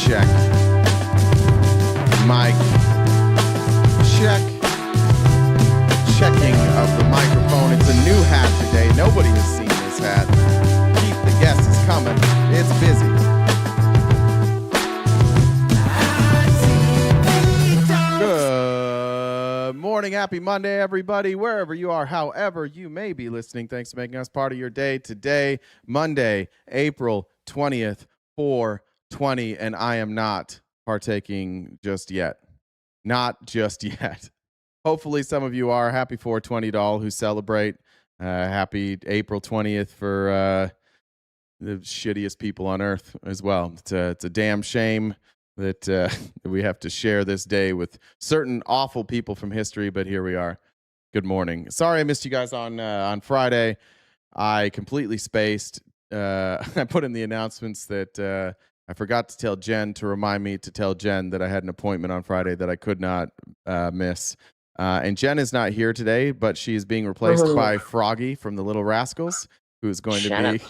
check. Mic check. Checking of the microphone. It's a new hat today. Nobody has seen this hat. Keep the guests coming. It's busy. Good morning. Happy Monday, everybody. Wherever you are, however you may be listening, thanks for making us part of your day today, Monday, April 20th, 4/20, and I am not partaking just yet. Not just yet. Hopefully some of you are. Happy 4/20 to all who celebrate. Happy April 20th for the shittiest people on earth as well. It's a damn shame that we have to share this day with certain awful people from history, but here we are. Good morning. Sorry I missed you guys on Friday. I completely spaced. I put in the announcements that I forgot to tell Jen to remind me to tell Jen that I had an appointment on Friday that I could not miss. And Jen is not here today, but she is being replaced by Froggy from the Little Rascals, who's going to be...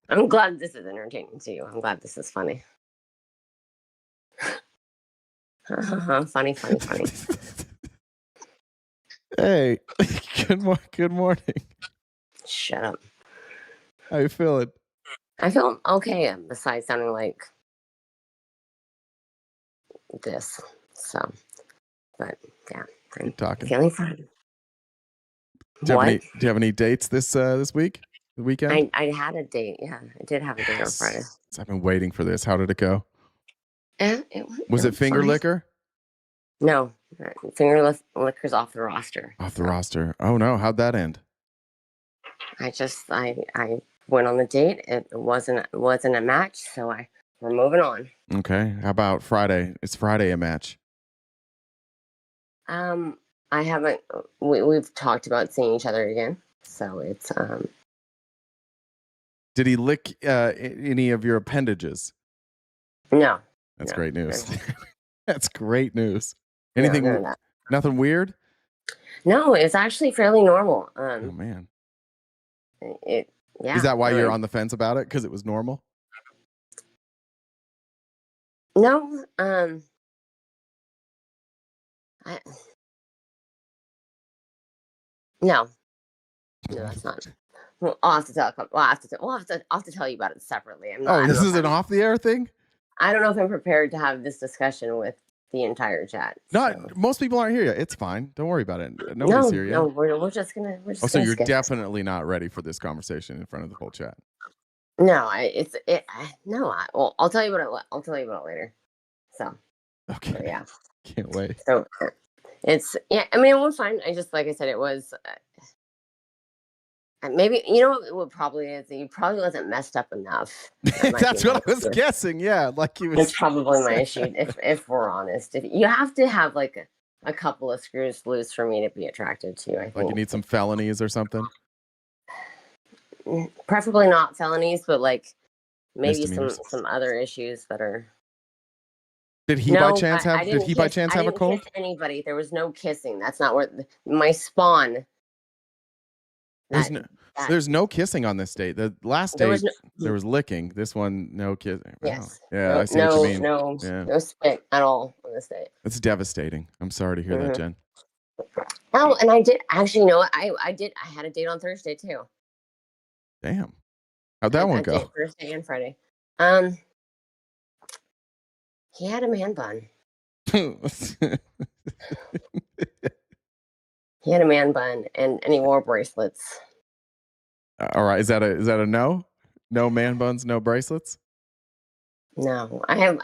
I'm glad this is entertaining to you. I'm glad this is funny. Funny. Hey, good morning. Shut up. How you feeling? I feel okay, besides sounding like this. So, but yeah, I'm talking. feeling fine. Do you have any dates this week? The weekend? I had a date. Yeah, I did have a date on Friday. I've been waiting for this. How did it go? Was it finger fine. liquor? No, finger liquor's off the roster. Off the roster. Oh no, how'd that end? I went on the date. It wasn't a match, so we're moving on. Okay. How about Friday? Is Friday a match? I haven't. We've talked about seeing each other again, so it's Did he lick any of your appendages? No. That's no, great news. No. That's great news. Anything? No. Nothing weird? No, it's actually fairly normal. Oh man. Yeah. Is that why you're on the fence about it? Because it was normal? No. No, that's not. Well, I'll have to tell you about it separately. This is an off-the-air thing? I don't know if I'm prepared to have this discussion with the entire chat. Most people aren't here yet. It's fine. Don't worry about it. Nobody's here yet. No, we're just gonna. So you're definitely not ready for this conversation in front of the whole chat. No, I'll tell you about it. I'll tell you about it later. So. Okay. So, yeah. Can't wait. So it's I mean, it was fine. I just, like I said, it was. Maybe what probably is. He probably wasn't messed up enough. That's what I was guessing. Yeah, like he was. It's probably my issue. If we're honest, you have to have like a couple of screws loose for me to be attracted to you. I think. Like you need some felonies or something. Preferably not felonies, but like maybe some other issues that are. Did he by chance have? Did he by chance have a cold? Kiss anybody? There was no kissing. That's not where my spawn. There's no kissing on this date. The last date there was licking. This one, no kissing. Yes. Wow. Yeah, I see what you mean. No spit at all on this date. It's devastating. I'm sorry to hear that, Jen. Oh, and I did actually know I did. I had a date on Thursday too. Damn. How'd that one go? Thursday and Friday. He had a man bun. He had a man bun and he wore bracelets. All right, is that a no? No man buns, no bracelets? No, You're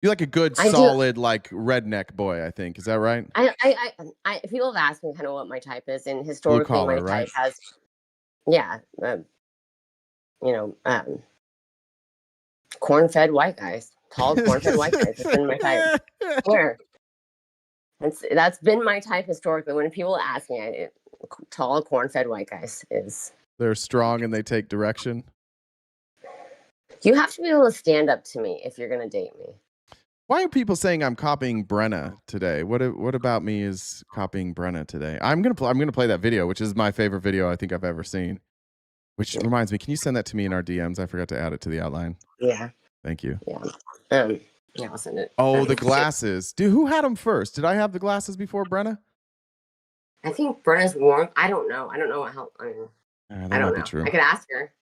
like a good, solid, like redneck boy, I think. Is that right? People have asked me kind of what my type is, and historically type has, corn-fed white guys, tall corn-fed white guys. It's been my type. Where? That's been my type historically. When people ask me, tall corn-fed white guys is. They're strong and they take direction. You have to be able to stand up to me if you're going to date me. Why are people saying I'm copying Brenna today? What about me is copying Brenna today? I'm gonna play that video, which is my favorite video I think I've ever seen. Which reminds me, can you send that to me in our DMs? I forgot to add it to the outline. Yeah. Thank you. Yeah. Yeah, I'll send it. Oh, the glasses. Dude, who had them first? Did I have the glasses before Brenna? I think Brenna's warm. I don't know. I don't know what help. I mean, That I don't might know. be true. I could ask her.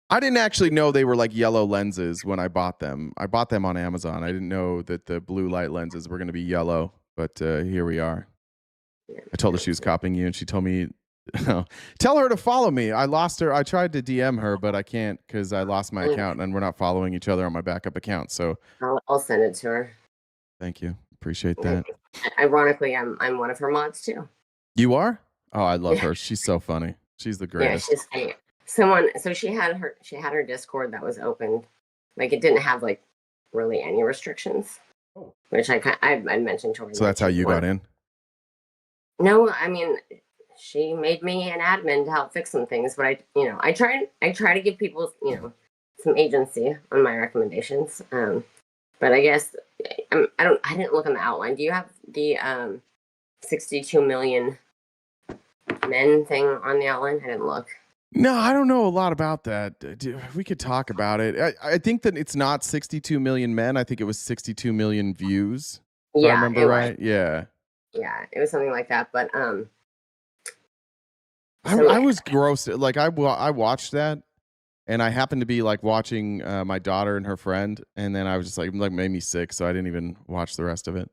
I didn't actually know they were like yellow lenses when I bought them. I bought them on Amazon. I didn't know that the blue light lenses were going to be yellow, but here we are. Yeah, I told her she was copying you, and she told me, tell her to follow me. I lost her. I tried to DM her, but I can't because I lost my account, and we're not following each other on my backup account. So I'll send it to her. Thank you. Appreciate that. Ironically, I'm one of her mods too. You are? Oh, I love her. She's so funny. She's the greatest. Yeah, she's funny. So she had her Discord that was opened, like it didn't have like really any restrictions, which I mentioned to her. So that's how you got in? No, I mean, she made me an admin to help fix some things, but I try to give people some agency on my recommendations. But I guess I didn't look on the outline. Do you have the 62 million men thing on the outline? I didn't look. No, I don't know a lot about that. We could talk about it. I think that it's not 62 million men. I think it was 62 million views. Yeah, I remember right. Yeah. Yeah, it was something like that. But I was gross. Like I watched that, and I happened to be like watching my daughter and her friend, and then I was just like made me sick, so I didn't even watch the rest of it.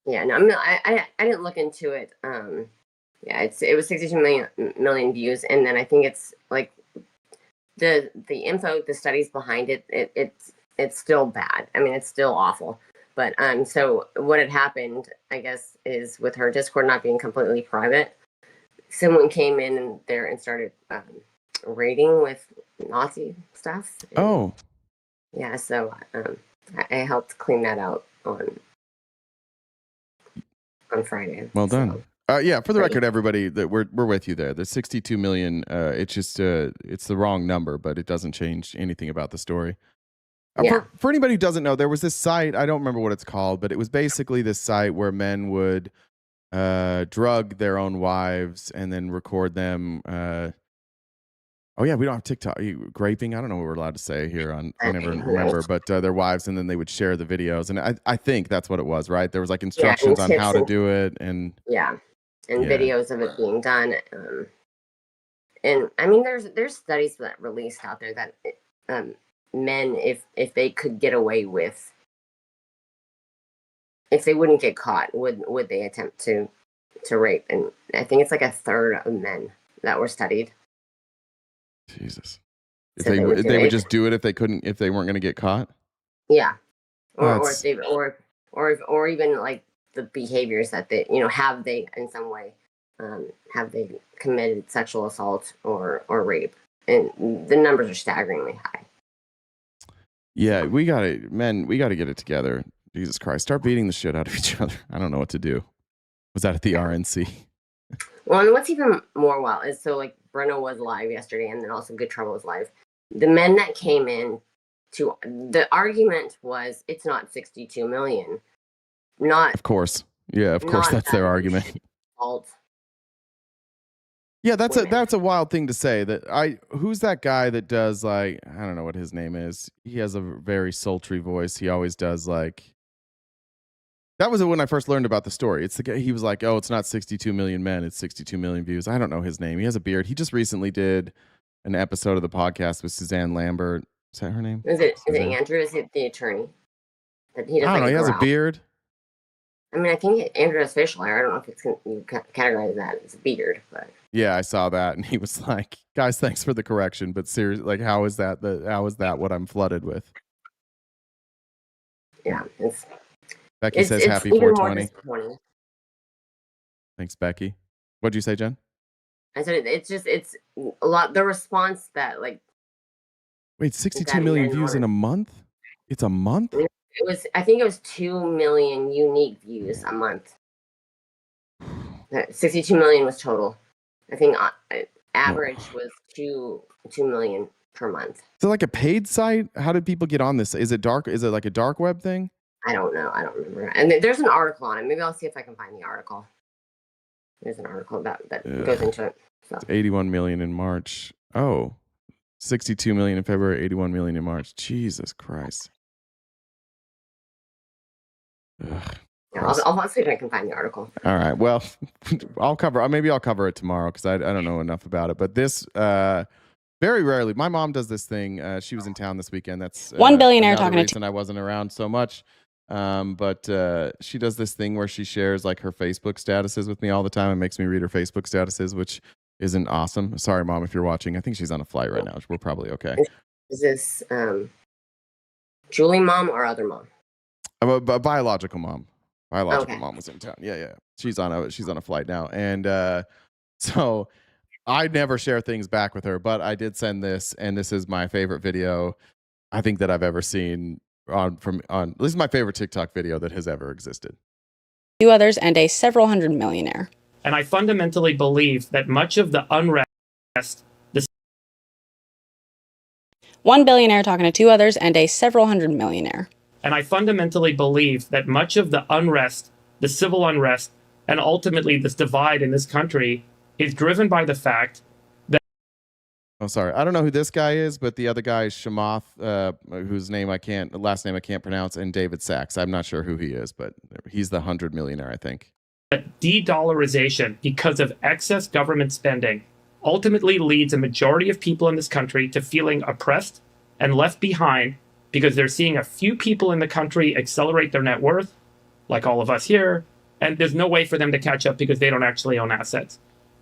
Yeah, no, I didn't look into it. Yeah, it was 62 million views, and then I think it's like the info, the studies behind it. It's still bad. I mean, it's still awful. But so what had happened, I guess, is with her Discord not being completely private, someone came in there and started raiding with Nazi stuff. Oh, yeah. So I helped clean that out on Friday. Well done. Yeah, for the record, everybody, that we're with you there. The 62 million, it's just it's the wrong number, but it doesn't change anything about the story. Yeah. For anybody who doesn't know, there was this site, I don't remember what it's called, but it was basically this site where men would drug their own wives and then record them. Oh yeah, we don't have TikTok. Graping, I don't know what we're allowed to say here on. I never remember, but their wives, and then they would share the videos, and I think that's what it was, right? There was like instructions on how to do it, and videos of it being done. And I mean, there's studies that released out there that men, if they could get away with, if they wouldn't get caught, would they attempt to rape? And I think it's like a third of men that were studied. Jesus. If so they would just do it if they weren't going to get caught. Yeah. Or even like the behaviors that they, have they in some way, have they committed sexual assault or rape? And the numbers are staggeringly high. Yeah, we got to get it together. Jesus Christ, start beating the shit out of each other. I don't know what to do. Was that at the RNC? Well, and what's even more wild is, so like Brenna was live yesterday, and then also Good Trouble was live. The men that came in to the argument was it's not 62 million. Not of course. Yeah, of course that's their argument. Fault. Yeah, that's a wild thing to say. Who's that guy that does like, I don't know what his name is. He has a very sultry voice. He always does like. That was when I first learned about the story. It's the guy. He was like, "Oh, it's not 62 million men. It's 62 million views." I don't know his name. He has a beard. He just recently did an episode of the podcast with Suzanne Lambert. Is that her name? Is it Andrew? Is it the attorney? I don't know. He has a beard. I mean, I think Andrew has facial hair. I don't know if it's you categorize that as a beard, but yeah, I saw that, and he was like, "Guys, thanks for the correction, but seriously, like, how is that what I'm flooded with?" Yeah, Becky says happy 420. Thanks, Becky. What'd you say, Jen? I said it's a lot. The response that like. Wait, 62 million views in a month? It's a month? I think it was 2 million unique views a month. 62 million was total. I think average was 2 million per month. Is it like a paid site? How did people get on this? Is it dark? Is it like a dark web thing? I don't know. I don't remember. And there's an article on it. Maybe I'll see if I can find the article. There's an article that goes into it. So. It's 81 million in March. Oh, 62 million in February, 81 million in March. Jesus Christ. Ugh, Yeah, I'll see if I can find the article. all right. Well, maybe I'll cover it tomorrow because I don't know enough about it. But this, very rarely, my mom does this thing. She was in town this weekend. That's one billionaire talking to reason I wasn't around so much. But she does this thing where she shares like her Facebook statuses with me all the time and makes me read her Facebook statuses, which isn't awesome. Sorry, Mom, if you're watching. I think she's on a flight right now. We're probably okay. Is this Julie mom or other mom? A biological mom. Biological mom was in town. Yeah. She's on a flight now, and so I never share things back with her. But I did send this, and this is my favorite video I think that I've ever seen on. This is my favorite TikTok video that has ever existed. 2 others and a several hundred millionaire. And I fundamentally believe that much of the unrest, one billionaire talking to 2 others and a several hundred millionaire. And I fundamentally believe that much of the unrest, the civil unrest, and ultimately this divide in this country is driven by the fact that... Oh, sorry. I don't know who this guy is, but the other guy is Shamath, whose last name I can't pronounce, and David Sachs. I'm not sure who he is, but he's the 100 millionaire, I think. De-dollarization because of excess government spending ultimately leads a majority of people in this country to feeling oppressed and left behind because they're seeing a few people in the country accelerate their net worth, like all of us here, and there's no way for them to catch up because they don't actually own assets.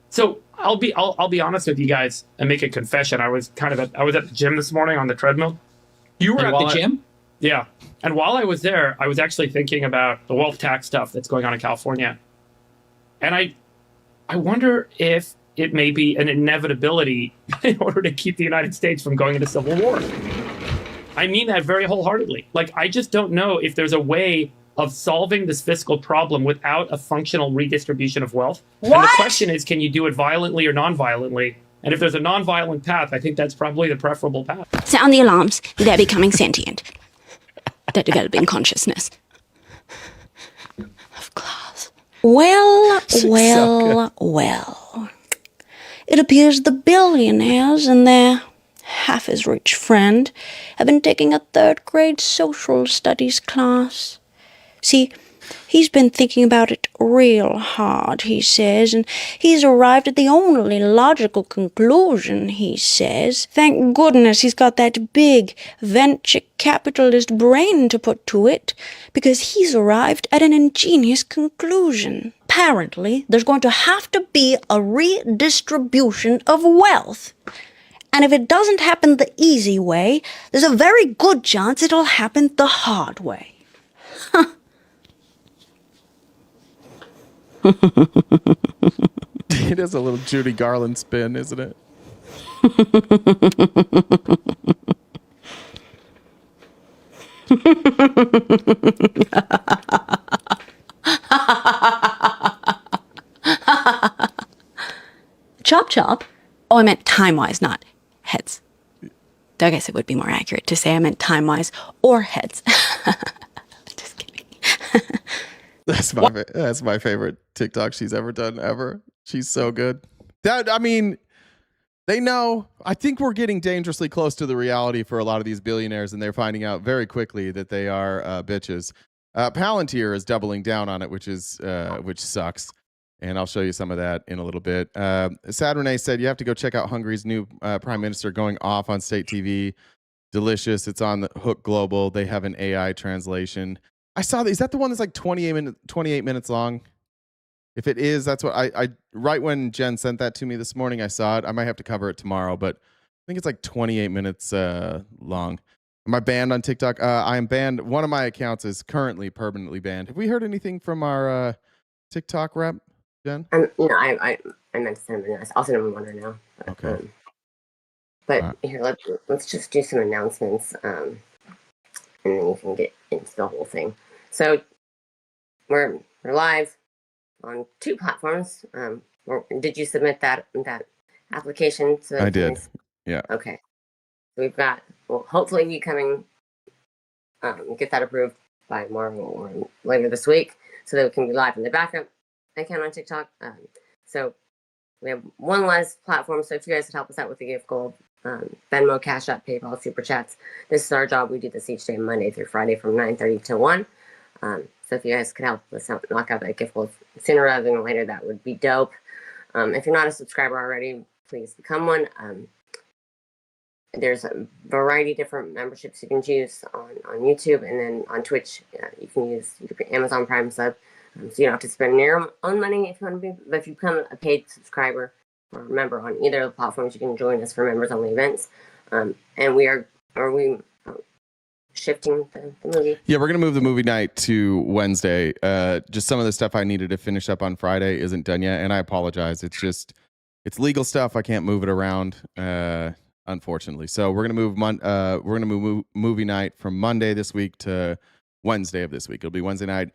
So I'll be honest with you guys and make a confession. I was at the gym this morning on the treadmill. You were at the gym? Yeah. And while I was there, I was actually thinking about the wealth tax stuff that's going on in California. And I wonder if it may be an inevitability in order to keep the United States from going into civil war. I mean that very wholeheartedly. Like, I just don't know if there's a way of solving this fiscal problem without a functional redistribution of wealth. What? And the question is, can you do it violently or non-violently? And if there's a non-violent path, I think that's probably the preferable path. Sound the alarms. They're becoming sentient. They're developing consciousness. Of class. Well. It appears the billionaires and their half-as-rich friend have been taking a third-grade social studies class. See, he's been thinking about it real hard, he says, and he's arrived at the only logical conclusion, he says. Thank goodness he's got that big venture capitalist brain to put to it, because he's arrived at an ingenious conclusion. Apparently, there's going to have to be a redistribution of wealth. And if it doesn't happen the easy way, there's a very good chance it'll happen the hard way. It is a little Judy Garland spin, isn't it? Chop chop? Oh, I meant time-wise, not heads. I guess it would be more accurate to say I meant time-wise or heads. Just kidding. That's my favorite TikTok she's ever done ever. She's so good. They know. I think we're getting dangerously close to the reality for a lot of these billionaires, and they're finding out very quickly that they are bitches. Palantir is doubling down on it, which sucks. And I'll show you some of that in a little bit. Sad Renee said you have to go check out Hungary's new prime minister going off on state TV. Delicious. It's on the Hook Global. They have an AI translation. I saw that. Is that the one that's like 28 minutes long? If it is, that's what I right when Jen sent that to me this morning, I saw it. I might have to cover it tomorrow, but I think it's like 28 minutes long. Am I banned on TikTok? I am banned. One of my accounts is currently permanently banned. Have we heard anything from our TikTok rep, Jen? I meant to send him a notice. I'll send him one right now. Okay. But here, let's just do some announcements, and then you can get into the whole thing. So we're live on 2 platforms. Did you submit that application? I did. Yeah. Okay. So we've got. Well, hopefully we get that approved by tomorrow or later this week, so that we can be live in the backup account on TikTok. So we have one less platform. So if you guys could help us out with the gift goal, Venmo, Cash App, PayPal, Super Chats. This is our job. We do this each day, Monday through Friday from 9:30 to 1. So if you guys could help us out, knock out that gift goal sooner rather than later, that would be dope. If you're not a subscriber already, please become one. There's a variety of different memberships you can choose on YouTube, and then on Twitch, you can use Amazon Prime sub. So you don't have to spend your own money if you want to be, but if you become a paid subscriber or member on either of the platforms, you can join us for members only events. And are we shifting the movie? Yeah, we're going to move the movie night to Wednesday. Just some of the stuff I needed to finish up on Friday isn't done yet, and I apologize. It's legal stuff. I can't move it around, unfortunately. So we're going to move movie night from Monday this week to Wednesday of this week. It'll be Wednesday night.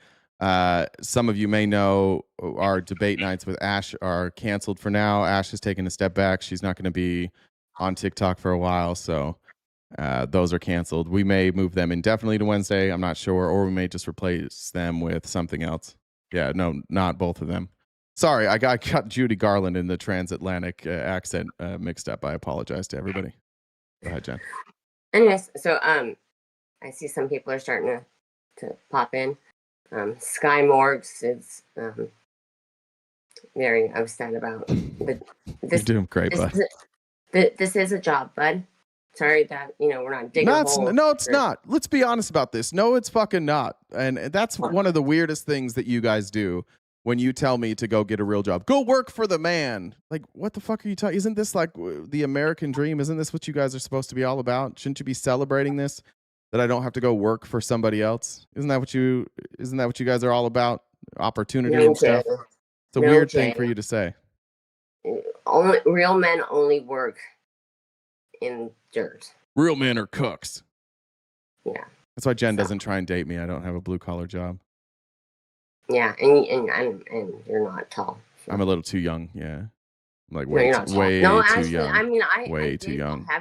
Some of you may know our debate nights with Ash are canceled for now. Ash has taken a step back. She's not going to be on TikTok for a while, so those are canceled. We may move them indefinitely to Wednesday. I'm not sure, or we may just replace them with something else. Yeah, no, not both of them. Sorry, I got Judy Garland in the transatlantic accent mixed up. I apologize to everybody. Go ahead, Jen. Anyways, so I see some people are starting to pop in. Sky Morgs is very upset about this. You're doing great, bud. This is a job, bud. Sorry that we're not digging holes. No, it's not. Let's be honest about this. No, it's fucking not. And that's one of the weirdest things that you guys do when you tell me to go get a real job. Go work for the man. Like, what the fuck are you talking? Isn't this like the American dream? Isn't this what you guys are supposed to be all about? Shouldn't you be celebrating this? That I don't have to go work for somebody else? Isn't that what you guys are all about? Opportunity and stuff. It's a weird thing for you to say. Only real men only work in dirt. Real men are cooks. Yeah. That's why Jen doesn't try and date me. I don't have a blue collar job. Yeah, and you're not tall. So. I'm a little too young. Yeah. I'm like way too young. I mean, I too young. I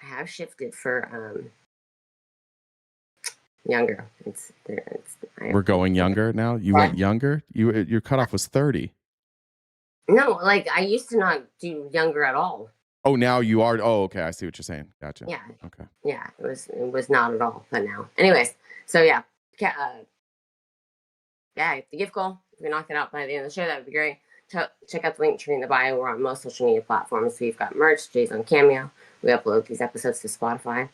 have shifted for younger. We're going younger now. You went younger. Your cutoff was 30. No, like I used to not do younger at all. Oh, now you are. Oh, okay. I see what you're saying. Gotcha. Yeah. Okay. Yeah, it was not at all, but now. Anyways, so yeah, the gift goal. If we knock it out by the end of the show, that would be great. Check out the link tree in the bio. We're on most social media platforms. We've got merch. Jay's on Cameo. We upload these episodes to Spotify.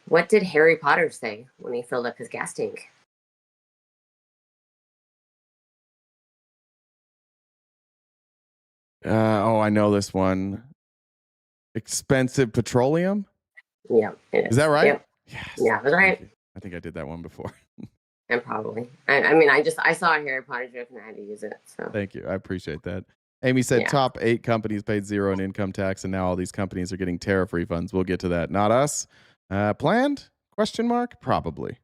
What did Harry Potter say when he filled up his gas tank? I know this one. Expensive petroleum? Yeah. Is that right? Yep. Yes. Yeah, that's right. I think I did that one before. And probably. I saw a Harry Potter joke and I had to use it. So thank you. I appreciate that. Amy said top 8 companies paid 0 in income tax, and now all these companies are getting tariff refunds. We'll get to that. Not us. Planned? Question mark? Probably.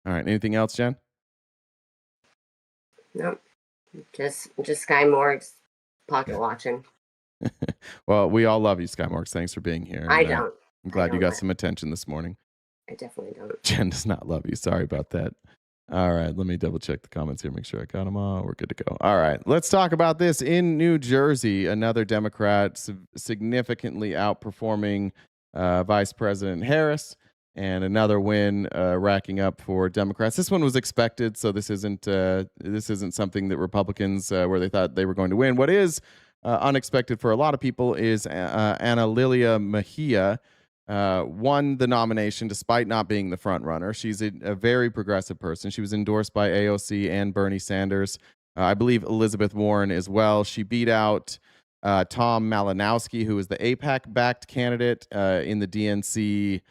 All right. Anything else, Jen? Nope. Just Sky Morgs pocket watching. Well, we all love you, Sky Morgs. Thanks for being here. I don't. I'm glad you got some attention this morning. I definitely don't. Jen does not love you. Sorry about that. All right, let me double check the comments here, make sure I got them all. We're good to go. All right, let's talk about this. In New Jersey, another Democrat significantly outperforming Vice President Harris, and another win racking up for Democrats. This one was expected, so this isn't something that Republicans where they thought they were going to win. What is unexpected for a lot of people is Ana Lilia Mejia won the nomination despite not being the front runner. She's a very progressive person. She was endorsed by AOC and Bernie Sanders. I believe Elizabeth Warren as well. She beat out Tom Malinowski, who was the AIPAC-backed candidate in the DNC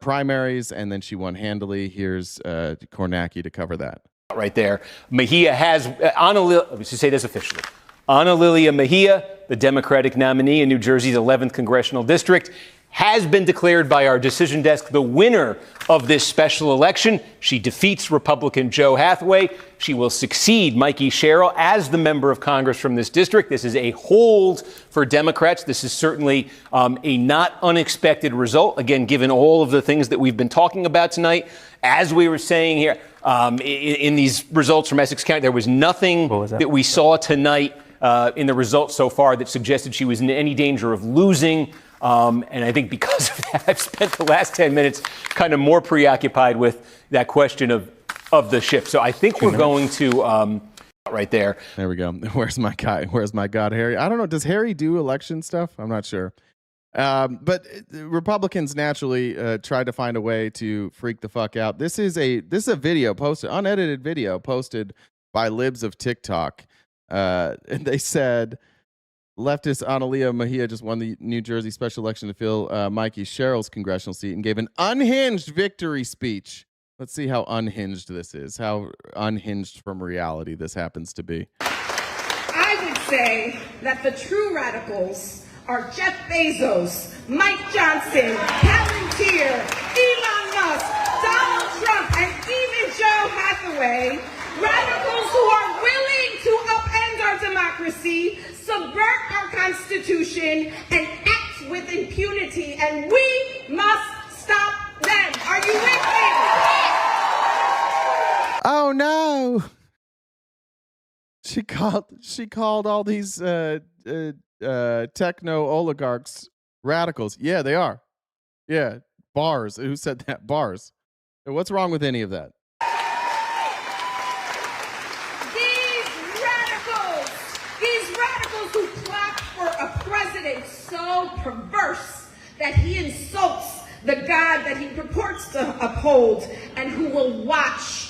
primaries, and then she won handily. Here's Kornacki to cover that. Right there. Mejia has, let me just say this officially. Ana Lilia Mejia, the Democratic nominee in New Jersey's 11th Congressional District, has been declared by our decision desk the winner of this special election. She defeats Republican Joe Hathaway. She will succeed Mikey Sherrill as the member of Congress from this district. This is a hold for Democrats. This is certainly a not unexpected result, again, given all of the things that we've been talking about tonight. As we were saying here, in these results from Essex County, there was nothing that we saw tonight in the results so far that suggested she was in any danger of losing. And I think because of that, I've spent the last 10 minutes kind of more preoccupied with that question of the shift. So I think we're going to right there. There we go. Where's my guy? Where's my God, Harry? I don't know. Does Harry do election stuff? I'm not sure. But Republicans naturally tried to find a way to freak the fuck out. This is a video posted, unedited video posted by libs of TikTok. And they said leftist Analia Mejia just won the New Jersey special election to fill Mikey Sherrill's congressional seat and gave an unhinged victory speech. Let's see how unhinged this is, how unhinged from reality this happens to be. I would say that the true radicals are Jeff Bezos, Mike Johnson, Palantir, Elon Musk, Donald Trump, and even Joe Hathaway. Radicals who are willing to upend our democracy, subvert our Constitution, and act with impunity. And we must stop them. Are you with me? Oh no! She called all these techno oligarchs radicals. Yeah, they are. Yeah, bars. Who said that? Bars. What's wrong with any of that? These radicals who plot for a president so perverse that he insults the God that he purports to uphold, and who will watch.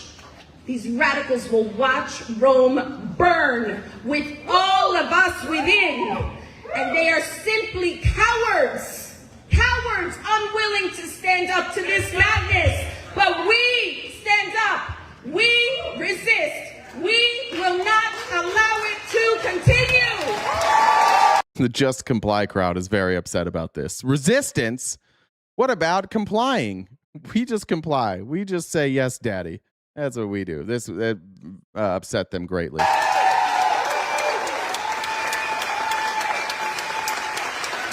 These radicals will watch Rome burn with all of us within. And they are simply cowards, unwilling to stand up to this madness. But we stand up, we resist, we will not allow it to continue. The Just Comply crowd is very upset about this. Resistance? What about complying? We just comply. We just say, yes, daddy. That's what we do. This upset them greatly.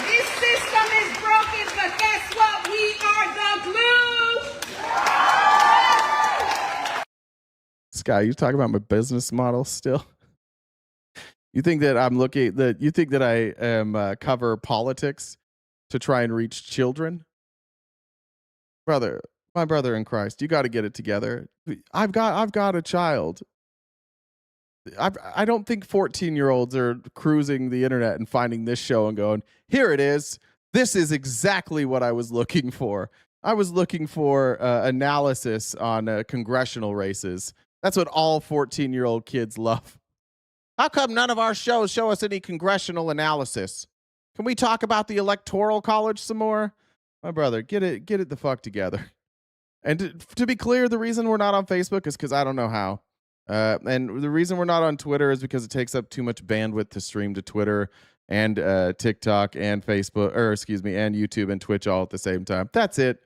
This system is broken, but guess what? We are the glue. Sky, you talking about my business model still? You think that you think that I am cover politics to try and reach children? Brother, my brother in Christ, you got to get it together. I've got a child. I don't think 14-year-olds are cruising the internet and finding this show and going, here it is. This is exactly what I was looking for. I was looking for analysis on congressional races. That's what all 14-year-old kids love. How come none of our shows show us any congressional analysis? Can we talk about the Electoral College some more? My brother, get it the fuck together. And to be clear, the reason we're not on Facebook is because I don't know how. And the reason we're not on Twitter is because it takes up too much bandwidth to stream to Twitter and TikTok and Facebook, and YouTube and Twitch all at the same time. That's it.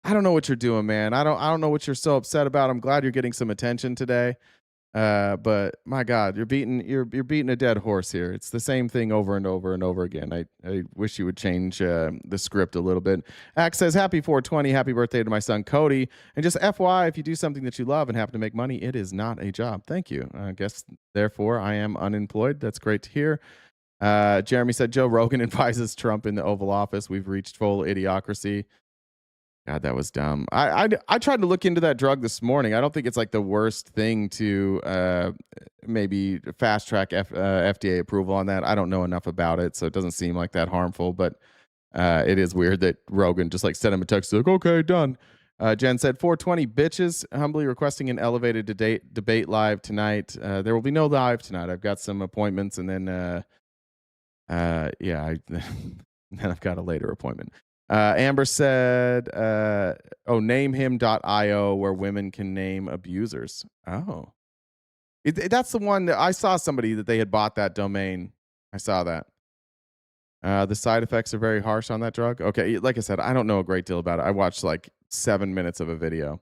I don't know what you're doing, man. I don't know what you're so upset about. I'm glad you're getting some attention today. But my God, you're beating a dead horse here. It's the same thing over and over and over again. I wish you would change the script a little bit. Axe says, happy 420, happy birthday to my son Cody. And just FYI, if you do something that you love and happen to make money, it is not a job. Thank you. I guess therefore I am unemployed. That's great to hear. Jeremy said, Joe Rogan advises Trump in the Oval Office. We've reached full idiocracy. God, that was dumb. I tried to look into that drug this morning. I don't think it's like the worst thing to maybe fast track FDA approval on that. I don't know enough about it, so it doesn't seem like that harmful. But it is weird that Rogan just like sent him a text like, "Okay, done." Jen said, 420 bitches, humbly requesting an elevated debate live tonight. There will be no live tonight. I've got some appointments, and then then I've got a later appointment. Amber said, namehim.io, where women can name abusers. Oh, that's the one that I saw somebody that they had bought that domain. I saw that. The side effects are very harsh on that drug. Okay, like I said, I don't know a great deal about it. I watched like 7 minutes of a video.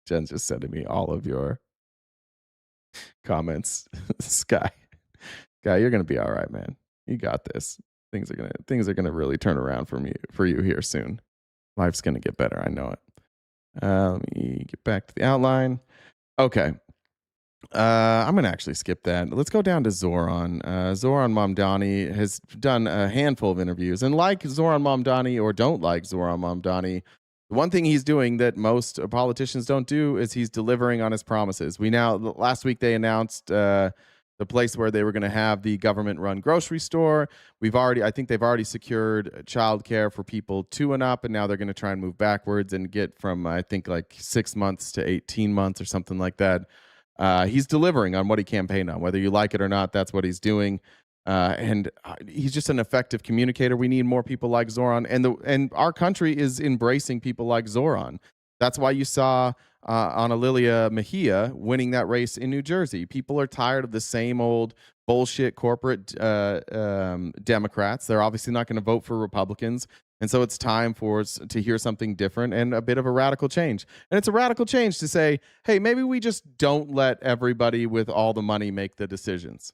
Jen's just sending me all of your comments. Sky, you're gonna be all right, man. You got this. Things are gonna really turn around for you here soon. Life's gonna get better. I know it. Let me get back to the outline. Okay. I'm going to actually skip that. Let's go down to Zoran. Zoran Mamdani has done a handful of interviews. And like Zoran Mamdani, or don't like Zoran Mamdani, the one thing he's doing that most politicians don't do is he's delivering on his promises. Last week they announced the place where they were going to have the government-run grocery store. I think they've already secured childcare for people 2 and up, and now they're going to try and move backwards and get from, I think, like 6 months to 18 months or something like that. He's delivering on what he campaigned on. Whether you like it or not, that's what he's doing. And he's just an effective communicator. We need more people like Zoran, and our country is embracing people like Zoran. That's why you saw Analilia Mejia winning that race in New Jersey. People are tired of the same old bullshit corporate Democrats. They're obviously not going to vote for Republicans. And so it's time for us to hear something different and a bit of a radical change. And it's a radical change to say, hey, maybe we just don't let everybody with all the money make the decisions.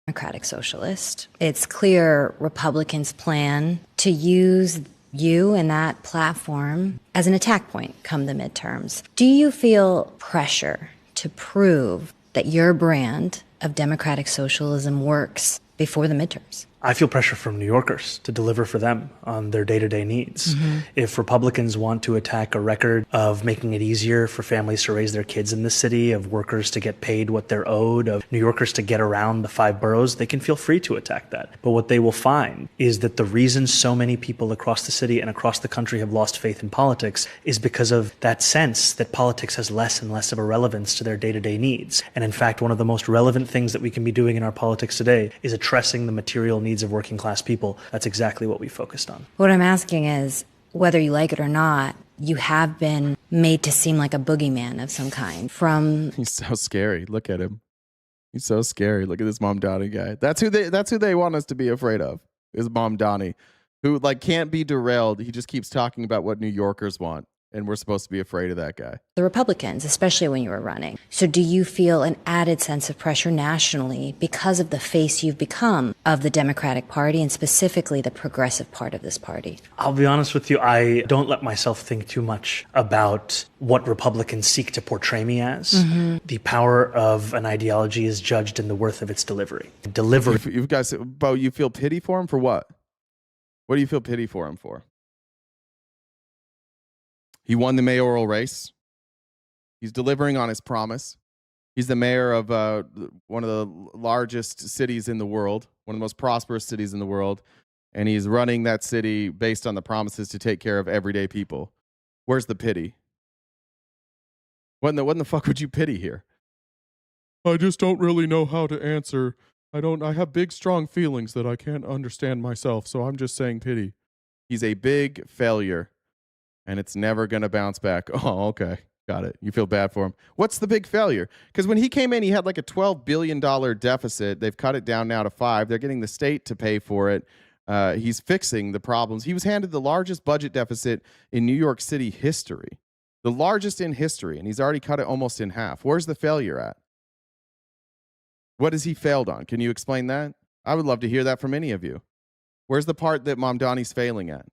Democratic socialist. It's clear Republicans plan to use you and that platform as an attack point come the midterms. Do you feel pressure to prove that your brand of democratic socialism works before the midterms? I feel pressure from New Yorkers to deliver for them on their day-to-day needs. If Republicans want to attack a record of making it easier for families to raise their kids in the city, of workers to get paid what they're owed, of New Yorkers to get around the 5 boroughs, they can feel free to attack that. But what they will find is that the reason so many people across the city and across the country have lost faith in politics is because of that sense that politics has less and less of a relevance to their day-to-day needs. And in fact, one of the most relevant things that we can be doing in our politics today is addressing the material needs of working class people. That's exactly what we focused on. What I'm asking is, whether you like it or not, you have been made to seem like a boogeyman of some kind from... He's so scary. Look at him. He's so scary. Look at this Mamdani guy. That's who they want us to be afraid of, is Mamdani, who like can't be derailed. He just keeps talking about what New Yorkers want. And we're supposed to be afraid of that guy. The Republicans, especially when you were running. So do you feel an added sense of pressure nationally because of the face you've become of the Democratic Party and specifically the progressive part of this party? I'll be honest with you, I don't let myself think too much about what Republicans seek to portray me as. The power of an ideology is judged in the worth of its delivery. You guys, Bo, you feel pity for him for what? What do you feel pity for him for? He won the mayoral race. He's delivering on his promise. He's the mayor of one of the largest cities in the world, one of the most prosperous cities in the world, and he's running that city based on the promises to take care of everyday people. Where's the pity? What in the fuck would you pity here? I just don't really know how to answer. I have big, strong feelings that I can't understand myself, so I'm just saying pity. He's a big failure. And it's never going to bounce back. Oh, okay. Got it. You feel bad for him. What's the big failure? Because when he came in, he had like a $12 billion deficit. They've cut it down now to $5 billion. They're getting the state to pay for it. He's fixing the problems. He was handed the largest budget deficit in New York City history. The largest in history. And he's already cut it almost in half. Where's the failure at? What has he failed on? Can you explain that? I would love to hear that from any of you. Where's the part that Mamdani's failing at?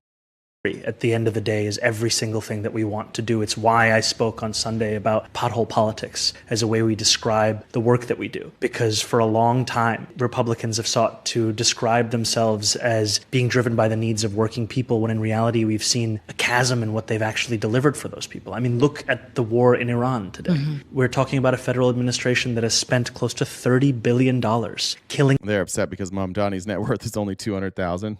At the end of the day is every single thing that we want to do. It's why I spoke on Sunday about pothole politics as a way we describe the work that we do. Because for a long time, Republicans have sought to describe themselves as being driven by the needs of working people, when in reality we've seen a chasm in what they've actually delivered for those people. I mean, look at the war in Iran today. We're talking about a federal administration that has spent close to $30 billion killing. They're upset because Mamdani's net worth is only $200,000.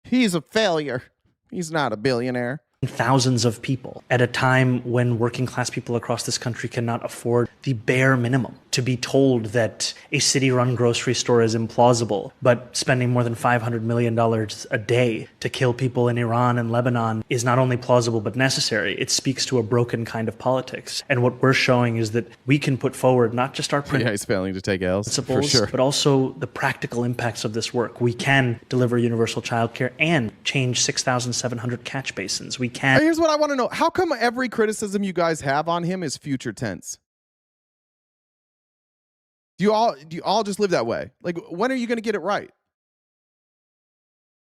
He's a failure. He's not a billionaire. Thousands of people at a time when working class people across this country cannot afford the bare minimum. To be told that a city-run grocery store is implausible, but spending more than $500 million a day to kill people in Iran and Lebanon is not only plausible but necessary. It speaks to a broken kind of politics. And what we're showing is that we can put forward not just our he's failing to take L's, principles, for sure, but also the practical impacts of this work. We can deliver universal childcare and change 6,700 catch basins. We can. Here's what I want to know. How come every criticism you guys have on him is future tense? Do you all just live that way? Like, when are you going to get it right?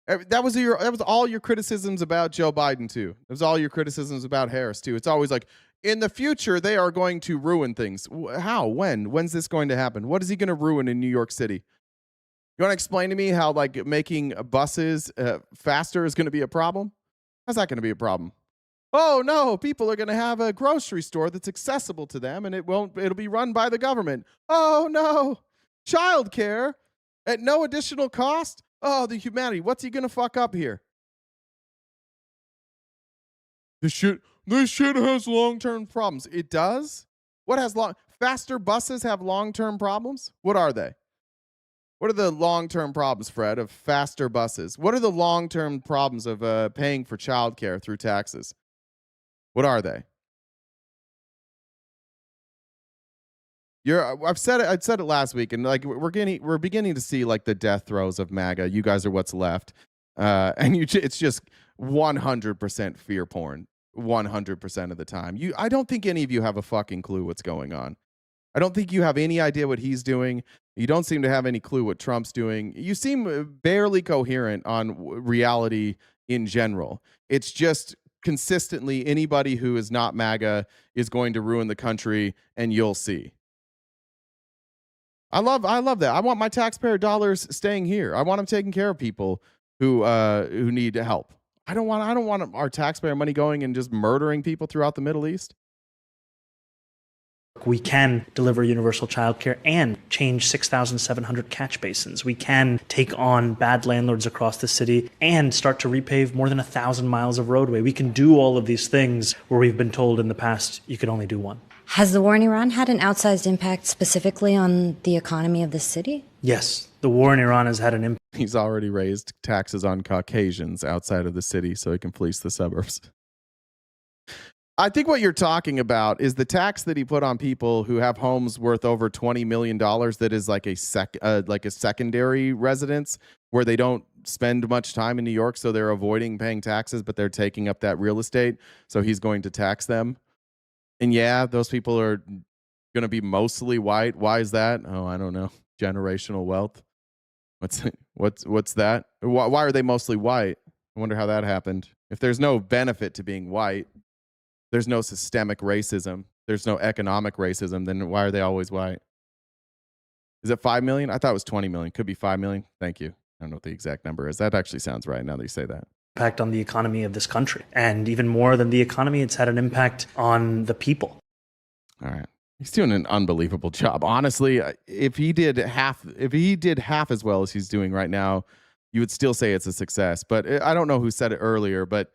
That was all your criticisms about Joe Biden too. That was all your criticisms about Harris too. It's always like, in the future they are going to ruin things. How? When's this going to happen? What is he going to ruin in New York City? You want to explain to me how like making buses faster is going to be a problem? How's that going to be a problem? Oh no, people are going to have a grocery store that's accessible to them and it'll be run by the government. Oh no. Childcare at no additional cost? Oh, the humanity. What's he going to fuck up here? This shit has long-term problems. It does? What has faster buses have long-term problems? What are they? What are the long-term problems, Fred, of faster buses? What are the long-term problems of paying for childcare through taxes? What are they? I've said it last week, and like we're beginning to see like the death throes of MAGA. You guys are what's left, and it's just 100% fear porn, 100% of the time. I don't think any of you have a fucking clue what's going on. I don't think you have any idea what he's doing. You don't seem to have any clue what Trump's doing. You seem barely coherent on reality in general. It's just consistently anybody who is not MAGA is going to ruin the country, and you'll see. I love that. I want my taxpayer dollars staying here. I want them taking care of people who need help. I don't want our taxpayer money going and just murdering people throughout the Middle East. We can deliver universal childcare and change 6,700 catch basins. We can take on bad landlords across the city and start to repave more than 1,000 miles of roadway. We can do all of these things where we've been told in the past you could only do one. Has the war in Iran had an outsized impact specifically on the economy of the city? Yes, the war in Iran has had an impact. He's already raised taxes on Caucasians outside of the city so he can fleece the suburbs. I think what you're talking about is the tax that he put on people who have homes worth over $20 million that is like a secondary residence where they don't spend much time in New York, so they're avoiding paying taxes, but they're taking up that real estate, so he's going to tax them. And yeah, those people are going to be mostly white. Why is that? Oh, I don't know. Generational wealth. What's that? Why are they mostly white? I wonder how that happened. If there's no benefit to being white, there's no systemic racism, there's no economic racism, then why are they always white? Is it 5 million? I thought it was 20 million. Could be 5 million. Thank you. I don't know what the exact number is. That actually sounds right now that you say that. Impact on the economy of this country. And even more than the economy, it's had an impact on the people. All right. He's doing an unbelievable job. Honestly, if he did half as well as he's doing right now, you would still say it's a success. But I don't know who said it earlier, but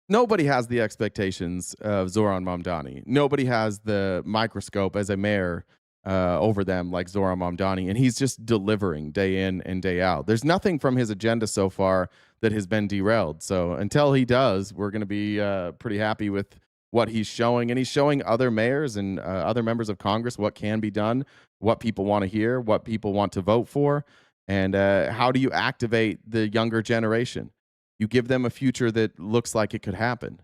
nobody has the expectations of Zoran Mamdani. Nobody has the microscope as a mayor over them like Zoran Mamdani, and he's just delivering day in and day out. There's nothing from his agenda so far that has been derailed. So until he does, we're going to be pretty happy with what he's showing. And he's showing other mayors and other members of Congress what can be done, what people want to hear, what people want to vote for, and how do you activate the younger generation? You give them a future that looks like it could happen.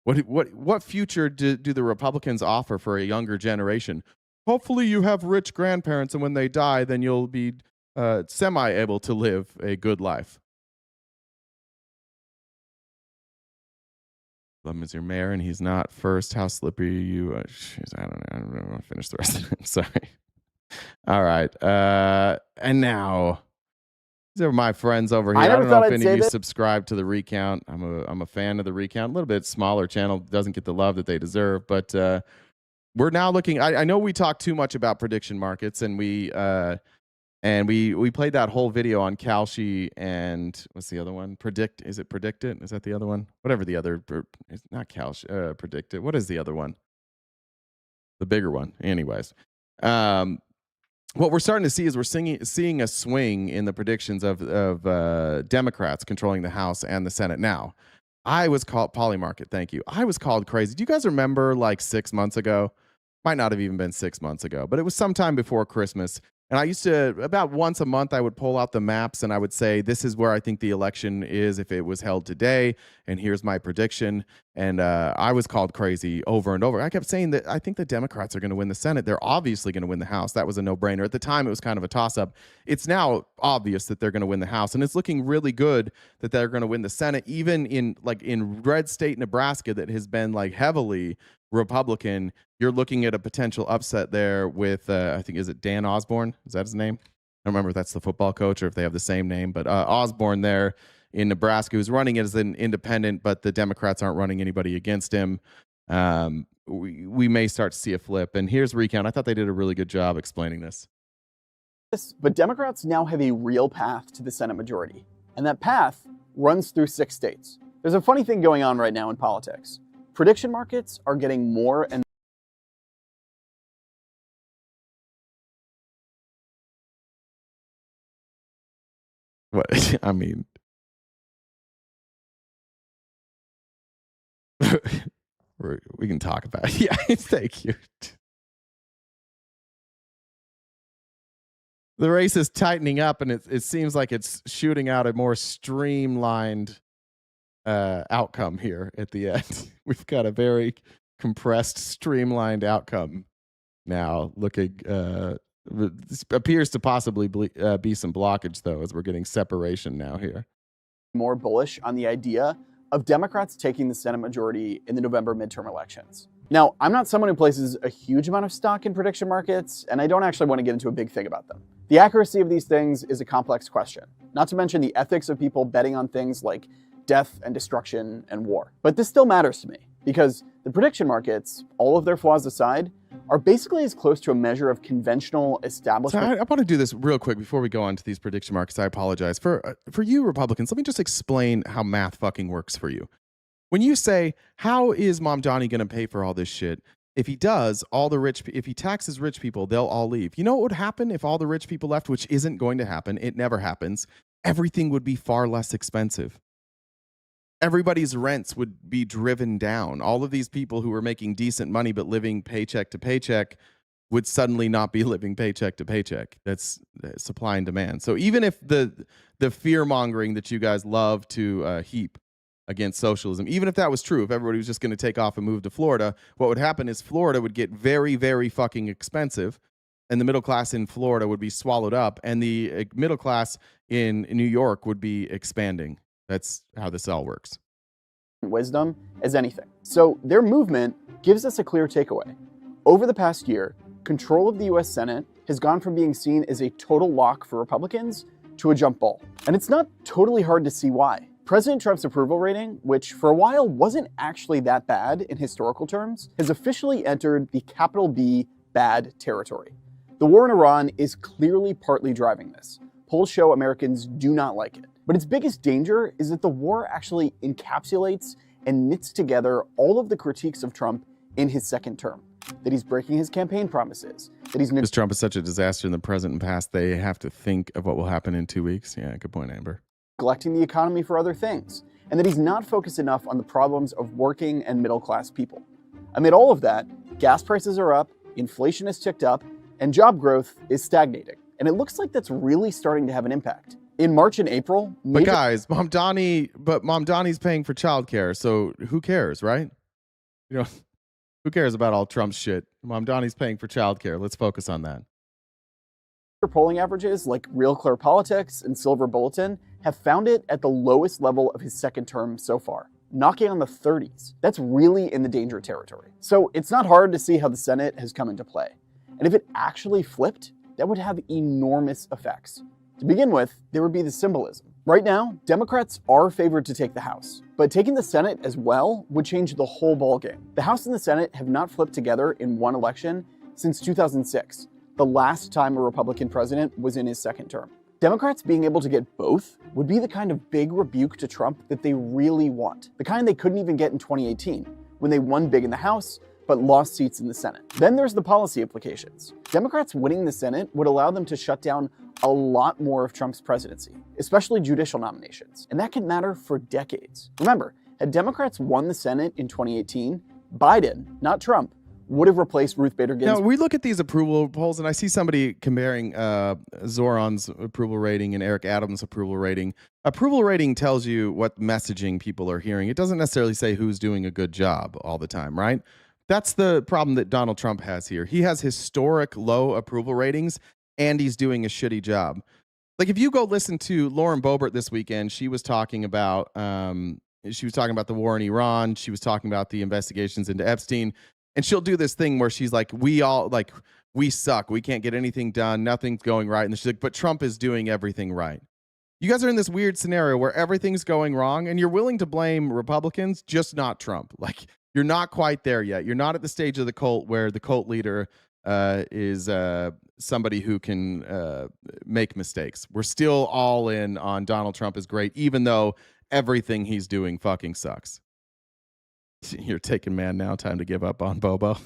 What future do the Republicans offer for a younger generation? Hopefully you have rich grandparents, and when they die, then you'll be semi-able to live a good life. Love him as your mayor, and he's not first. How slippery you? I don't want to finish the rest of it. Sorry. All right. And now, these are my friends over here. I don't know if any of you subscribe to the Recount. I'm a fan of the Recount. A little bit smaller channel, doesn't get the love that they deserve, but we're now looking. I know we talk too much about prediction markets, and we played that whole video on Kalshi and what's the other one? Is it Predicted? Is that the other one? Whatever the other, it's not Kalshi. Predicted. What is the other one? The bigger one. Anyways, what we're starting to see is we're seeing a swing in the predictions of Democrats controlling the House and the Senate. Now, I was called Polymarket. Thank you. I was called crazy. Do you guys remember like 6 months ago? Might not have even been 6 months ago, but it was sometime before Christmas. And I used to, about once a month, I would pull out the maps and I would say, this is where I think the election is if it was held today. And here's my prediction. And I was called crazy over and over. I kept saying that I think the Democrats are going to win the Senate. They're obviously going to win the House. That was a no-brainer. At the time, it was kind of a toss-up. It's now obvious that they're going to win the House. And it's looking really good that they're going to win the Senate, even in red state Nebraska that has been like heavily Republican. You're looking at a potential upset there with, I think, is it Dan Osborne? Is that his name? I don't remember if that's the football coach or if they have the same name, but Osborne there in Nebraska, who's running as an independent, but the Democrats aren't running anybody against him. We may start to see a flip. And here's recount. I thought they did a really good job explaining this. But Democrats now have a real path to the Senate majority, and that path runs through 6 states. There's a funny thing going on right now in politics. Prediction markets are getting more and what I mean. We can talk about it. Yeah, thank you. The race is tightening up, and it seems like it's shooting out a more streamlined outcome here at the end. We've got a very compressed, streamlined outcome now. Looking, this appears to possibly be some blockage, though, as we're getting separation now here. more bullish on the idea of Democrats taking the Senate majority in the November midterm elections. Now, I'm not someone who places a huge amount of stock in prediction markets, and I don't actually want to get into a big thing about them. The accuracy of these things is a complex question, not to mention the ethics of people betting on things like death and destruction and war. But this still matters to me, because the prediction markets, all of their flaws aside, are basically as close to a measure of conventional establishment. So I want to do this real quick before we go on to these prediction markets. I apologize. For you Republicans, let me just explain how math fucking works for you. When you say, how is Mom Johnny going to pay for all this shit? If he does, if he taxes rich people, they'll all leave. You know what would happen if all the rich people left, which isn't going to happen? It never happens. Everything would be far less expensive. Everybody's rents would be driven down. All of these people who were making decent money but living paycheck to paycheck would suddenly not be living paycheck to paycheck. That's supply and demand. So even if the fear-mongering that you guys love to heap against socialism, even if that was true, if everybody was just going to take off and move to Florida, what would happen is Florida would get very, very fucking expensive, and the middle class in Florida would be swallowed up, and the middle class in New York would be expanding. That's how this all works. Wisdom as anything. So their movement gives us a clear takeaway. Over the past year, control of the US Senate has gone from being seen as a total lock for Republicans to a jump ball. And it's not totally hard to see why. President Trump's approval rating, which for a while wasn't actually that bad in historical terms, has officially entered the capital B bad territory. The war in Iran is clearly partly driving this. Polls show Americans do not like it. But its biggest danger is that the war actually encapsulates and knits together all of the critiques of Trump in his second term. That he's breaking his campaign promises. That he's because Trump is such a disaster in the present and past, they have to think of what will happen in 2 weeks. Yeah, good point, Amber. neglecting the economy for other things. And that he's not focused enough on the problems of working and middle class people. Amid all of that, gas prices are up, inflation has ticked up, and job growth is stagnating. And it looks like that's really starting to have an impact. In March and April, but guys, Mom Donnie's paying for childcare, so who cares, right? You know, who cares about all Trump's shit? Mom Donnie's paying for childcare. Let's focus on that. Polling averages like Real Clear Politics and Silver Bulletin have found it at the lowest level of his second term so far, knocking on the 30s. That's really in the danger territory. So it's not hard to see how the Senate has come into play. And if it actually flipped, that would have enormous effects. To begin with, there would be the symbolism. Right now, Democrats are favored to take the House, but taking the Senate as well would change the whole ballgame. The House and the Senate have not flipped together in one election since 2006, the last time a Republican president was in his second term. Democrats being able to get both would be the kind of big rebuke to Trump that they really want, the kind they couldn't even get in 2018, when they won big in the House, but lost seats in the Senate. Then there's the policy implications. Democrats winning the Senate would allow them to shut down a lot more of Trump's presidency, especially judicial nominations, and that could matter for decades. Remember, had Democrats won the Senate in 2018, Biden, not Trump, would have replaced Ruth Bader Ginsburg. Now, we look at these approval polls, and I see somebody comparing Zoran's approval rating and Eric Adams' approval rating. Approval rating tells you what messaging people are hearing. It doesn't necessarily say who's doing a good job all the time, right? That's the problem that Donald Trump has here. He has historic low approval ratings, and he's doing a shitty job. Like, if you go listen to Lauren Boebert this weekend, she was talking about the war in Iran. She was talking about the investigations into Epstein. And she'll do this thing where she's like, we suck. We can't get anything done. Nothing's going right. And she's like, but Trump is doing everything right. You guys are in this weird scenario where everything's going wrong and you're willing to blame Republicans, just not Trump. Like, you're not quite there yet. You're not at the stage of the cult where the cult leader is somebody who can make mistakes. We're still all in on Donald Trump is great, even though everything he's doing fucking sucks. You're taking man now. Time to give up on Bobo.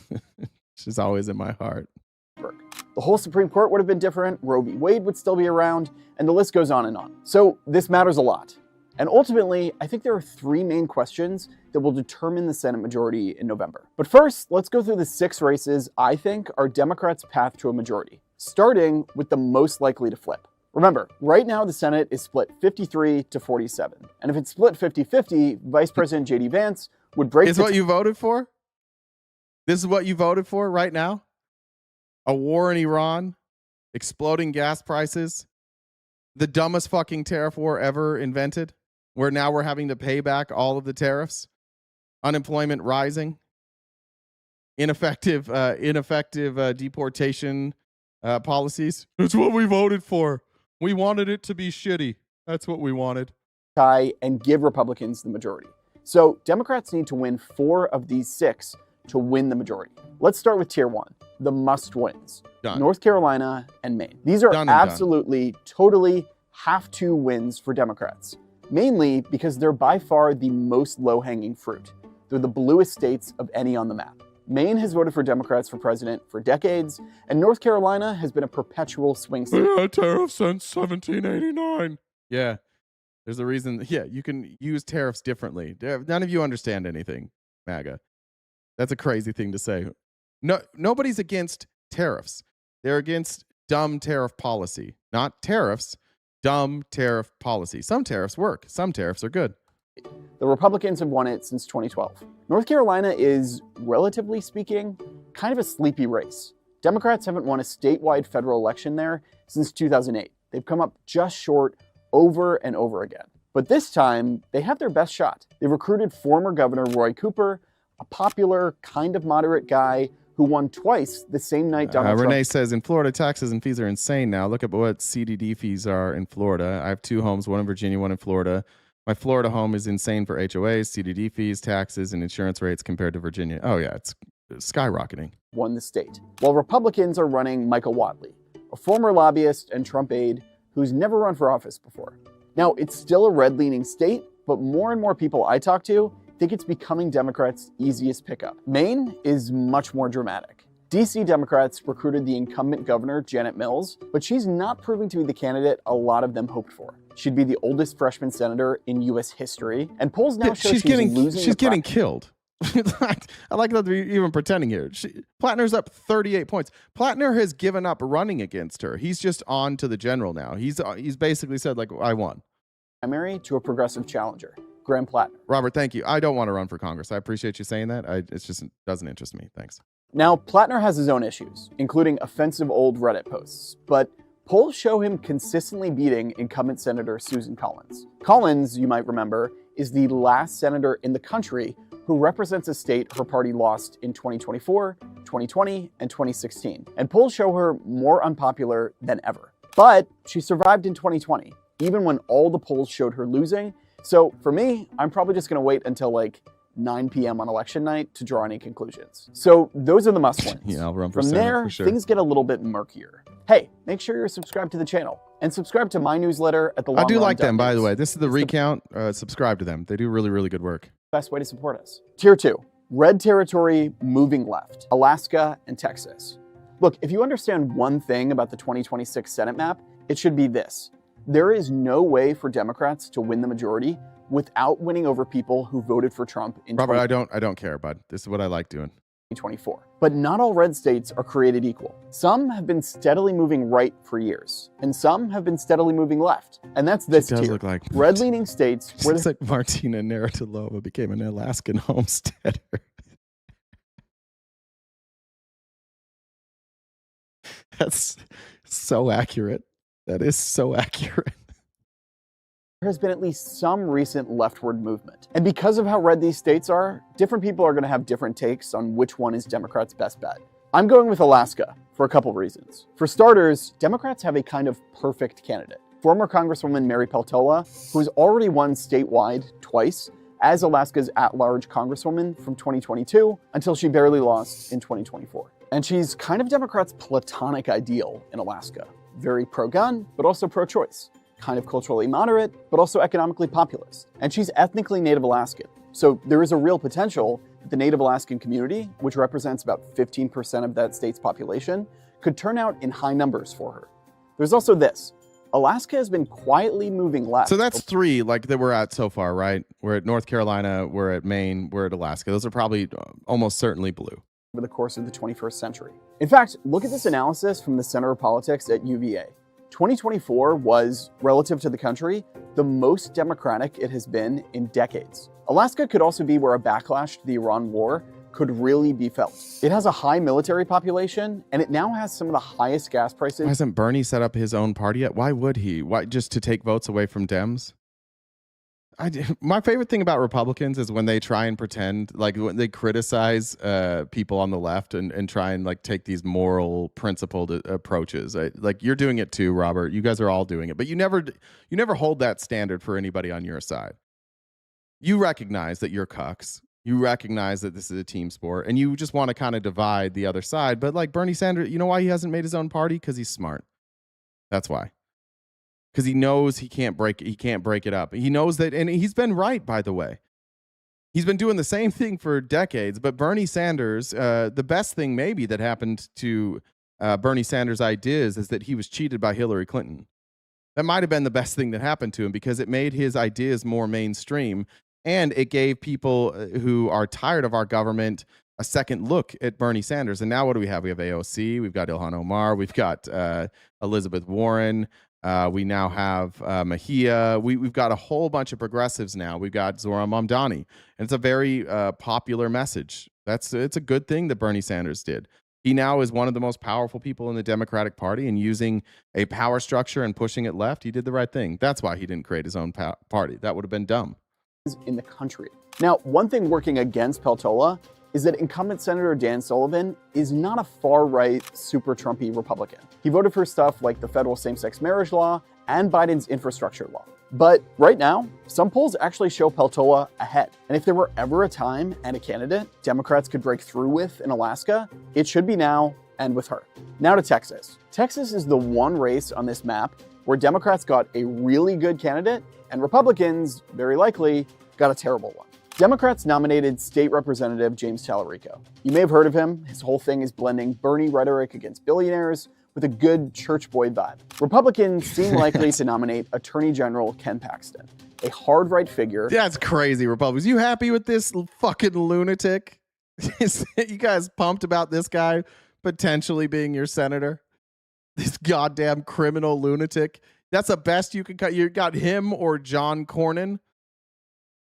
She's always in my heart. The whole Supreme Court would have been different. Roe v. Wade would still be around, and the list goes on and on. So this matters a lot. And ultimately, I think there are three main questions that will determine the Senate majority in November. But first, let's go through the 6 races I think are Democrats' path to a majority, starting with the most likely to flip. Remember, right now the Senate is split 53 to 47. And if it's split 50-50, Vice President J.D. Vance would break Is what you voted for? This is what you voted for right now? A war in Iran, exploding gas prices, the dumbest fucking tariff war ever invented, where now we're having to pay back all of the tariffs, unemployment rising, ineffective deportation policies. That's what we voted for. We wanted it to be shitty. That's what we wanted. And give Republicans the majority. So Democrats need to win 4 of these 6 to win the majority. Let's start with tier 1, the must wins. Done. North Carolina and Maine. These are absolutely, totally have-to wins for Democrats, mainly because they're by far the most low-hanging fruit. They're the bluest states of any on the map. Maine has voted for Democrats for president for decades, and North Carolina has been a perpetual swing state. We had tariffs since 1789. Yeah. There's a reason. Yeah, you can use tariffs differently. None of you understand anything, MAGA. That's a crazy thing to say. No, nobody's against tariffs. They're against dumb tariff policy. Not tariffs, dumb tariff policy. Some tariffs work. Some tariffs are good. The Republicans have won it since 2012. North Carolina is, relatively speaking, kind of a sleepy race. Democrats haven't won a statewide federal election there since 2008. They've come up just short over and over again. But this time, they have their best shot. They recruited former Governor Roy Cooper, a popular, kind of moderate guy who won twice the same night Donald Trump. Renee says, in Florida, taxes and fees are insane now. Look at what CDD fees are in Florida. I have 2 homes, one in Virginia, one in Florida. My Florida home is insane for HOAs, CDD fees, taxes, and insurance rates compared to Virginia. Oh, yeah, it's skyrocketing. Won the state. While Republicans are running Michael Whatley, a former lobbyist and Trump aide who's never run for office before. Now, it's still a red-leaning state, but more and more people I talk to think it's becoming Democrats' easiest pickup. Maine is much more dramatic. DC Democrats recruited the incumbent governor, Janet Mills, but she's not proving to be the candidate a lot of them hoped for. She'd be the oldest freshman senator in U.S. history, and polls now show she's losing. She's getting killed. I like that they're even pretending here. Plattner's up 38 points. Plattner has given up running against her. He's just on to the general now. He's basically said, like, I won. Primary to a progressive challenger, Graham Plattner. Robert, thank you. I don't want to run for Congress. I appreciate you saying that. It just doesn't interest me. Thanks. Now, Plattner has his own issues, including offensive old Reddit posts, but polls show him consistently beating incumbent Senator Susan Collins. Collins, you might remember, is the last senator in the country who represents a state her party lost in 2024, 2020, and 2016. And polls show her more unpopular than ever. But she survived in 2020, even when all the polls showed her losing. So for me, I'm probably just gonna wait until like 9 p.m. on election night to draw any conclusions. So those are the must-wins. Yeah, I'll run for From Senate, there, for sure. Things get a little bit murkier. Hey, make sure you're subscribed to the channel and subscribe to my newsletter at the I do like them, by the way. This is the recount. Subscribe to them. They do really, really good work. Best way to support us. Tier 2, red territory moving left, Alaska and Texas. Look, if you understand one thing about the 2026 Senate map, it should be this. There is no way for Democrats to win the majority without winning over people who voted for Trump in Robert, I don't care, bud. This is what I like doing. 2024. But not all red states are created equal. Some have been steadily moving right for years, and some have been steadily moving left. And that's this She does tier. look like Red-leaning states where It's like Martina Navratilova became an Alaskan homesteader. That's so accurate. That is so accurate. there has been at least some recent leftward movement. And because of how red these states are, different people are going to have different takes on which one is Democrats' best bet. I'm going with Alaska for a couple reasons. For starters, Democrats have a kind of perfect candidate. Former Congresswoman Mary Peltola, who has already won statewide twice as Alaska's at-large Congresswoman from 2022 until she barely lost in 2024. And she's kind of Democrats' platonic ideal in Alaska. Very pro-gun, but also pro-choice. Kind of culturally moderate, but also economically populist. And she's ethnically Native Alaskan. So there is a real potential that the Native Alaskan community, which represents about 15% of that state's population, could turn out in high numbers for her. There's also this. Alaska has been quietly moving left. So that's three like that we're at so far, right? We're at North Carolina, we're at Maine, we're at Alaska. Those are probably almost certainly blue. Over the course of the 21st century. In fact, look at this analysis from the Center of Politics at UVA. 2024 was, relative to the country, the most democratic it has been in decades. Alaska could also be where a backlash to the Iran war could really be felt. It has a high military population, and it now has some of the highest gas prices. Why hasn't Bernie set up his own party yet? Why would he? Why, just to take votes away from Dems? My favorite thing about Republicans is when they try and pretend, like when they criticize people on the left and try and like take these moral principled approaches. Like you're doing it too, Robert. You guys are all doing it, but you never hold that standard for anybody on your side. You recognize that you're cucks. You recognize that this is a team sport, and you just want to kind of divide the other side. But like Bernie Sanders, you know why he hasn't made his own party? Because he's smart. That's why. Because he knows he can't break it up. He knows that, and he's been right, by the way. He's been doing the same thing for decades. But Bernie Sanders, the best thing maybe that happened to Bernie Sanders' ideas is that he was cheated by Hillary Clinton. That might have been the best thing that happened to him because it made his ideas more mainstream, and it gave people who are tired of our government a second look at Bernie Sanders. And now what do we have? We have AOC, we've got Ilhan Omar, we've got Elizabeth Warren. We now have Mejia. We've got a whole bunch of progressives now. We've got Zohran Mamdani. And it's a very popular message. It's a good thing that Bernie Sanders did. He now is one of the most powerful people in the Democratic Party, and using a power structure and pushing it left, he did the right thing. That's why he didn't create his own party. That would have been dumb. In the country. Now, one thing working against Peltola is that incumbent Senator Dan Sullivan is not a far-right, super Trumpy Republican. He voted for stuff like the federal same-sex marriage law and Biden's infrastructure law. But right now, some polls actually show Peltola ahead. And if there were ever a time and a candidate Democrats could break through with in Alaska, it should be now and with her. Now to Texas. Texas is the one race on this map where Democrats got a really good candidate and Republicans, very likely, got a terrible one. Democrats nominated State Representative James Tallarico. You may have heard of him. His whole thing is blending Bernie rhetoric against billionaires with a good church boy vibe. Republicans seem likely to nominate Attorney General Ken Paxton, a hard right figure. That's crazy, Republicans. You happy with this fucking lunatic? You guys pumped about this guy potentially being your senator? This goddamn criminal lunatic. That's the best you can cut. You got him or John Cornyn.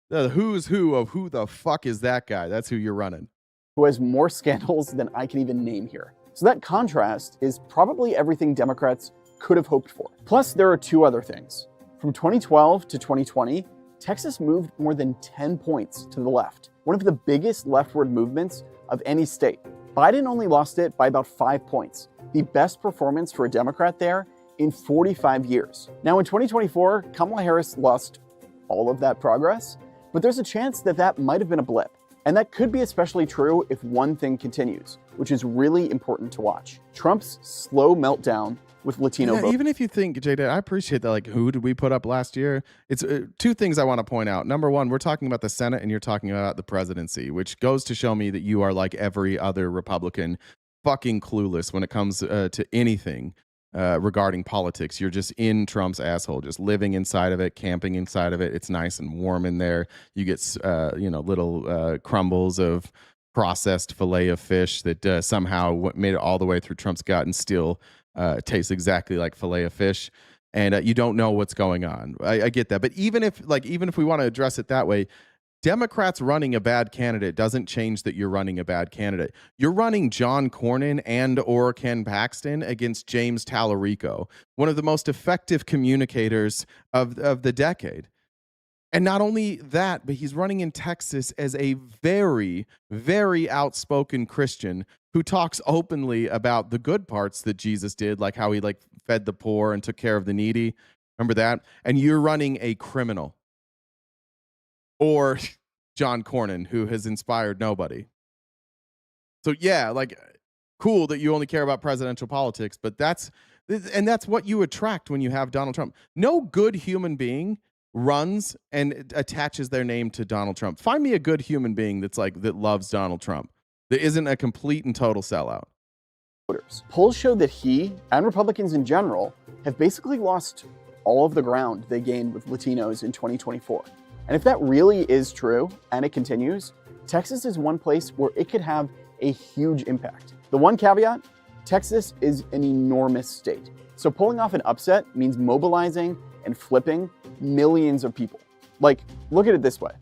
The who's who of who the fuck is that guy? That's who you're running. Who has more scandals than I can even name here. So that contrast is probably everything Democrats could have hoped for. Plus, there are two other things. From 2012 to 2020, Texas moved more than 10 points to the left, one of the biggest leftward movements of any state. Biden only lost it by about 5 points, the best performance for a Democrat there in 45 years. Now in 2024, Kamala Harris lost all of that progress, but there's a chance that that might have been a blip. And that could be especially true if one thing continues, which is really important to watch. Trump's slow meltdown with Latino voters. Even if you think, Jada, I appreciate that, like, who did we put up last year? It's two things I want to point out. Number one, we're talking about the Senate and you're talking about the presidency, which goes to show me that you are like every other Republican, fucking clueless when it comes to anything regarding politics. You're just in Trump's asshole, just living inside of it, camping inside of it. It's nice and warm in there. You get, little crumbles of processed fillet of fish that somehow made it all the way through Trump's gut and still tastes exactly like fillet of fish. And you don't know what's going on. I get that. But even if we want to address it that way, Democrats running a bad candidate doesn't change that you're running a bad candidate. You're running John Cornyn and or Ken Paxton against James Tallarico, one of the most effective communicators of the decade. And not only that, but he's running in Texas as a very, very outspoken Christian who talks openly about the good parts that Jesus did, like how he fed the poor and took care of the needy. Remember that? And you're running a criminal. Or John Cornyn, who has inspired nobody. So yeah, cool that you only care about presidential politics, but that's what you attract when you have Donald Trump. No good human being runs and attaches their name to Donald Trump. Find me a good human being that loves Donald Trump, that isn't a complete and total sellout. Polls show that he and Republicans in general have basically lost all of the ground they gained with Latinos in 2024. And if that really is true, and it continues, Texas is one place where it could have a huge impact. The one caveat, Texas is an enormous state. So pulling off an upset means mobilizing and flipping millions of people. Look at it this way.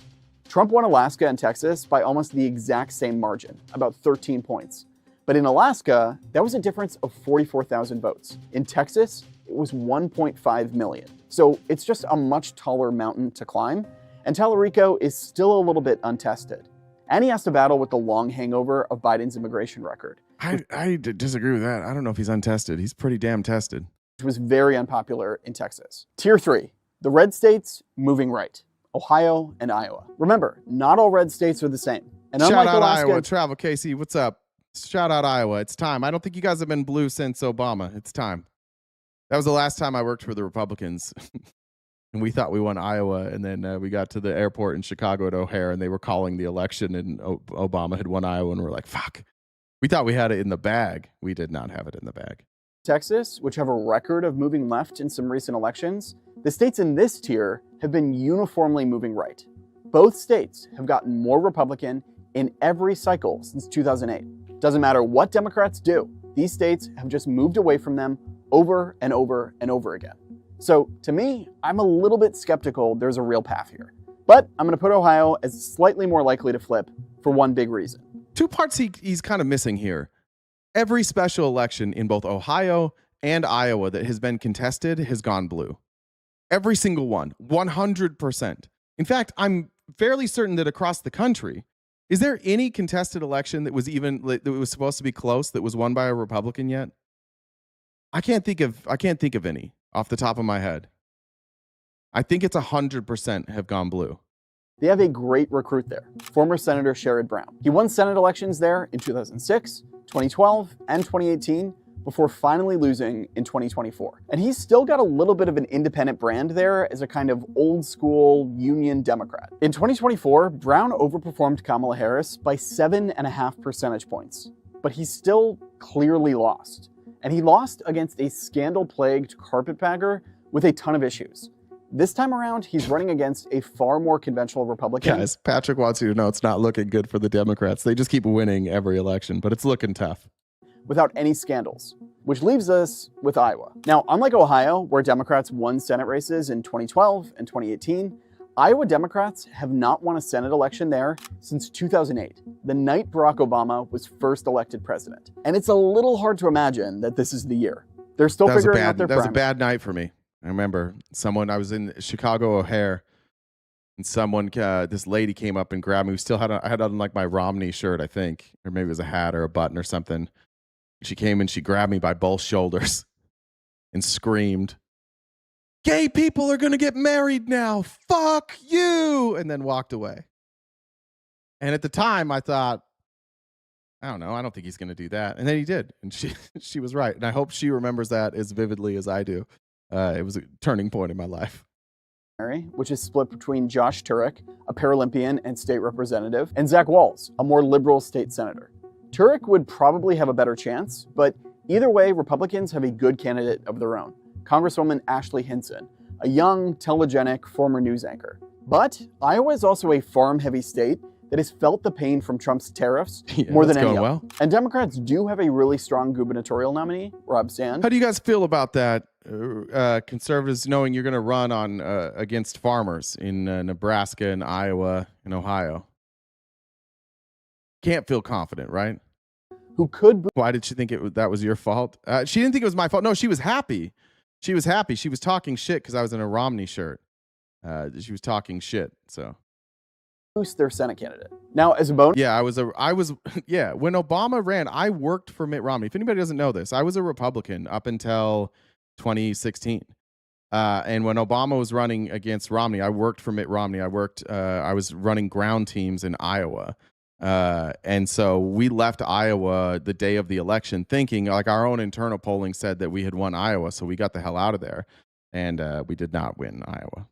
Trump won Alaska and Texas by almost the exact same margin, about 13 points. But in Alaska, that was a difference of 44,000 votes. In Texas, it was 1.5 million. So it's just a much taller mountain to climb. And Tallarico is still a little bit untested. And he has to battle with the long hangover of Biden's immigration record. I disagree with that. I don't know if he's untested. He's pretty damn tested. Which was very unpopular in Texas. Tier 3, the red states moving right. Ohio and Iowa. Remember, not all red states are the same. And shout out Alaska, Iowa. Travel Casey, what's up? Shout out Iowa. It's time. I don't think you guys have been blue since Obama. It's time. That was the last time I worked for the Republicans. And we thought we won Iowa, and then we got to the airport in Chicago at O'Hare, and they were calling the election, and Obama had won Iowa, and we're like, fuck. We thought we had it in the bag. We did not have it in the bag. Texas, which have a record of moving left in some recent elections, the states in this tier have been uniformly moving right. Both states have gotten more Republican in every cycle since 2008. Doesn't matter what Democrats do, these states have just moved away from them over and over and over again. So to me, I'm a little bit skeptical there's a real path here. But I'm going to put Ohio as slightly more likely to flip for one big reason. Two parts he's kind of missing here. Every special election in both Ohio and Iowa that has been contested has gone blue. Every single one, 100%. In fact, I'm fairly certain that across the country, is there any contested election that was supposed to be close that was won by a Republican yet? I can't think of any off the top of my head. I think it's 100% have gone blue. They have a great recruit there, former Senator Sherrod Brown. He won Senate elections there in 2006, 2012, and 2018 before finally losing in 2024. And he's still got a little bit of an independent brand there as a kind of old school union Democrat. In 2024, Brown overperformed Kamala Harris by 7.5 percentage points, but he still clearly lost. And he lost against a scandal-plagued carpetbagger with a ton of issues. This time around, he's running against a far more conventional Republican. Guys, Patrick wants you to know it's not looking good for the Democrats. They just keep winning every election, but it's looking tough. Without any scandals, which leaves us with Iowa. Now, unlike Ohio, where Democrats won Senate races in 2012 and 2018, Iowa Democrats have not won a Senate election there since 2008, the night Barack Obama was first elected president. And it's a little hard to imagine that this is the year. They're still figuring out their primary. That was a bad night for me. I remember I was in Chicago O'Hare, and this lady came up and grabbed me. I had on my Romney shirt, I think, or maybe it was a hat or a button or something. She came and she grabbed me by both shoulders and screamed, "Gay people are going to get married now. Fuck you." And then walked away. And at the time I thought, I don't know. I don't think he's going to do that. And then he did. And she was right. And I hope she remembers that as vividly as I do. It was a turning point in my life. Which is split between Josh Turek, a Paralympian and state representative, and Zach Walz, a more liberal state senator. Turek would probably have a better chance, but either way, Republicans have a good candidate of their own, Congresswoman Ashley Hinson, a young, telegenic former news anchor. But Iowa is also a farm-heavy state that has felt the pain from Trump's tariffs Yeah, more than that's any going other. well. And Democrats do have a really strong gubernatorial nominee, Rob Sand. How do you guys feel about that? Conservatives knowing you're going to run on against farmers in Nebraska and Iowa and Ohio. Can't feel confident, right? Who could? Why did she think that was your fault? She didn't think it was my fault. No, she was happy. She was happy. She was talking shit because I was in a Romney shirt. She was talking shit. So Boost their Senate candidate. Now, as a bonus, yeah, yeah. When Obama ran, I worked for Mitt Romney. If anybody doesn't know this, I was a Republican up until 2016. And when Obama was running against Romney, I worked for Mitt Romney. I was running ground teams in Iowa. And so we left Iowa the day of the election thinking, like, our own internal polling said that we had won Iowa. So we got the hell out of there. And we did not win Iowa.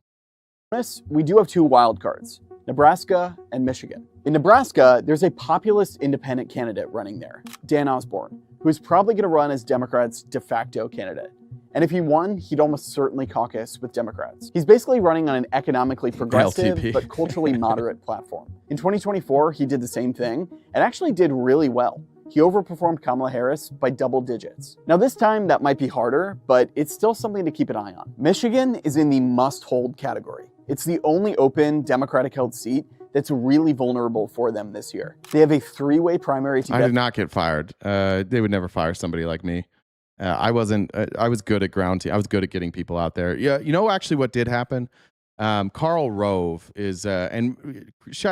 we do have two wild cards, Nebraska and Michigan. In Nebraska, there's a populist independent candidate running there, Dan Osborne, who is probably going to run as Democrats' de facto candidate. And if he won, he'd almost certainly caucus with Democrats. He's basically running on an economically progressive LTP. but culturally moderate platform. In 2024, he did the same thing and actually did really well. He overperformed Kamala Harris by double digits. Now this time that might be harder, but it's still something to keep an eye on. Michigan is in the must-hold category. It's the only open Democratic-held seat that's really vulnerable for them this year. They have a three-way primary to I get. did not get fired. They would never fire somebody like me. I wasn't. I was good at ground team. I was good at getting people out there. Yeah, you know, actually, what did happen? Karl Rove is, and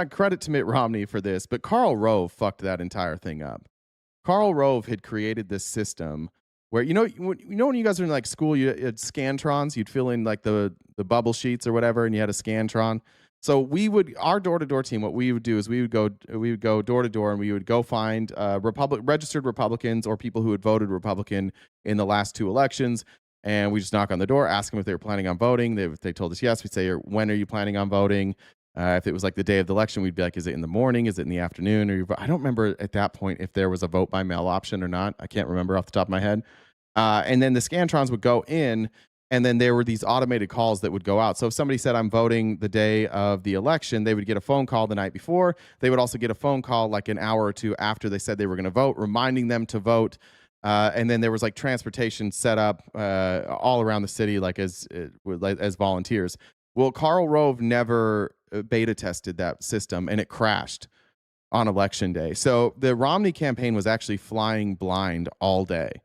credit to Mitt Romney for this, but Karl Rove fucked that entire thing up. Karl Rove had created this system where, you know when you guys are in like school, you had scantrons. You'd fill in like the bubble sheets or whatever, and you had a scantron. So our door-to-door team, what we would do is we would go door to door, and we would go find registered Republicans or people who had voted Republican in the last two elections, and we just knock on the door, ask them if they were planning on voting. If they told us yes, we'd say, when are you planning on voting? If it was like the day of the election, we'd be like, is it in the morning? Is it in the afternoon? I don't remember at that point if there was a vote by mail option or not. I can't remember off the top of my head. And then the scantrons would go in, and then there were these automated calls that would go out. So if somebody said, I'm voting the day of the election, they would get a phone call the night before. They would also get a phone call like an hour or two after they said they were going to vote, reminding them to vote. And then there was like transportation set up all around the city, like as volunteers. Well, Karl Rove never beta tested that system, and it crashed on election day. So the Romney campaign was actually flying blind all day.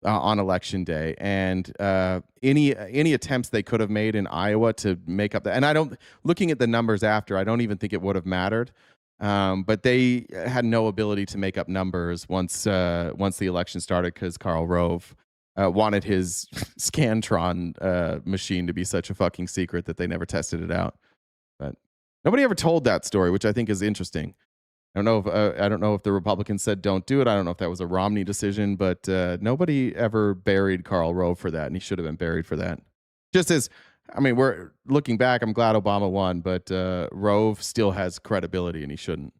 On election day, and any attempts they could have made in Iowa to make up that, and looking at the numbers after, I don't even think it would have mattered. But they had no ability to make up numbers once the election started because Karl Rove wanted his Scantron machine to be such a fucking secret that they never tested it out. But nobody ever told that story, which I think is interesting. I don't know if the Republicans said don't do it. I don't know if that was a Romney decision, but nobody ever buried Karl Rove for that, and he should have been buried for that. We're looking back, I'm glad Obama won, but Rove still has credibility, and he shouldn't.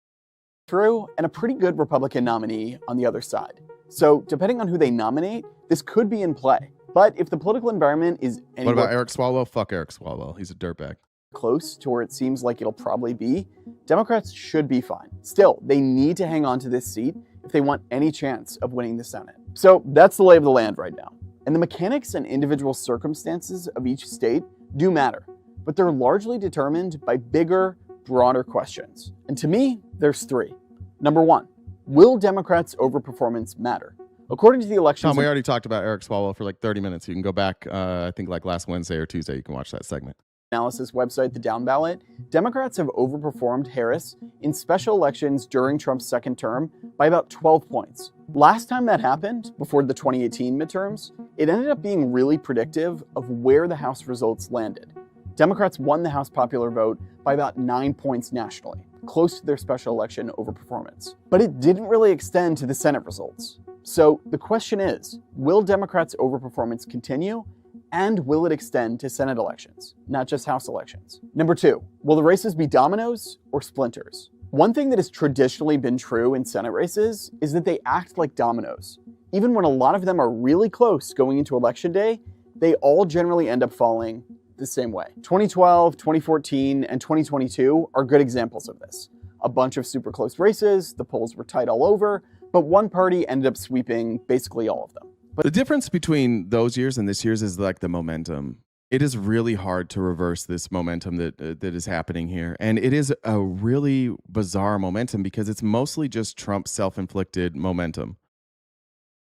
True, and a pretty good Republican nominee on the other side. So depending on who they nominate, this could be in play. But if the political environment is anywhere What about Eric Swalwell? Fuck Eric Swalwell. He's a dirtbag. Close to where it seems like it'll probably be, Democrats should be fine. Still, they need to hang on to this seat if they want any chance of winning the Senate. So that's the lay of the land right now. And the mechanics and individual circumstances of each state do matter, but they're largely determined by bigger, broader questions. And to me, there's three. Number one, will Democrats' overperformance matter? According to the elections... Tom, we already talked about Eric Swalwell for like 30 minutes. You can go back, I think like last Wednesday or Tuesday, you can watch that segment. Analysis website, The Down Ballot, Democrats have overperformed Harris in special elections during Trump's second term by about 12 points. Last time that happened, before the 2018 midterms, it ended up being really predictive of where the House results landed. Democrats won the House popular vote by about 9 points nationally, close to their special election overperformance. But it didn't really extend to the Senate results. So the question is, will Democrats' overperformance continue? And will it extend to Senate elections, not just House elections? Number two, will the races be dominoes or splinters? One thing that has traditionally been true in Senate races is that they act like dominoes. Even when a lot of them are really close going into election day, they all generally end up falling the same way. 2012, 2014, and 2022 are good examples of this. a bunch of super close races, the polls were tight all over, but one party ended up sweeping basically all of them. But the difference between those years and this year's is like the momentum. It is really hard to reverse this momentum that is happening here. And it is a really bizarre momentum because it's mostly just Trump's self-inflicted momentum.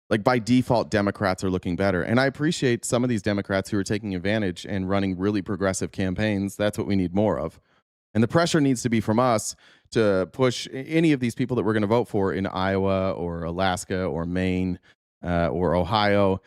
Like by default, Democrats are looking better. And I appreciate some of these Democrats who are taking advantage and running really progressive campaigns. That's what we need more of. And the pressure needs to be from us to push any of these people that we're going to vote for in Iowa or Alaska or Maine or Ohio.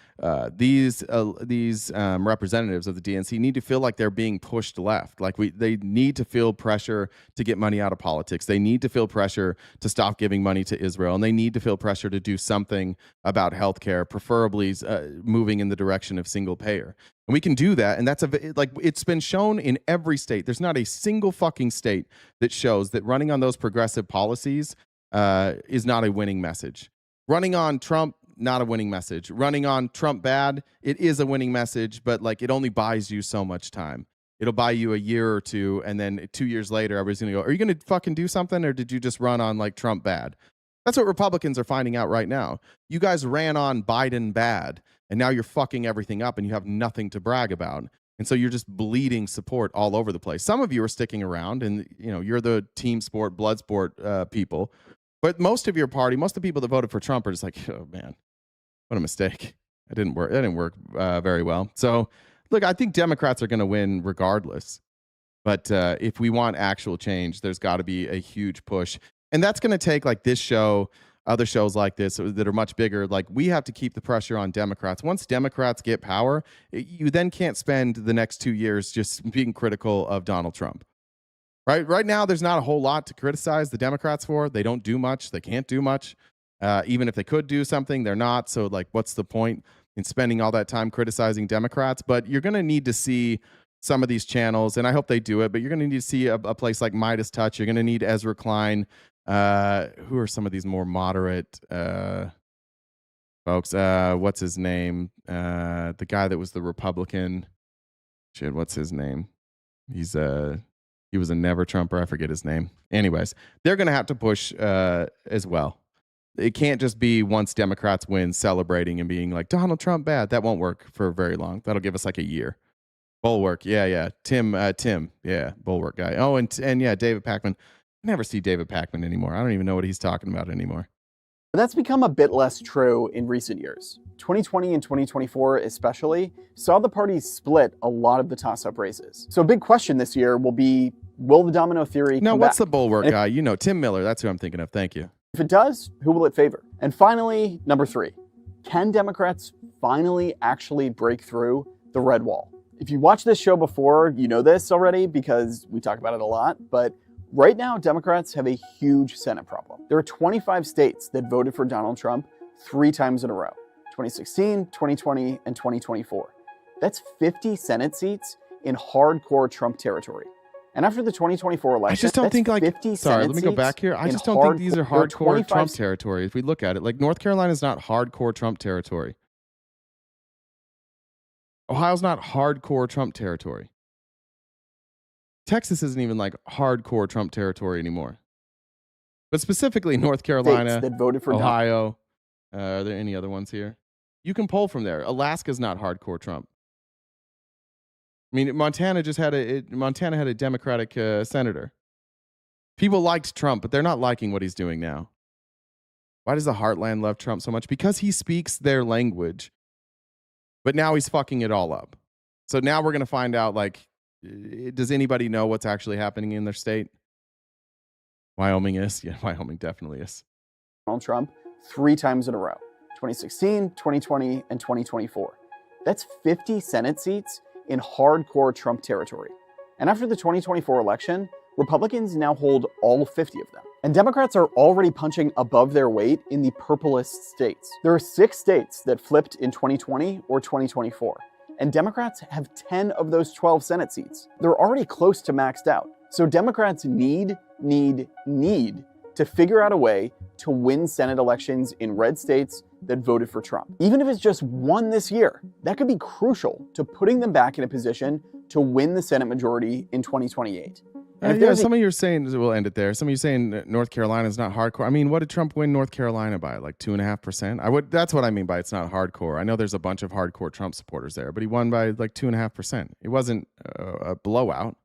These representatives of the DNC need to feel like they're being pushed left. Like they need to feel pressure to get money out of politics. They need to feel pressure to stop giving money to Israel, and they need to feel pressure to do something about healthcare, preferably moving in the direction of single payer. And we can do that, and that's like it's been shown in every state. There's not a single fucking state that shows that running on those progressive policies is not a winning message. Running on Trump, not a winning message. Running on Trump bad, it is a winning message, but like it only buys you so much time. It'll buy you a year or two, and then 2 years later, everybody's gonna go, are you gonna fucking do something, or did you just run on like Trump bad? That's what Republicans are finding out right now. You guys ran on Biden bad, and now you're fucking everything up, and you have nothing to brag about. And so you're just bleeding support all over the place. Some of you are sticking around, and you know you're the team sport, blood sport people. But most of your party, most of the people that voted for Trump are just like, oh man, what a mistake. It didn't work. That didn't work very well. So look, I think Democrats are going to win regardless. But if we want actual change, there's got to be a huge push. And that's going to take like this show, other shows like this that are much bigger. Like we have to keep the pressure on Democrats. Once Democrats get power, you then can't spend the next 2 years just being critical of Donald Trump. Right now, there's not a whole lot to criticize the Democrats for. They don't do much. They can't do much. Even if they could do something, they're not. So, like, what's the point in spending all that time criticizing Democrats? But you're going to need to see some of these channels, and I hope they do it, but you're going to need to see a place like Midas Touch. You're going to need Ezra Klein. Who are some of these more moderate folks? What's his name? The guy that was the Republican. Shit, what's his name? He was a never Trumper. I forget his name. Anyways, they're going to have to push as well. It can't just be once Democrats win celebrating and being like, Donald Trump bad. That won't work for very long. That'll give us like a year. Bulwark. Yeah. Tim. Yeah. Bulwark guy. Oh, and yeah, David Pakman. I never see David Pakman anymore. I don't even know what he's talking about anymore. But that's become a bit less true in recent years. 2020 and 2024 especially saw the parties split a lot of the toss-up races. So a big question this year will be, will the domino theory come what's back? The Bulwark guy? You know, Tim Miller. That's who I'm thinking of. Thank you. If it does, who will it favor? And finally, number 3, can Democrats finally actually break through the red wall? If you watched this show before, you know this already because we talk about it a lot, but right now, Democrats have a huge Senate problem. There are 25 states that voted for Donald Trump 3 times in a row, 2016, 2020, and 2024. That's 50 Senate seats in hardcore Trump territory. And after the 2024 election, I just don't think like, sorry, let me go back here. I just don't think these are hardcore Trump territory. If we look at it, like North Carolina is not hardcore Trump territory. Ohio's not hardcore Trump territory. Texas isn't even like hardcore Trump territory anymore. But specifically North Carolina, that voted for Ohio. Are there any other ones here? You can pull from there. Alaska's not hardcore Trump. I mean, Montana had a Democratic senator. People liked Trump, but they're not liking what he's doing now. Why does the Heartland love Trump so much? Because he speaks their language. But now he's fucking it all up. So now we're going to find out, like, does anybody know what's actually happening in their state? Wyoming is. Yeah, Wyoming definitely is. Donald Trump 3 times in a row, 2016, 2020, and 2024. That's 50 Senate seats in hardcore Trump territory. And after the 2024 election, Republicans now hold all 50 of them. And Democrats are already punching above their weight in the purplest states. There are 6 states that flipped in 2020 or 2024. And Democrats have 10 of those 12 Senate seats. They're already close to maxed out. So Democrats need to figure out a way to win Senate elections in red states that voted for Trump. Even if it's just 1 this year, that could be crucial to putting them back in a position to win the Senate majority in 2028. Yeah, some of you are saying, we'll end it there. Some of you saying North Carolina is not hardcore. I mean, what did Trump win North Carolina by? Like 2.5%? That's what I mean by it's not hardcore. I know there's a bunch of hardcore Trump supporters there, but he won by like 2.5%. It wasn't a blowout.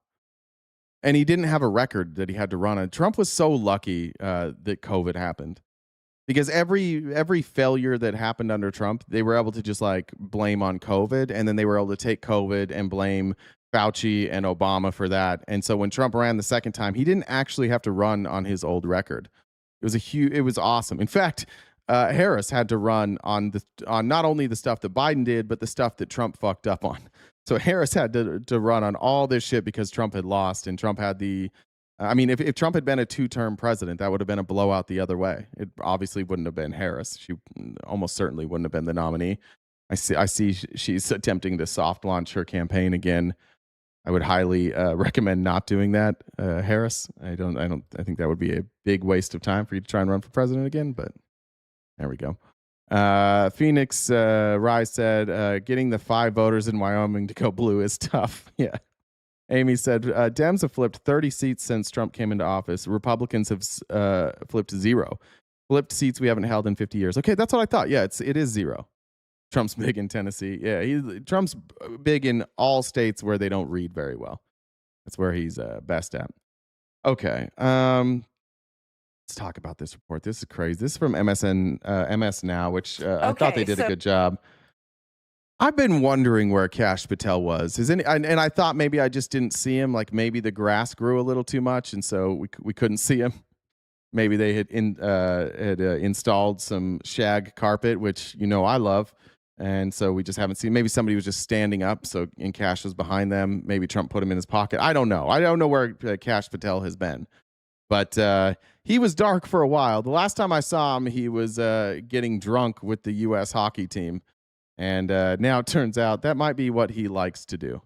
And he didn't have a record that he had to run on. Trump was so lucky that COVID happened. Because every failure that happened under Trump, they were able to just like blame on COVID, and then they were able to take COVID and blame Fauci and Obama for that. And so when Trump ran the second time, he didn't actually have to run on his old record. It was awesome. In fact, Harris had to run on not only the stuff that Biden did, but the stuff that Trump fucked up on. So Harris had to run on all this shit because Trump had lost, and Trump had if Trump had been a 2-term president, that would have been a blowout the other way. It obviously wouldn't have been Harris. She almost certainly wouldn't have been the nominee. I see she's attempting to soft launch her campaign again. I would highly recommend not doing that, Harris. I think that would be a big waste of time for you to try and run for president again, but there we go. Phoenix Rise said, getting the 5 voters in Wyoming to go blue is tough. Yeah. Amy said, Dems have flipped 30 seats since Trump came into office. Republicans have flipped 0. Flipped seats we haven't held in 50 years. Okay, that's what I thought. Yeah, it is 0. Trump's big in Tennessee. Yeah, Trump's big in all states where they don't read very well. That's where he's best at. Okay, let's talk about this report. This is crazy. This is from MS Now, which I thought they did a good job. I've been wondering where Cash Patel was. And I thought maybe I just didn't see him. Like maybe the grass grew a little too much, and so we couldn't see him. Maybe they had installed some shag carpet, which I love, and so we just haven't seen. Maybe somebody was just standing up, and Cash was behind them. Maybe Trump put him in his pocket. I don't know. I don't know where Cash Patel has been, but he was dark for a while. The last time I saw him, he was getting drunk with the U.S. hockey team. And now it turns out that might be what he likes to do.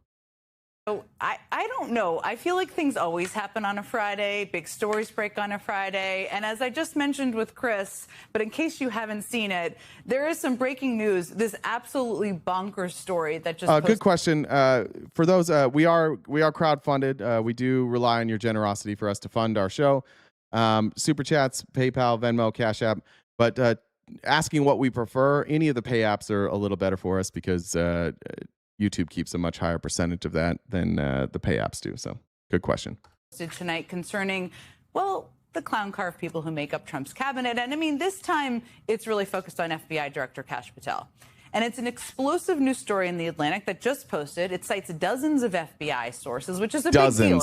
So I don't know. I feel like things always happen on a Friday. Big stories break on a Friday. And as I just mentioned with Chris, but in case you haven't seen it, there is some breaking news. This absolutely bonkers story that just good question. For those, we are crowdfunded. We do rely on your generosity for us to fund our show. Super Chats, PayPal, Venmo, Cash App. But asking what we prefer, any of the pay apps are a little better for us because YouTube keeps a much higher percentage of that than the pay apps do. So good question. Tonight concerning, the clown car of people who make up Trump's cabinet. And I mean, this time it's really focused on FBI Director Kash Patel. And it's an explosive news story in The Atlantic that just posted. It cites dozens of FBI sources, which is a big deal.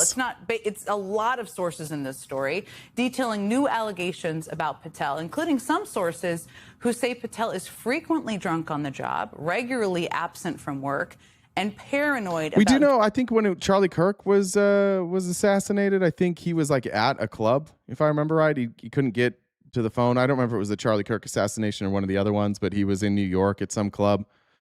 It's a lot of sources in this story detailing new allegations about Patel, including some sources who say Patel is frequently drunk on the job, regularly absent from work, and paranoid. We do know, I think when Charlie Kirk was assassinated, I think he was like at a club, if I remember right. He couldn't get to the phone. I don't remember if it was the Charlie Kirk assassination or one of the other ones, but he was in New York at some club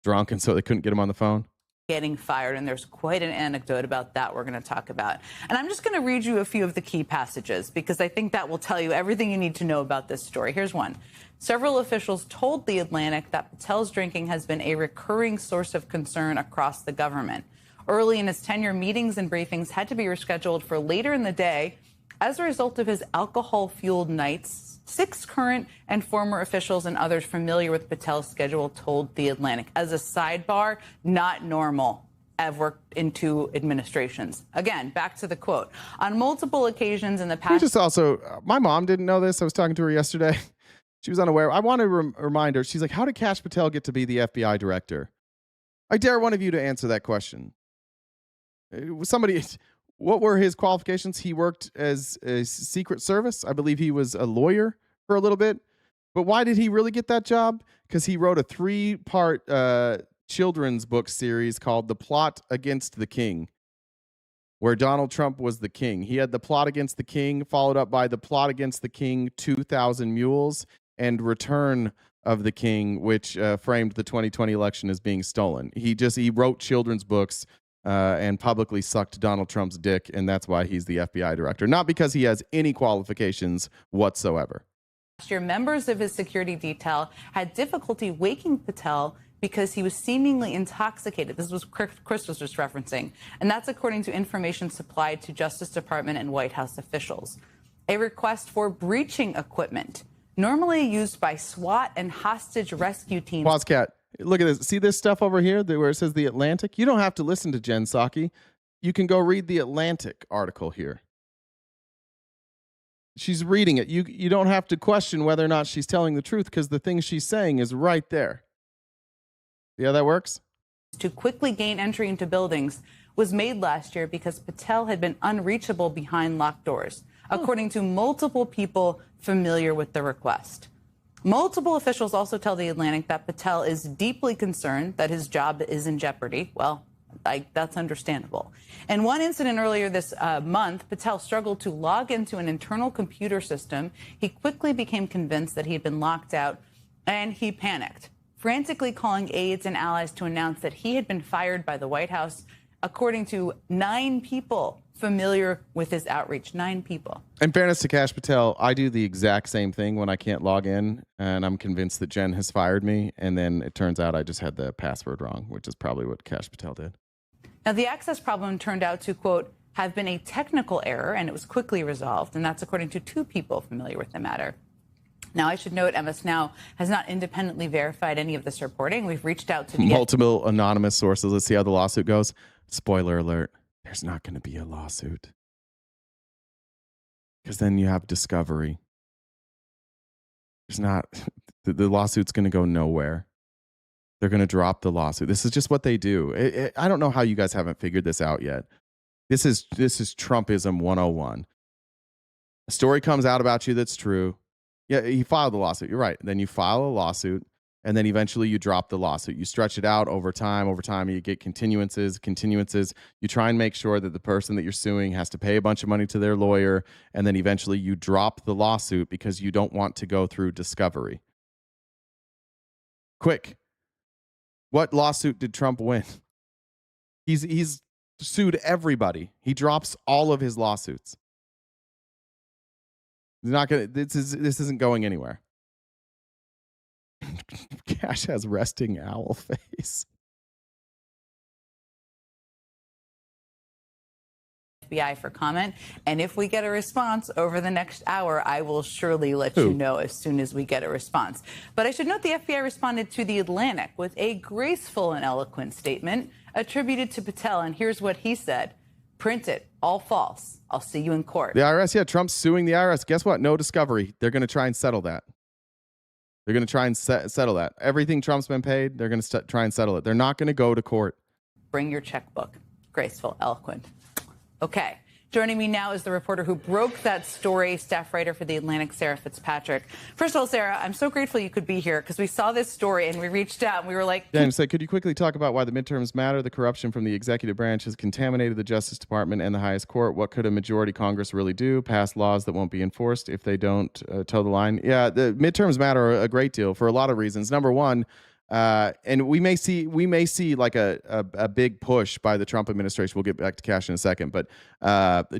drunk, and so they couldn't get him on the phone. Getting fired, and there's quite an anecdote about that we're going to talk about. And I'm just going to read you a few of the key passages because I think that will tell you everything you need to know about this story. Here's one. Several officials told The Atlantic that Patel's drinking has been a recurring source of concern across the government. Early in his tenure, meetings and briefings had to be rescheduled for later in the day as a result of his alcohol-fueled nights. 6 current and former officials and others familiar with Patel's schedule told The Atlantic. As a sidebar, not normal. I've worked in 2 administrations. Again, back to the quote. On multiple occasions in the past... Just also, my mom didn't know this. I was talking to her yesterday. She was unaware. I want to remind her. She's like, how did Cash Patel get to be the FBI director? I dare one of you to answer that question. What were his qualifications? He worked as a Secret Service. I believe he was a lawyer for a little bit. But why did he really get that job? Because he wrote a 3-part children's book series called The Plot Against the King, where Donald Trump was the king. He had The Plot Against the King, followed up by The Plot Against the King, 2,000 Mules, and Return of the King, which framed the 2020 election as being stolen. He wrote children's books and publicly sucked Donald Trump's dick, and that's why he's the FBI director. Not because he has any qualifications whatsoever. Last year, members of his security detail had difficulty waking Patel because he was seemingly intoxicated. This was Chris was just referencing. And that's according to information supplied to Justice Department and White House officials. A request for breaching equipment, normally used by SWAT and hostage rescue teams. Pause, Cat. Look at this. See this stuff over here where it says The Atlantic? You don't have to listen to Jen Psaki. You can go read the Atlantic article here. She's reading it. You don't have to question whether or not she's telling the truth because the thing she's saying is right there. See how that works? To quickly gain entry into buildings was made last year because Patel had been unreachable behind locked doors, according to multiple people familiar with the request. Multiple officials also tell The Atlantic that Patel is deeply concerned that his job is in jeopardy. Well, that's understandable. In one incident earlier this month, Patel struggled to log into an internal computer system. He quickly became convinced that he had been locked out, and he panicked, frantically calling aides and allies to announce that he had been fired by the White House, according to 9 people familiar with his outreach. 9 people. In fairness to Cash Patel, I do the exact same thing when I can't log in, and I'm convinced that Jen has fired me, and then it turns out I just had the password wrong, which is probably what Cash Patel did. Now, the access problem turned out to, quote, have been a technical error, and it was quickly resolved, and that's according to 2 people familiar with the matter. Now, I should note MS Now has not independently verified any of this reporting. We've reached out to the multiple anonymous sources. Let's see how the lawsuit goes. Spoiler alert, there's not going to be a lawsuit. Because then you have discovery. There's not, the lawsuit's going to go nowhere. They're going to drop the lawsuit. This is just what they do. I don't know how you guys haven't figured this out yet. This is Trumpism 101. A story comes out about you that's true. Yeah, he filed the lawsuit. You're right. Then you file a lawsuit, and then eventually you drop the lawsuit. You stretch it out over time. Over time, you get continuances. You try and make sure that the person that you're suing has to pay a bunch of money to their lawyer, and then eventually you drop the lawsuit because you don't want to go through discovery. Quick. What lawsuit did Trump win? He's sued everybody. He drops all of his lawsuits. He's not gonna. This isn't going anywhere. Cash has resting owl face. FBI for comment. And if we get a response over the next hour, I will surely let you know as soon as we get a response. But I should note the FBI responded to The Atlantic with a graceful and eloquent statement attributed to Patel. And here's what he said. Print it. All false. I'll see you in court. The IRS, yeah, Trump's suing the IRS. Guess what? No discovery. They're going to try and settle that. They're going to try and settle that. Everything Trump's been paid, they're going to try and settle it. They're not going to go to court. Bring your checkbook. Graceful, eloquent. Okay. Joining me now is the reporter who broke that story, staff writer for The Atlantic, Sarah Fitzpatrick. First of all, Sarah, I'm so grateful you could be here because we saw this story and we reached out and we were like... James, could you quickly talk about why the midterms matter? The corruption from the executive branch has contaminated the Justice Department and the highest court. What could a majority Congress really do? Pass laws that won't be enforced if they don't toe the line? Yeah, the midterms matter a great deal for a lot of reasons. Number one, and we may see like a big push by the Trump administration. We'll get back to Cash in a second, but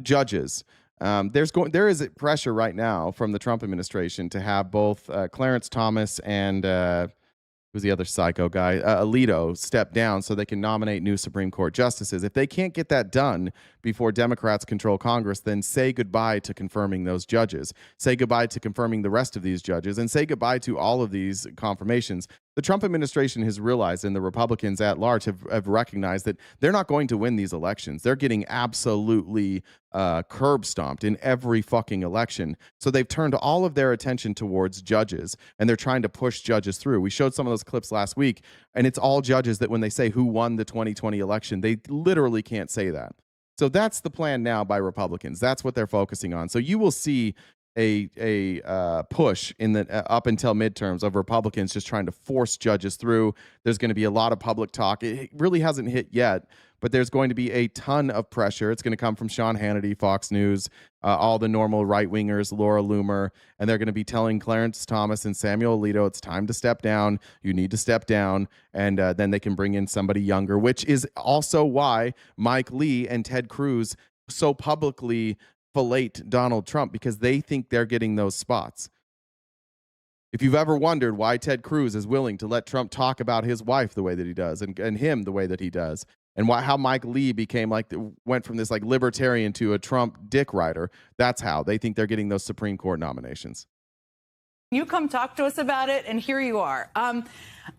judges. There is pressure right now from the Trump administration to have both Clarence Thomas and who's the other psycho guy, Alito, step down so they can nominate new Supreme Court justices. If they can't get that done before Democrats control Congress, then say goodbye to confirming those judges. Say goodbye to confirming the rest of these judges, and say goodbye to all of these confirmations. The Trump administration has realized, and the Republicans at large have recognized that they're not going to win these elections. They're getting absolutely curb stomped in every fucking election. So they've turned all of their attention towards judges, and they're trying to push judges through. We showed some of those clips last week, and it's all judges that when they say who won the 2020 election, they literally can't say that. So that's the plan now by Republicans. That's what they're focusing on. So you will see a push in the up until midterms of Republicans just trying to force judges through. There's going to be a lot of public talk. It really hasn't hit yet, but there's going to be a ton of pressure. It's going to come from Sean Hannity, Fox News, all the normal right-wingers, Laura Loomer, and they're going to be telling Clarence Thomas and Samuel Alito, it's time to step down. You need to step down, and then they can bring in somebody younger, which is also why Mike Lee and Ted Cruz so publicly fillet Donald Trump, because they think they're getting those spots. If you've ever wondered why Ted Cruz is willing to let Trump talk about his wife the way that he does and him the way that he does, and how Mike Lee became went from this libertarian to a Trump dick rider, that's how they think they're getting those Supreme Court nominations. You come talk to us about it, and here you are. I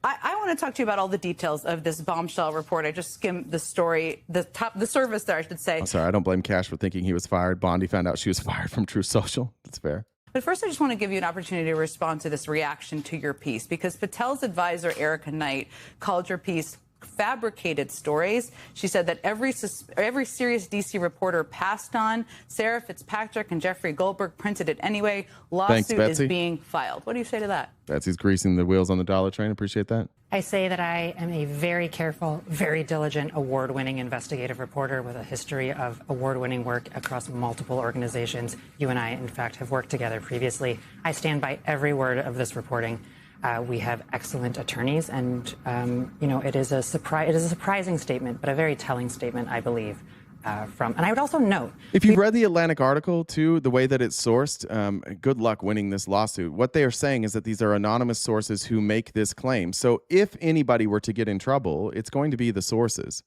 want to talk to you about all the details of this bombshell report. I just skimmed the story, the service there, I should say. I'm sorry, I don't blame Cash for thinking he was fired. Bondi found out she was fired from Truth Social. That's fair. But first, I just want to give you an opportunity to respond to this reaction to your piece, because Patel's advisor, Erica Knight, called your piece fabricated stories. She said that every serious D.C. reporter passed on. Sarah Fitzpatrick and Jeffrey Goldberg printed it anyway. Lawsuit is being filed. What do you say to that? Betsy's greasing the wheels on the dollar train. Appreciate that. I say that I am a very careful, very diligent, award-winning investigative reporter with a history of award-winning work across multiple organizations. You and I, in fact, have worked together previously. I stand by every word of this reporting. We have excellent attorneys, and it is a surprising statement, but a very telling statement, I believe. And I would also note, if you've read the Atlantic article too, the way that it's sourced, good luck winning this lawsuit. What they are saying is that these are anonymous sources who make this claim. So if anybody were to get in trouble, it's going to be the sources.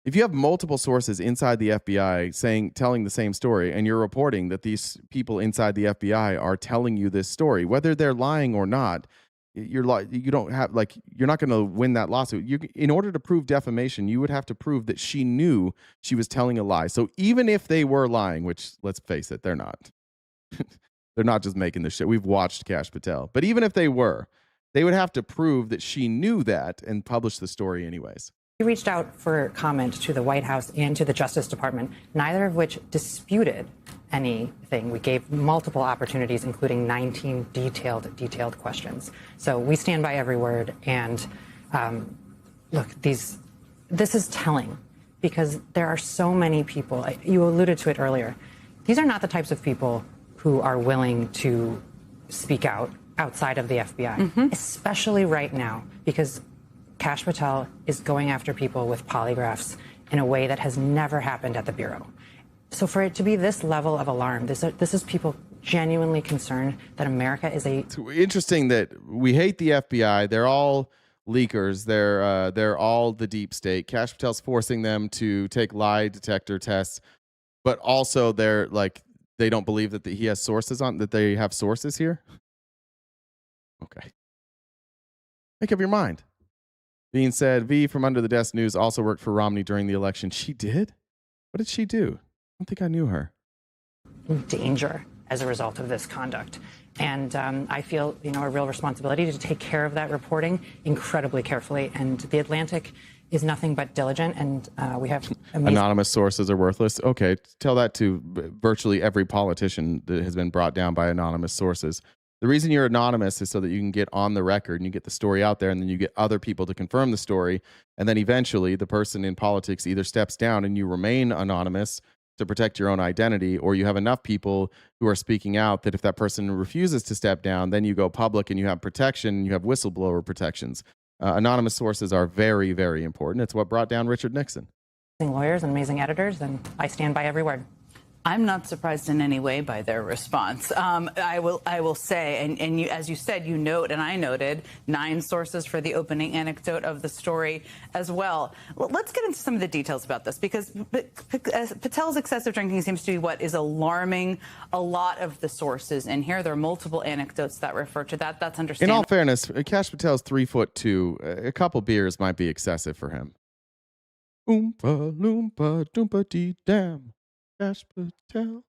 If you have multiple sources inside the FBI telling the same story, and you're reporting that these people inside the FBI are telling you this story, whether they're lying or not, you're not going to win that lawsuit. In order to prove defamation, you would have to prove that she knew she was telling a lie. So even if they were lying, which, let's face it, they're not. They're not just making this shit. We've watched Cash Patel. But even if they were, they would have to prove that she knew that and publish the story anyways. we reached out for comment to the White House and to the Justice Department, neither of which disputed anything. We gave multiple opportunities, including 19 detailed questions. So we stand by every word. And look, this is telling because there are so many people. You alluded to it earlier. These are not the types of people who are willing to speak out outside of the FBI, especially right now, because Cash Patel is going after people with polygraphs in a way that has never happened at the Bureau. So for it to be this level of alarm, this is people genuinely concerned that America is a... It's interesting that we hate the FBI. They're all leakers. They're all the deep state. Cash Patel's forcing them to take lie detector tests, but also they're like, they don't believe that he has sources on, that they have sources here. Okay. Make up your mind. Being said, V from Under the Desk News also worked for Romney during the election. She did? What did she do? I don't think I knew her. In danger as a result of this conduct. And I feel, a real responsibility to take care of that reporting incredibly carefully. And The Atlantic is nothing but diligent, and we have anonymous sources are worthless. Okay, tell that to virtually every politician that has been brought down by anonymous sources. The reason you're anonymous is so that you can get on the record and you get the story out there, and then you get other people to confirm the story. And then eventually the person in politics either steps down and you remain anonymous to protect your own identity, or you have enough people who are speaking out that if that person refuses to step down, then you go public and you have protection, you have whistleblower protections. Anonymous sources are very, very important. It's what brought down Richard Nixon. Lawyers and amazing editors, and I stand by every word. I'm not surprised in any way by their response. I will say, and you, as you said, you note, and I noted 9 sources for the opening anecdote of the story as well. Let's get into some of the details about this, because Patel's excessive drinking seems to be what is alarming a lot of the sources in here. There are multiple anecdotes that refer to that. That's understandable. In all fairness, Cash Patel's 3'2". A couple beers might be excessive for him. Oompa loompa doompa dee damn. Cash Patel.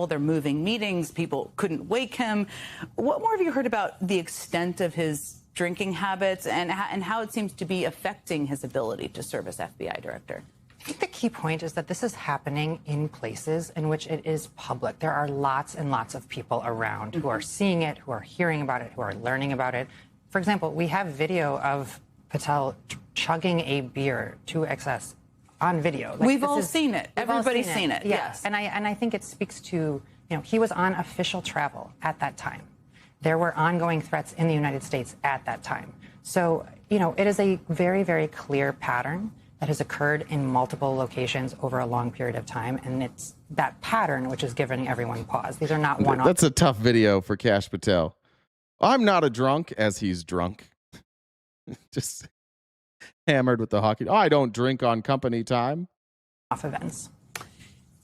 They're moving meetings. People couldn't wake him. What more have you heard about the extent of his drinking habits and how it seems to be affecting his ability to serve as FBI director? I think the key point is that this is happening in places in which it is public. There are lots and lots of people around who are seeing it, who are hearing about it, who are learning about it. For example, we have video of Patel chugging a beer to excess on video. We've all seen it. Everybody's seen it. Yes. And I think it speaks to, he was on official travel at that time. There were ongoing threats in the United States at that time. So, it is a very, very clear pattern that has occurred in multiple locations over a long period of time. And it's that pattern which is giving everyone pause. These are not one-off. That's a tough video for Cash Patel. I'm not a drunk, as he's drunk. Just hammered with the hockey. I don't drink on company time. Off events.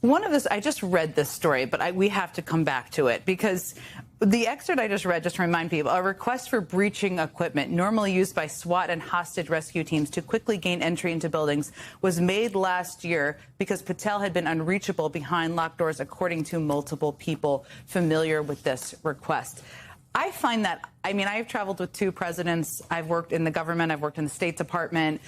One of this, I just read this story, but we have to come back to it because the excerpt I just read, just to remind people, a request for breaching equipment normally used by SWAT and hostage rescue teams to quickly gain entry into buildings was made last year because Patel had been unreachable behind locked doors, according to multiple people familiar with this request. I find that, I mean, I've traveled with 2 presidents. I've worked in the government. I've worked in the State Department.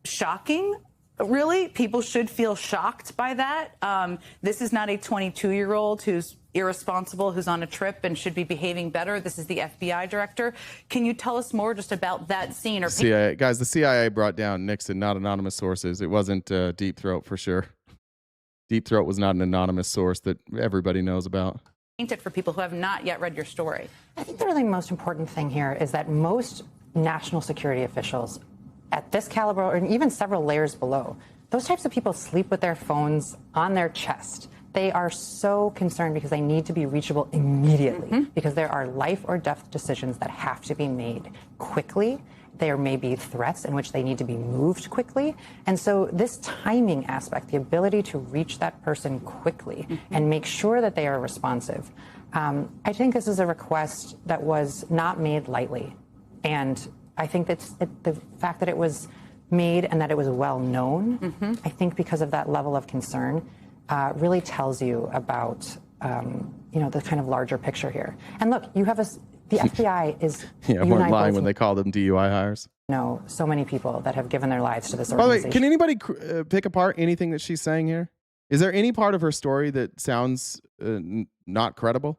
Shocking. Really, people should feel shocked by that. This is not a 22-year-old who's irresponsible, who's on a trip and should be behaving better. This is the FBI director. Can you tell us more just about that scene? Or CIA guys, the CIA brought down Nixon, not anonymous sources. It wasn't Deep Throat for sure. Deep Throat was not an anonymous source that everybody knows about. Paint it for people who have not yet read your story. I think the really most important thing here is that most national security officials at this caliber, or even several layers below, those types of people sleep with their phones on their chest. They are so concerned because they need to be reachable immediately because there are life or death decisions that have to be made quickly. There may be threats in which they need to be moved quickly. And so this timing aspect, the ability to reach that person quickly and make sure that they are responsive, I think this is a request that was not made lightly. And I think that the fact that it was made and that it was well known, I think because of that level of concern, really tells you about, the kind of larger picture here. And look, you have the FBI is... Yeah, weren't lying when they called them DUI hires. No, so many people that have given their lives to this By the organization. way, can anybody pick apart anything that she's saying here? Is there any part of her story that sounds not credible?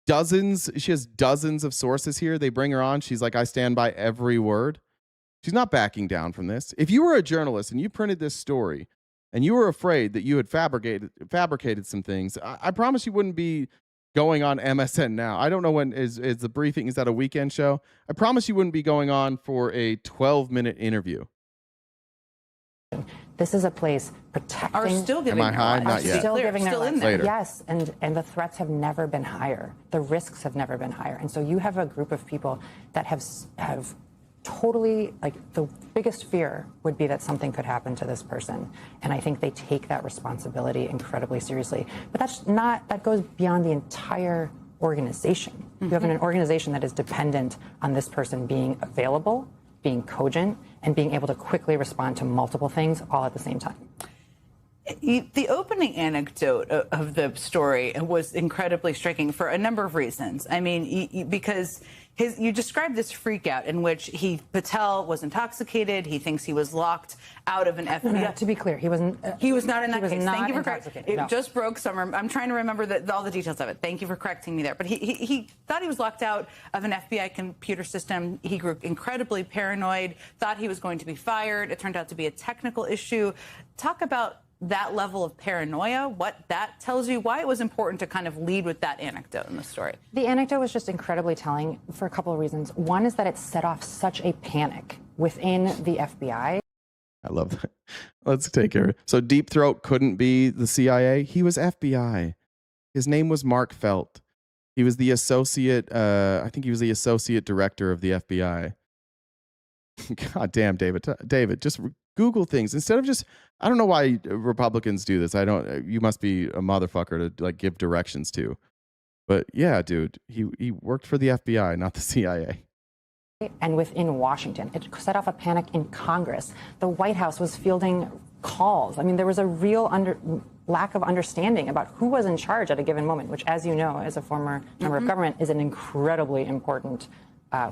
She has dozens of sources here. They bring her on. She's like, I stand by every word. She's not backing down from this. If you were a journalist and you printed this story and you were afraid that you had fabricated some things, I promise you wouldn't be going on MSN Now. I don't know when is the briefing. Is that a weekend show? I promise you wouldn't be going on for a 12-minute interview. This is a place protecting... Are still giving Am I high? Not yet. Still giving their lives. Later. Yes, and the threats have never been higher. The risks have never been higher. And so you have a group of people that have totally, like, the biggest fear would be that something could happen to this person. And I think they take that responsibility incredibly seriously. But that goes beyond the entire organization. You have an organization that is dependent on this person being available, being cogent, and being able to quickly respond to multiple things all at the same time. The opening anecdote of the story was incredibly striking for a number of reasons. I mean, because you described this freak out in which Patel was intoxicated. He thinks he was locked out of an FBI. No, to be clear, he wasn't. He was not in that case. Thank you for intoxicated. correcting. It just broke summer. I'm trying to remember all the details of it. Thank you for correcting me there. But he thought he was locked out of an FBI computer system. He grew incredibly paranoid. Thought he was going to be fired. It turned out to be a technical issue. Talk about that level of paranoia, what that tells you, why it was important to kind of lead with that anecdote in the story. The anecdote was just incredibly telling for a couple of reasons. One is that it set off such a panic within the FBI. I love that. Let's take care of it. So Deep Throat couldn't be the CIA. He was FBI. His name was Mark Felt. He was the associate, I think he was the associate director of the FBI. God damn, David, just Google things instead of just, I don't know why Republicans do this. You must be a motherfucker to like give directions to. But yeah, dude, he worked for the FBI, not the CIA. And within Washington, it set off a panic in Congress. The White House was fielding calls. I mean, there was a real lack of understanding about who was in charge at a given moment, which, as you know, as a former member of government, is an incredibly important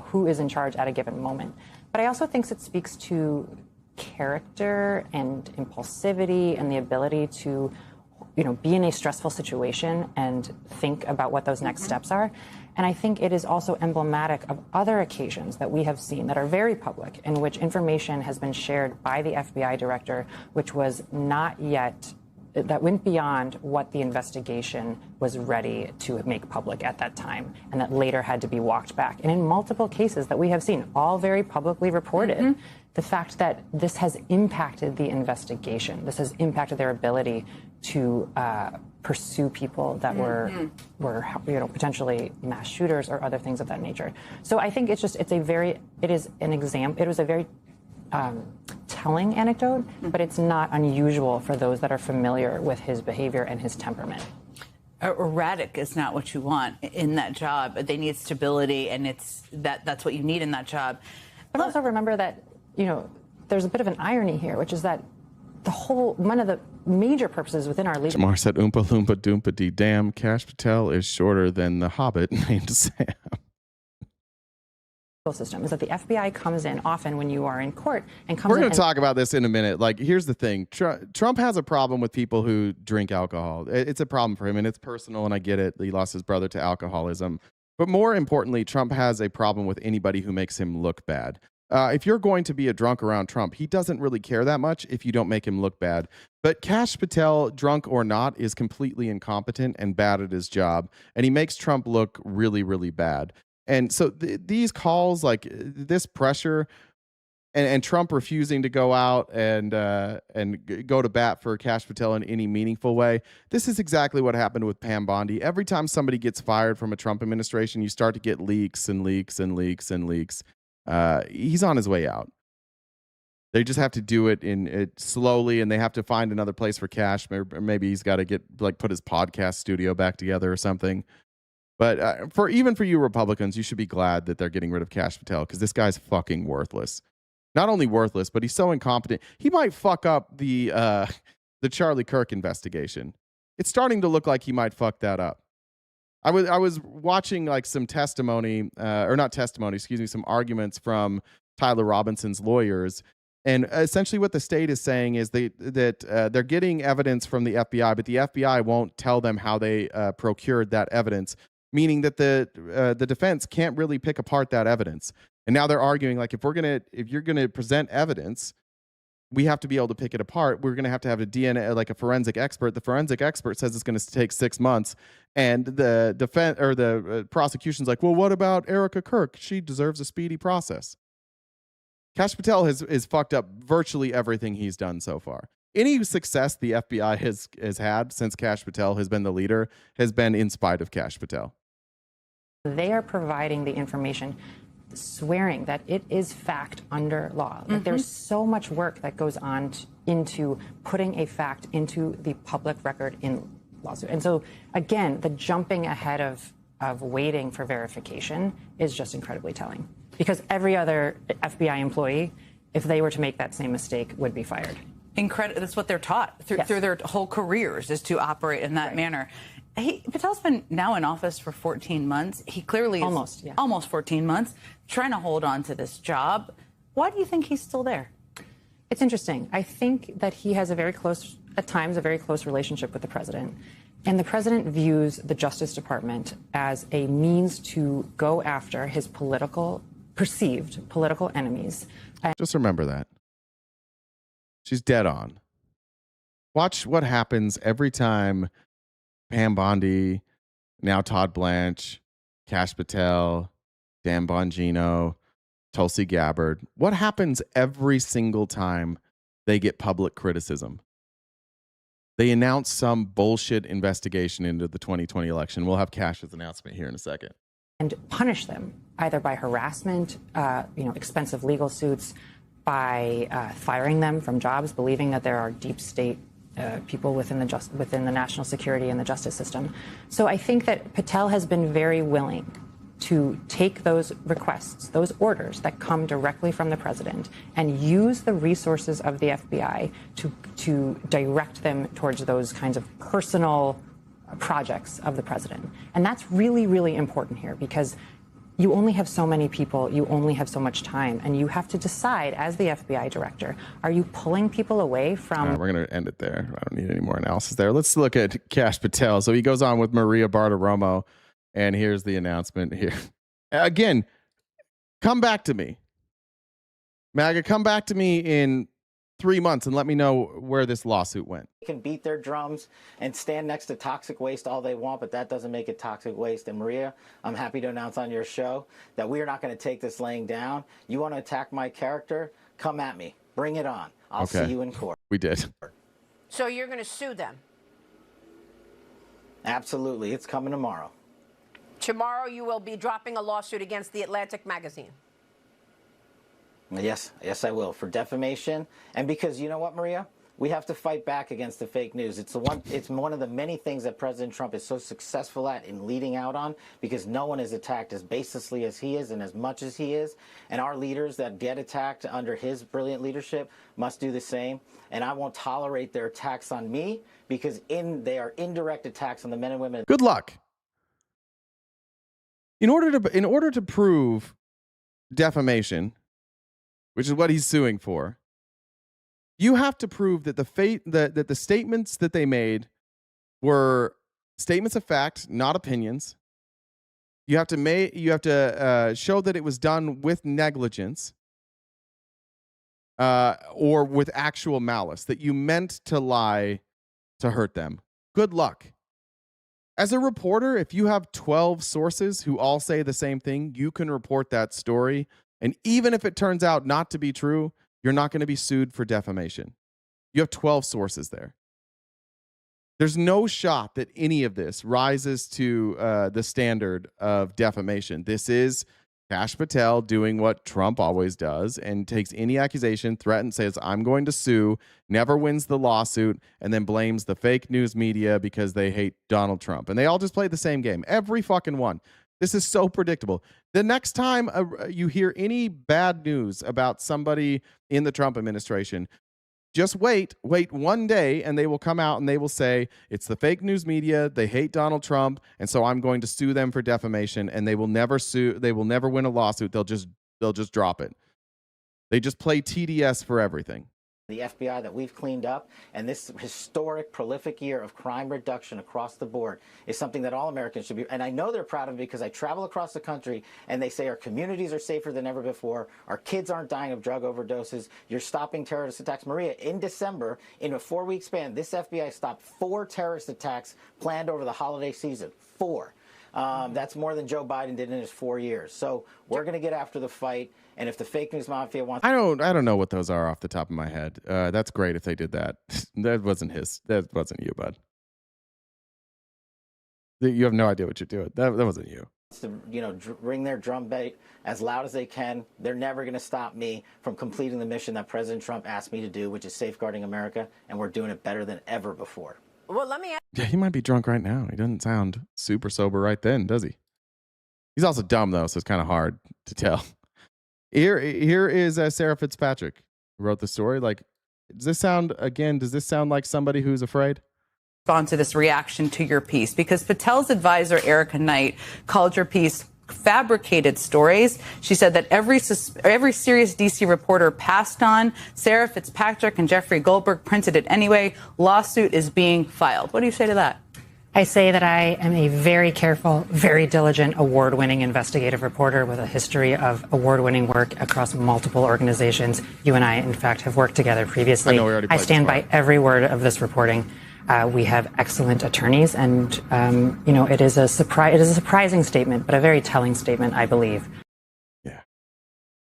who is in charge at a given moment. But I also think it speaks to character and impulsivity and the ability to, be in a stressful situation and think about what those next steps are. And I think it is also emblematic of other occasions that we have seen that are very public, in which information has been shared by the FBI director, which was not yet that went beyond what the investigation was ready to make public at that time, and that later had to be walked back. And in multiple cases that we have seen, all very publicly reported, the fact that this has impacted the investigation, this has impacted their ability to pursue people that were potentially mass shooters or other things of that nature. So I think it was a very telling anecdote, but it's not unusual for those that are familiar with his behavior and his temperament. Erratic is not what you want in that job. They need stability, and that's what you need in that job. But also remember that, there's a bit of an irony here, which is that one of the major purposes within our legal... Jamar said, Oompa Loompa Doompa Dee Damn, Cash Patel is shorter than the Hobbit named Sam. System is that the FBI comes in often when you are in court and comes We're in. going to talk about this in a minute. Like, here's the thing. Trump has a problem with people who drink alcohol. It's a problem for him, and it's personal, and I get it. He lost his brother to alcoholism. But more importantly, Trump has a problem with anybody who makes him look bad. If you're going to be a drunk around Trump, he doesn't really care that much if you don't make him look bad. But Cash Patel, drunk or not, is completely incompetent and bad at his job, and he makes Trump look really, really bad. And so these calls, like this pressure, and Trump refusing to go out and go to bat for Cash Patel in any meaningful way, this is exactly what happened with Pam Bondi. Every time somebody gets fired from a Trump administration, you start to get leaks and leaks and leaks and leaks. He's on his way out. They just have to do it slowly, and they have to find another place for Cash. Maybe he's got to put his podcast studio back together or something. But for you Republicans, you should be glad that they're getting rid of Cash Patel, because this guy's fucking worthless. Not only worthless, but he's so incompetent. He might fuck up the Charlie Kirk investigation. It's starting to look like he might fuck that up. I was watching some testimony, some arguments from Tyler Robinson's lawyers. And essentially what the state is saying is that they're getting evidence from the FBI, but the FBI won't tell them how they procured that evidence, meaning that the defense can't really pick apart that evidence. And now they're arguing, if you're gonna present evidence, we have to be able to pick it apart. We're gonna have to have a DNA, a forensic expert. The forensic expert says it's gonna take 6 months, and the defense or the prosecution's like, well, what about Erica Kirk? She deserves a speedy process. Cash Patel has fucked up virtually everything he's done so far. Any success the FBI has had since Cash Patel has been the leader has been in spite of Cash Patel. They are providing the information, swearing that it is fact under law. There's so much work that goes on into putting a fact into the public record in lawsuit. And so, again, the jumping ahead of waiting for verification is just incredibly telling. Because every other FBI employee, if they were to make that same mistake, would be fired. That's what they're taught through their whole careers, is to operate in that manner. Patel's been now in office for 14 months. He clearly is almost 14 months trying to hold on to this job. Why do you think he's still there? It's interesting. I think that he has at times a very close relationship with the president. And the president views the Justice Department as a means to go after his perceived political enemies. Just remember that. She's dead on. Watch what happens every time Pam Bondi, now Todd Blanche, Cash Patel, Dan Bongino, Tulsi Gabbard. What happens every single time they get public criticism? They announce some bullshit investigation into the 2020 election. We'll have Cash's announcement here in a second. And punish them either by harassment, expensive legal suits, by firing them from jobs, believing that there are deep state people within the national security and the justice system. So I think that Patel has been very willing to take those requests, those orders that come directly from the president, and use the resources of the FBI to direct them towards those kinds of personal projects of the president. And that's really, really important here, because you only have so many people, you only have so much time, and you have to decide, as the FBI director, are you pulling people away from... All right, we're going to end it there. I don't need any more analysis there. Let's look at Cash Patel. So he goes on with Maria Bartiromo, and here's the announcement here. Again, come back to me. MAGA, come back to me in 3 months and let me know where this lawsuit went. They can beat their drums and stand next to toxic waste all they want, but that doesn't make it toxic waste. And Maria, I'm happy to announce on your show that we are not going to take this laying down. You want to attack my character? Come at me. Bring it on. I'll see you in court. We did. So you're going to sue them? Absolutely. It's coming tomorrow. Tomorrow you will be dropping a lawsuit against the Atlantic magazine. Yes, I will, for defamation. And because you know what, Maria? We have to fight back against the fake news. It's one of the many things that President Trump is so successful at in leading out on, because no one is attacked as baselessly as he is and as much as he is. And our leaders that get attacked under his brilliant leadership must do the same. And I won't tolerate their attacks on me, because they are indirect attacks on the men and women. Good luck. In order to prove defamation, which is what he's suing for, you have to prove that that the statements that they made were statements of fact, not opinions. You have to show that it was done with negligence, or with actual malice, that you meant to lie to hurt them. Good luck. As a reporter, if you have 12 sources who all say the same thing, you can report that story. And even if it turns out not to be true, you're not going to be sued for defamation. You have 12 sources there. There's no shot that any of this rises to the standard of defamation. This is Cash Patel doing what Trump always does and takes any accusation, threatens, says, I'm going to sue, never wins the lawsuit, and then blames the fake news media because they hate Donald Trump. And they all just play the same game. Every fucking one. This is so predictable. The next time you hear any bad news about somebody in the Trump administration, just wait 1 day, and they will come out and they will say, it's the fake news media, they hate Donald Trump, and so I'm going to sue them for defamation, and they will never win a lawsuit. They'll just drop it. They just play TDS for everything. The FBI that we've cleaned up, and this historic, prolific year of crime reduction across the board is something that all Americans should be. And I know they're proud of it because I travel across the country and they say our communities are safer than ever before. Our kids aren't dying of drug overdoses. You're stopping terrorist attacks. Maria, in December, in a 4-week span, this FBI stopped 4 terrorist attacks planned over the holiday season. 4. That's more than Joe Biden did in his 4 years. So we're going to get after the fight. And if the fake news mafia wants, I don't know what those are off the top of my head. That's great if they did that. That wasn't you, bud. You have no idea what you're doing. That wasn't you. To ring their drumbeat as loud as they can. They're never going to stop me from completing the mission that President Trump asked me to do, which is safeguarding America, and we're doing it better than ever before. Well, let me ask. Yeah, he might be drunk right now. He doesn't sound super sober right then, does he? He's also dumb though, so it's kind of hard to tell. Here is Sarah Fitzpatrick, who wrote the story. Like, does this sound like somebody who's afraid? On to this reaction to your piece, because Patel's advisor, Erica Knight, called your piece fabricated stories. She said that every serious D.C. reporter passed on. Sarah Fitzpatrick and Jeffrey Goldberg printed it anyway. Lawsuit is being filed. What do you say to that? I say that I am a very careful, very diligent, award-winning investigative reporter with a history of award-winning work across multiple organizations. You and I, in fact, have worked together previously. I stand by every word of this reporting. We have excellent attorneys, and it is a surprising statement, but a very telling statement, I believe. Yeah,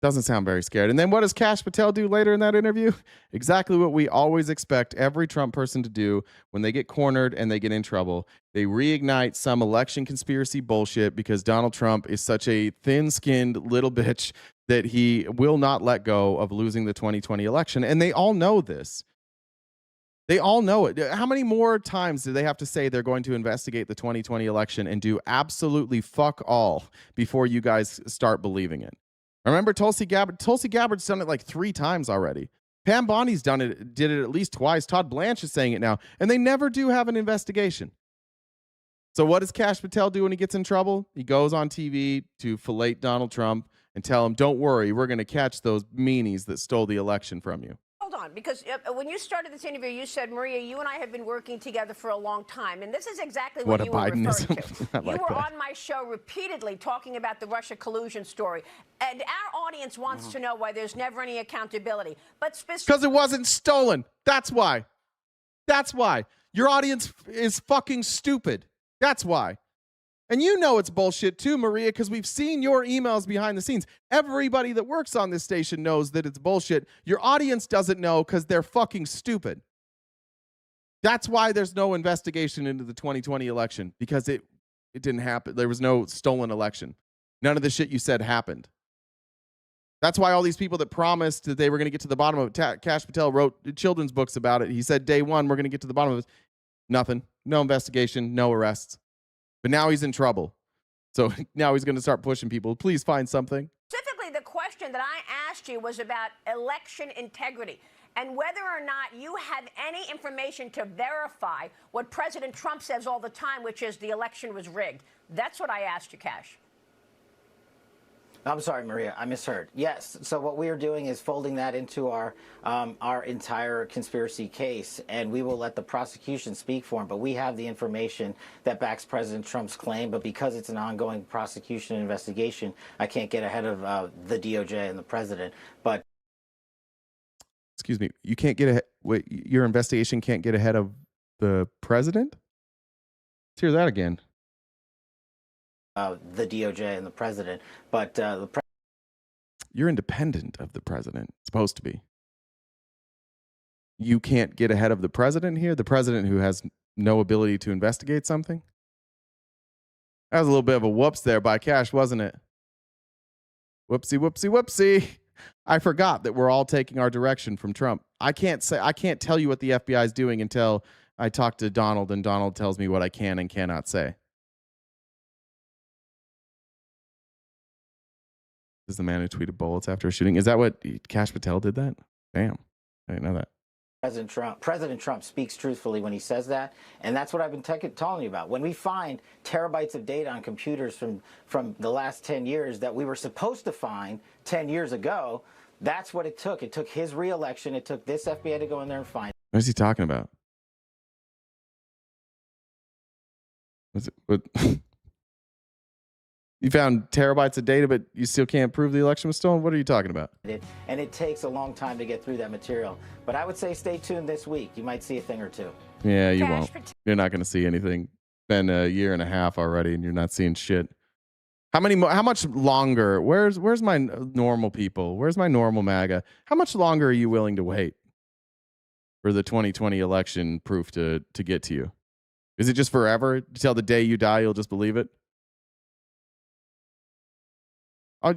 doesn't sound very scared. And then what does Cash Patel do later in that interview? Exactly what we always expect every Trump person to do when they get cornered and they get in trouble. They reignite some election conspiracy bullshit because Donald Trump is such a thin-skinned little bitch that he will not let go of losing the 2020 election, and they all know this. They all know it. How many more times do they have to say they're going to investigate the 2020 election and do absolutely fuck all before you guys start believing it? Remember Tulsi Gabbard? Tulsi Gabbard's done it like 3 times already. Pam Bondi's did it at least twice. Todd Blanche is saying it now. And they never do have an investigation. So what does Cash Patel do when he gets in trouble? He goes on TV to fillet Donald Trump and tell him, don't worry, we're going to catch those meanies that stole the election from you. Hold on, because when you started this interview, you said, Maria, you and I have been working together for a long time, and this is exactly what you were referring to. You were on my show repeatedly talking about the Russia collusion story, and our audience wants to know why there's never any accountability. But because it wasn't stolen. That's why. That's why. Your audience is fucking stupid. That's why. And you know it's bullshit too, Maria, because we've seen your emails behind the scenes. Everybody that works on this station knows that it's bullshit. Your audience doesn't know because they're fucking stupid. That's why there's no investigation into the 2020 election, because it didn't happen. There was no stolen election. None of the shit you said happened. That's why all these people that promised that they were going to get to the bottom of it. Kash Patel wrote children's books about it. He said day one, we're going to get to the bottom of it. Nothing. No investigation. No arrests. But now he's in trouble. So now he's going to start pushing people. Please find something. Specifically, the question that I asked you was about election integrity and whether or not you have any information to verify what President Trump says all the time, which is the election was rigged. That's what I asked you, Kash. I'm sorry, Maria, I misheard. Yes, so what we are doing is folding that into our entire conspiracy case, and we will let the prosecution speak for him, but we have the information that backs President Trump's claim, but because it's an ongoing prosecution and investigation, I can't get ahead of the DOJ and the president, but... Excuse me, you can't get ahead... Wait, your investigation can't get ahead of the president? Let's hear that again. The DOJ and the president, but you're independent of the president, supposed to be. You can't get ahead of the president here, the president who has no ability to investigate something? That was a little bit of a whoops there by Kash, wasn't it? Whoopsie, whoopsie, whoopsie. I forgot that we're all taking our direction from Trump. I can't tell you what the FBI is doing until I talk to Donald and Donald tells me what I can and cannot say. Is the man who tweeted bullets after a shooting. Is that what Kash Patel did that? Damn. I didn't know that. President Trump speaks truthfully when he says that, and that's what I've been telling you about. When we find terabytes of data on computers from the last 10 years that we were supposed to find 10 years ago, that's what it took. It took his re-election. It took this FBI to go in there and find. What is he talking about? What? You found terabytes of data, but you still can't prove the election was stolen? What are you talking about? And it takes a long time to get through that material. But I would say stay tuned this week. You might see a thing or two. Yeah, you won't. You're not going to see anything. It's been a year and a half already, and you're not seeing shit. How much longer? Where's my normal people? Where's my normal MAGA? How much longer are you willing to wait for the 2020 election proof to get to you? Is it just forever? Till the day you die, you'll just believe it?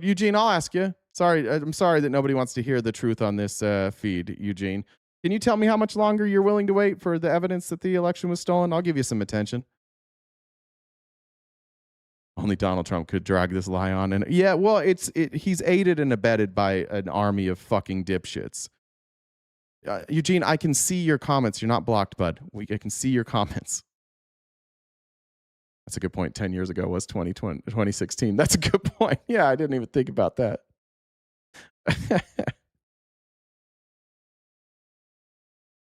Eugene, I'll ask you. I'm sorry that nobody wants to hear the truth on this feed, Eugene. Can you tell me how much longer you're willing to wait for the evidence that the election was stolen? I'll give you some attention. Only Donald Trump could drag this lie on. And yeah, well, he's aided and abetted by an army of fucking dipshits. Eugene, I can see your comments. You're not blocked, bud. I can see your comments. That's a good point. 10 years ago was 2016. That's a good point. Yeah, I didn't even think about that.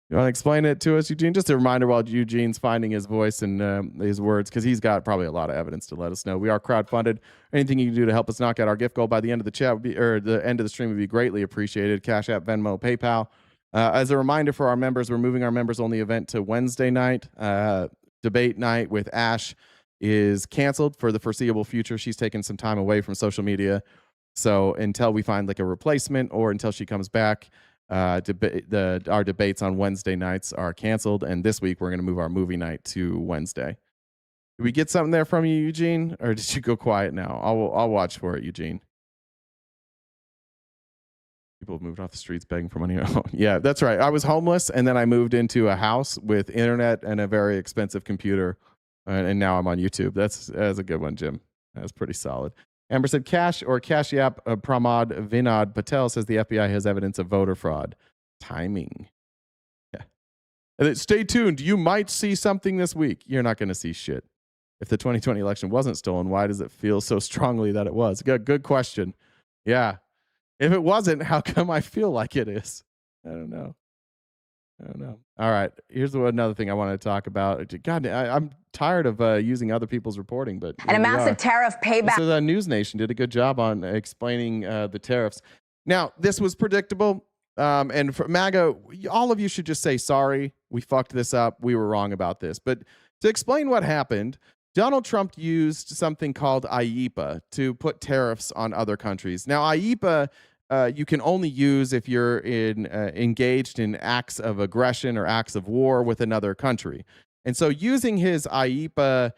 You want to explain it to us, Eugene? Just a reminder while Eugene's finding his voice and his words, because he's got probably a lot of evidence to let us know. We are crowdfunded. Anything you can do to help us knock out our gift goal by the end of the chat or the end of the stream would be greatly appreciated. Cash App, Venmo, PayPal. As a reminder for our members, we're moving our members-only event to Wednesday night. Debate night with Ash is canceled for the foreseeable future. She's taken some time away from social media. So until we find like a replacement or until she comes back, our debates on Wednesday nights are canceled. And this week we're going to move our movie night to Wednesday. Did we get something there from you, Eugene? Or did you go quiet now? I'll watch for it, Eugene. People have moved off the streets begging for money. Oh, yeah, that's right. I was homeless and then I moved into a house with internet and a very expensive computer. And now I'm on YouTube. That's a good one, Jim. That's pretty solid. Amber said, Cash or Kashyap Pramod Vinod Patel says the FBI has evidence of voter fraud. Timing. Yeah. And then, stay tuned. You might see something this week. You're not going to see shit. If the 2020 election wasn't stolen, why does it feel so strongly that it was? Good question. Yeah. If it wasn't, how come I feel like it is? I don't know. All right. Here's another thing I wanted to talk about. God, I'm tired of using other people's reporting, but and a massive tariff payback. So the News Nation did a good job on explaining the tariffs. Now, this was predictable. And for MAGA, all of you should just say, sorry, we fucked this up. We were wrong about this. But to explain what happened, Donald Trump used something called IEEPA to put tariffs on other countries. Now, IEEPA, you can only use if you're engaged in acts of aggression or acts of war with another country. And so using his IEEPA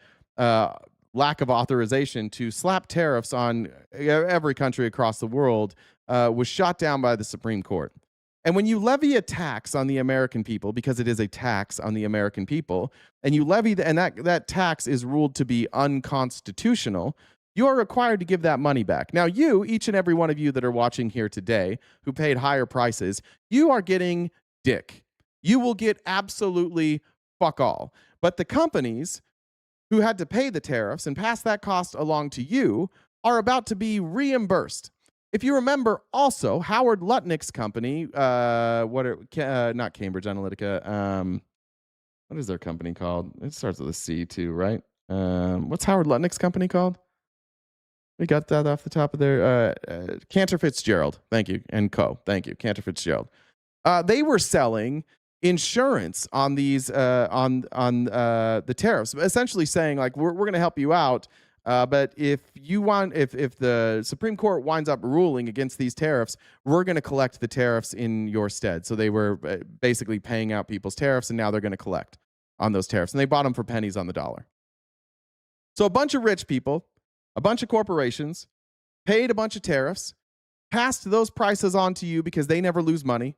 lack of authorization to slap tariffs on every country across the world was shot down by the Supreme Court. And when you levy a tax on the American people, because it is a tax on the American people, and you levy that tax is ruled to be unconstitutional, you are required to give that money back. Now, each and every one of you that are watching here today who paid higher prices, you are getting dick. You will get absolutely fuck all. But the companies who had to pay the tariffs and pass that cost along to you are about to be reimbursed. If you remember, also, Howard Lutnick's company, not Cambridge Analytica, what is their company called? It starts with a C too, right? What's Howard Lutnick's company called? We got that off the top of their Cantor Fitzgerald. Thank you. And Co. Thank you. Cantor Fitzgerald. They were selling insurance on these on the tariffs, essentially saying like we're going to help you out, but if the Supreme Court winds up ruling against these tariffs, we're going to collect the tariffs in your stead. So they were basically paying out people's tariffs, and now they're going to collect on those tariffs, and they bought them for pennies on the dollar. So a bunch of rich people, a bunch of corporations paid a bunch of tariffs, passed those prices on to you because they never lose money.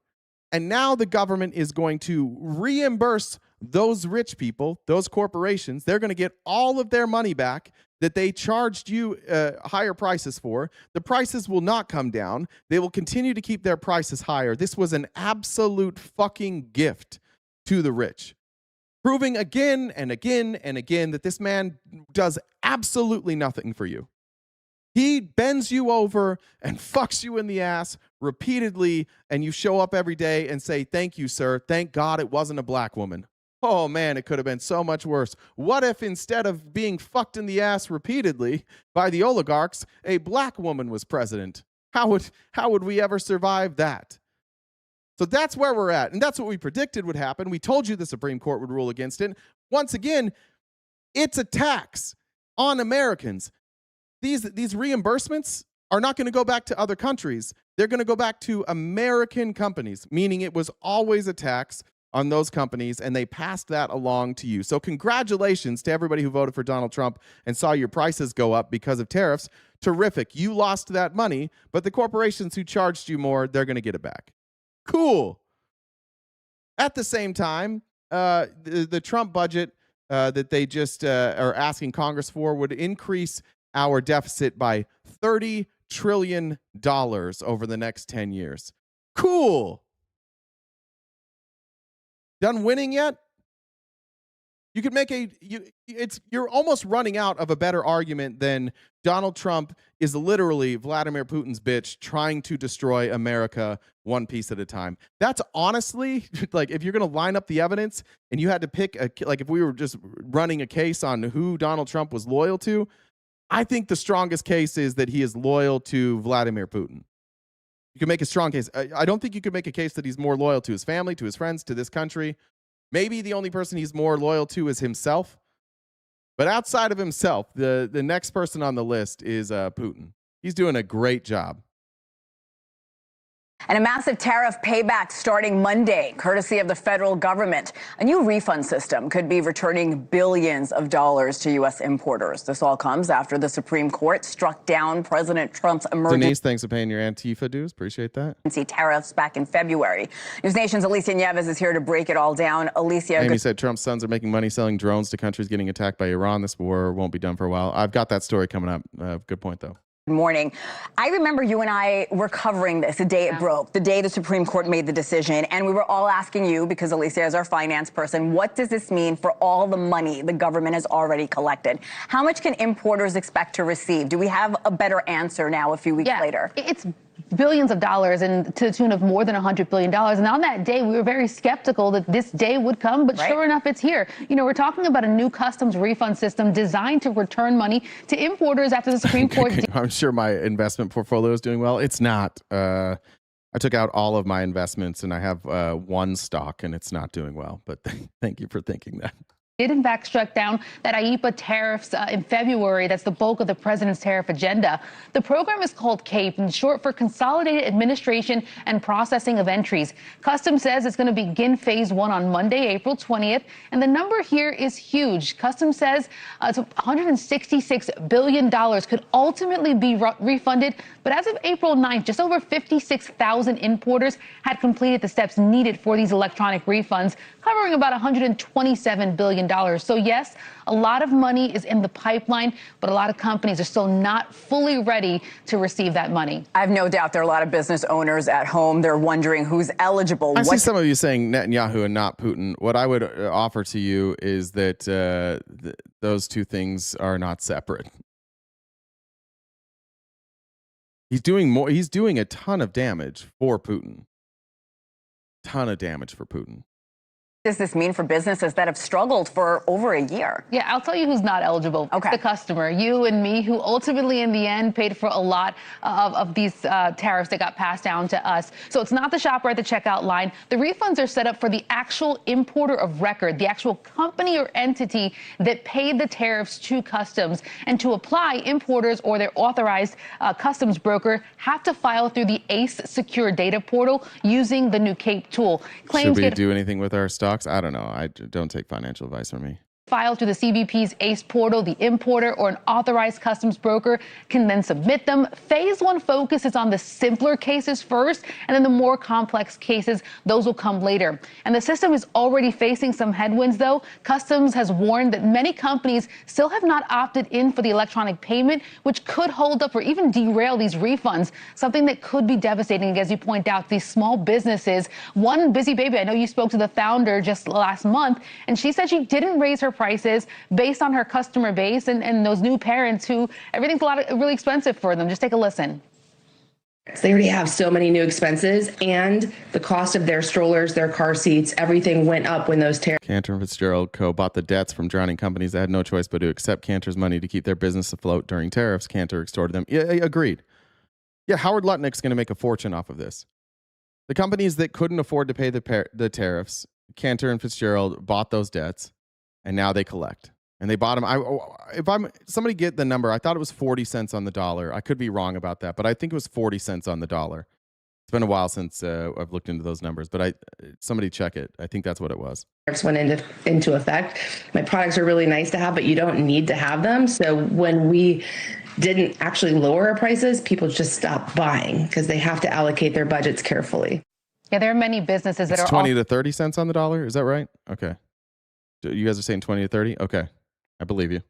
And now the government is going to reimburse those rich people, those corporations. They're going to get all of their money back that they charged you higher prices for. The prices will not come down. They will continue to keep their prices higher. This was an absolute fucking gift to the rich, proving again and again and again that this man does absolutely nothing for you. He bends you over and fucks you in the ass repeatedly, and you show up every day and say, thank you, sir. Thank God it wasn't a black woman. Oh, man, it could have been so much worse. What if instead of being fucked in the ass repeatedly by the oligarchs, a black woman was president? How would we ever survive that? So that's where we're at, and that's what we predicted would happen. We told you the Supreme Court would rule against it. Once again, it's a tax on Americans. These reimbursements are not going to go back to other countries. They're going to go back to American companies, meaning it was always a tax on those companies, and they passed that along to you. So congratulations to everybody who voted for Donald Trump and saw your prices go up because of tariffs. Terrific. You lost that money, but the corporations who charged you more, they're going to get it back. Cool. At the same time, the Trump budget that they just are asking Congress for would increase our deficit by $30 trillion over the next 10 years. Cool. Done winning yet? You could make you're almost running out of a better argument than Donald Trump is literally Vladimir Putin's bitch trying to destroy America one piece at a time. That's honestly, like, if you're going to line up the evidence and you had to pick if we were just running a case on who Donald Trump was loyal to, I think the strongest case is that he is loyal to Vladimir Putin. You can make a strong case. I don't think you could make a case that he's more loyal to his family, to his friends, to this country. Maybe the only person he's more loyal to is himself. But outside of himself, the next person on the list is Putin. He's doing a great job. And a massive tariff payback starting Monday, courtesy of the federal government. A new refund system could be returning billions of dollars to U.S. importers. This all comes after the Supreme Court struck down President Trump's emergency. Denise, thanks for paying your Antifa dues. Appreciate that. Tariffs back in February. News Nation's Alicia Nieves is here to break it all down. Alicia. Amy said Trump's sons are making money selling drones to countries getting attacked by Iran. This war won't be done for a while. I've got that story coming up. Good point, though. Morning. I remember you and I were covering this the day it broke, the day the Supreme Court made the decision, and we were all asking you, because Alicia is our finance person, what does this mean for all the money the government has already collected? How much can importers expect to receive? Do we have a better answer now a few weeks later? It's billions of dollars and to the tune of more than $100 billion. And on that day, we were very skeptical that this day would come, but sure enough, it's here. You know, we're talking about a new customs refund system designed to return money to importers after the Supreme Court. I'm sure my investment portfolio is doing well. It's not. I took out all of my investments and I have one stock and it's not doing well. But thank you for thinking that. Did in fact struck down that IEEPA tariffs in February. That's the bulk of the president's tariff agenda. The program is called CAPE, in short for Consolidated Administration and Processing of Entries. Customs says it's going to begin phase 1 on Monday, April 20th. And the number here is huge. Customs says it's $166 billion could ultimately be refunded. But as of April 9th, just over 56,000 importers had completed the steps needed for these electronic refunds, covering about $127 billion. So yes, a lot of money is in the pipeline, but a lot of companies are still not fully ready to receive that money. I have no doubt there are a lot of business owners at home. They're wondering who's eligible. I see some of you saying Netanyahu and not Putin. What I would offer to you is that those two things are not separate. He's doing more. He's doing a ton of damage for Putin. Ton of damage for Putin. What does this mean for businesses that have struggled for over a year? Yeah, I'll tell you who's not eligible. Okay. It's the customer, you and me, who ultimately in the end paid for a lot of these tariffs that got passed down to us. So it's not the shopper at the checkout line. The refunds are set up for the actual importer of record, the actual company or entity that paid the tariffs to customs. And to apply, importers or their authorized customs broker have to file through the ACE secure data portal using the new CAPE tool. Should we do anything with our stocks? I don't know. I don't take financial advice from me. Filed through the CBP's ACE portal, the importer or an authorized customs broker can then submit them. Phase 1 focuses on the simpler cases first, and then the more complex cases, those will come later. And the system is already facing some headwinds, though. Customs has warned that many companies still have not opted in for the electronic payment, which could hold up or even derail these refunds, something that could be devastating, as you point out, these small businesses. One Busy Baby, I know you spoke to the founder just last month, and she said she didn't raise her prices based on her customer base and those new parents who everything's really expensive for them. Just take a listen. They already have so many new expenses, and the cost of their strollers, their car seats, everything went up when those tariffs. Cantor and Fitzgerald Co. bought the debts from drowning companies that had no choice but to accept Cantor's money to keep their business afloat during tariffs. Cantor extorted them. Yeah, agreed. Yeah, Howard Lutnick's going to make a fortune off of this. The companies that couldn't afford to pay the tariffs, Cantor and Fitzgerald bought those debts. And now they collect. And they bought them. Somebody get the number. I thought it was 40 cents on the dollar. I could be wrong about that, but I think it was 40 cents on the dollar. It's been a while since I've looked into those numbers, but somebody check it. I think that's what it was. Tariffs went into effect. My products are really nice to have, but you don't need to have them. So when we didn't actually lower our prices, people just stopped buying because they have to allocate their budgets carefully. Yeah, there are many businesses that it's are 20 to 30 cents on the dollar. Is that right? Okay. You guys are saying 20 to 30? Okay. I believe you.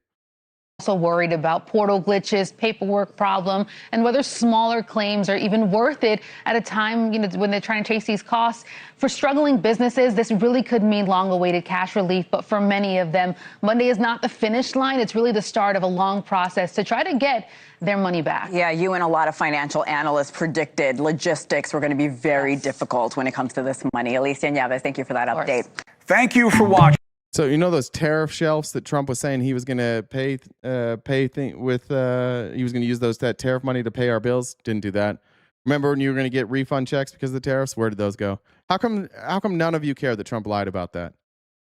Also worried about portal glitches, paperwork problem, and whether smaller claims are even worth it at a time, when they're trying to chase these costs. For struggling businesses, this really could mean long-awaited cash relief, but for many of them, Monday is not the finish line. It's really the start of a long process to try to get their money back. Yeah, you and a lot of financial analysts predicted logistics were going to be very difficult when it comes to this money. Alicia and Yavez, thank you for that update. Thank you for watching. So those tariff shelves that Trump was saying he was going to pay he was going to use that tariff money to pay our bills? Didn't do that. Remember when you were going to get refund checks because of the tariffs? Where did those go? How come none of you care that Trump lied about that?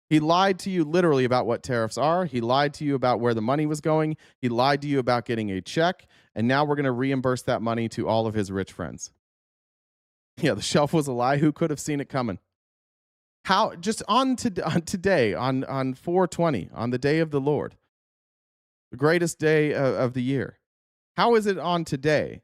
He lied to you literally about what tariffs are. He lied to you about where the money was going. He lied to you about getting a check. And now we're going to reimburse that money to all of his rich friends. Yeah, the shelf was a lie. Who could have seen it coming? How just on today, on 4/20, on the day of the Lord, the greatest day of the year, how is it on today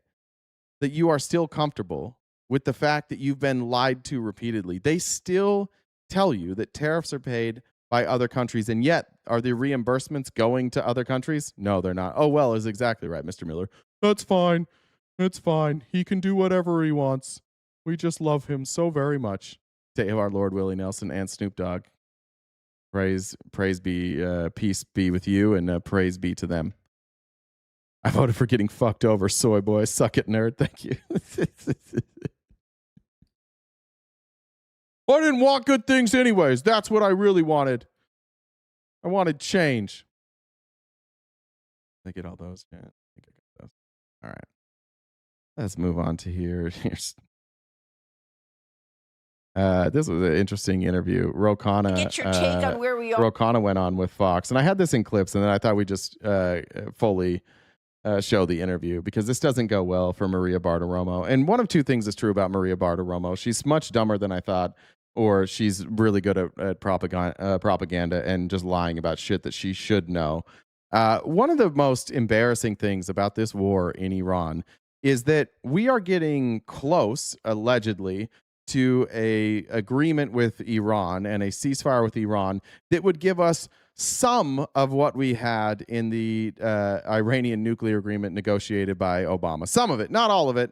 that you are still comfortable with the fact that you've been lied to repeatedly? They still tell you that tariffs are paid by other countries, and yet are the reimbursements going to other countries? No, they're not. Oh, well, is exactly right, Mr. Miller. That's fine. It's fine. He can do whatever he wants. We just love him so very much. Day of our Lord Willie Nelson and Snoop Dogg. Praise be, peace be with you, and praise be to them. I voted for getting fucked over, soy boy. Suck it, nerd. Thank you. I didn't want good things anyways. That's what I really wanted. I wanted change. I get all those. Yeah, I think I got those. All right. Let's move on to here. Here's this was an interesting interview. Rokana. Get your take on where we are. Rokana went on with Fox, and I had this in clips, and then I thought we'd just fully show the interview because this doesn't go well for Maria Bartiromo. And one of two things is true about Maria Bartiromo: she's much dumber than I thought, or she's really good at propaganda and just lying about shit that she should know. One of the most embarrassing things about this war in Iran is that we are getting close, allegedly, to a agreement with Iran and a ceasefire with Iran that would give us some of what we had in the Iranian nuclear agreement negotiated by Obama. Some of it, not all of it.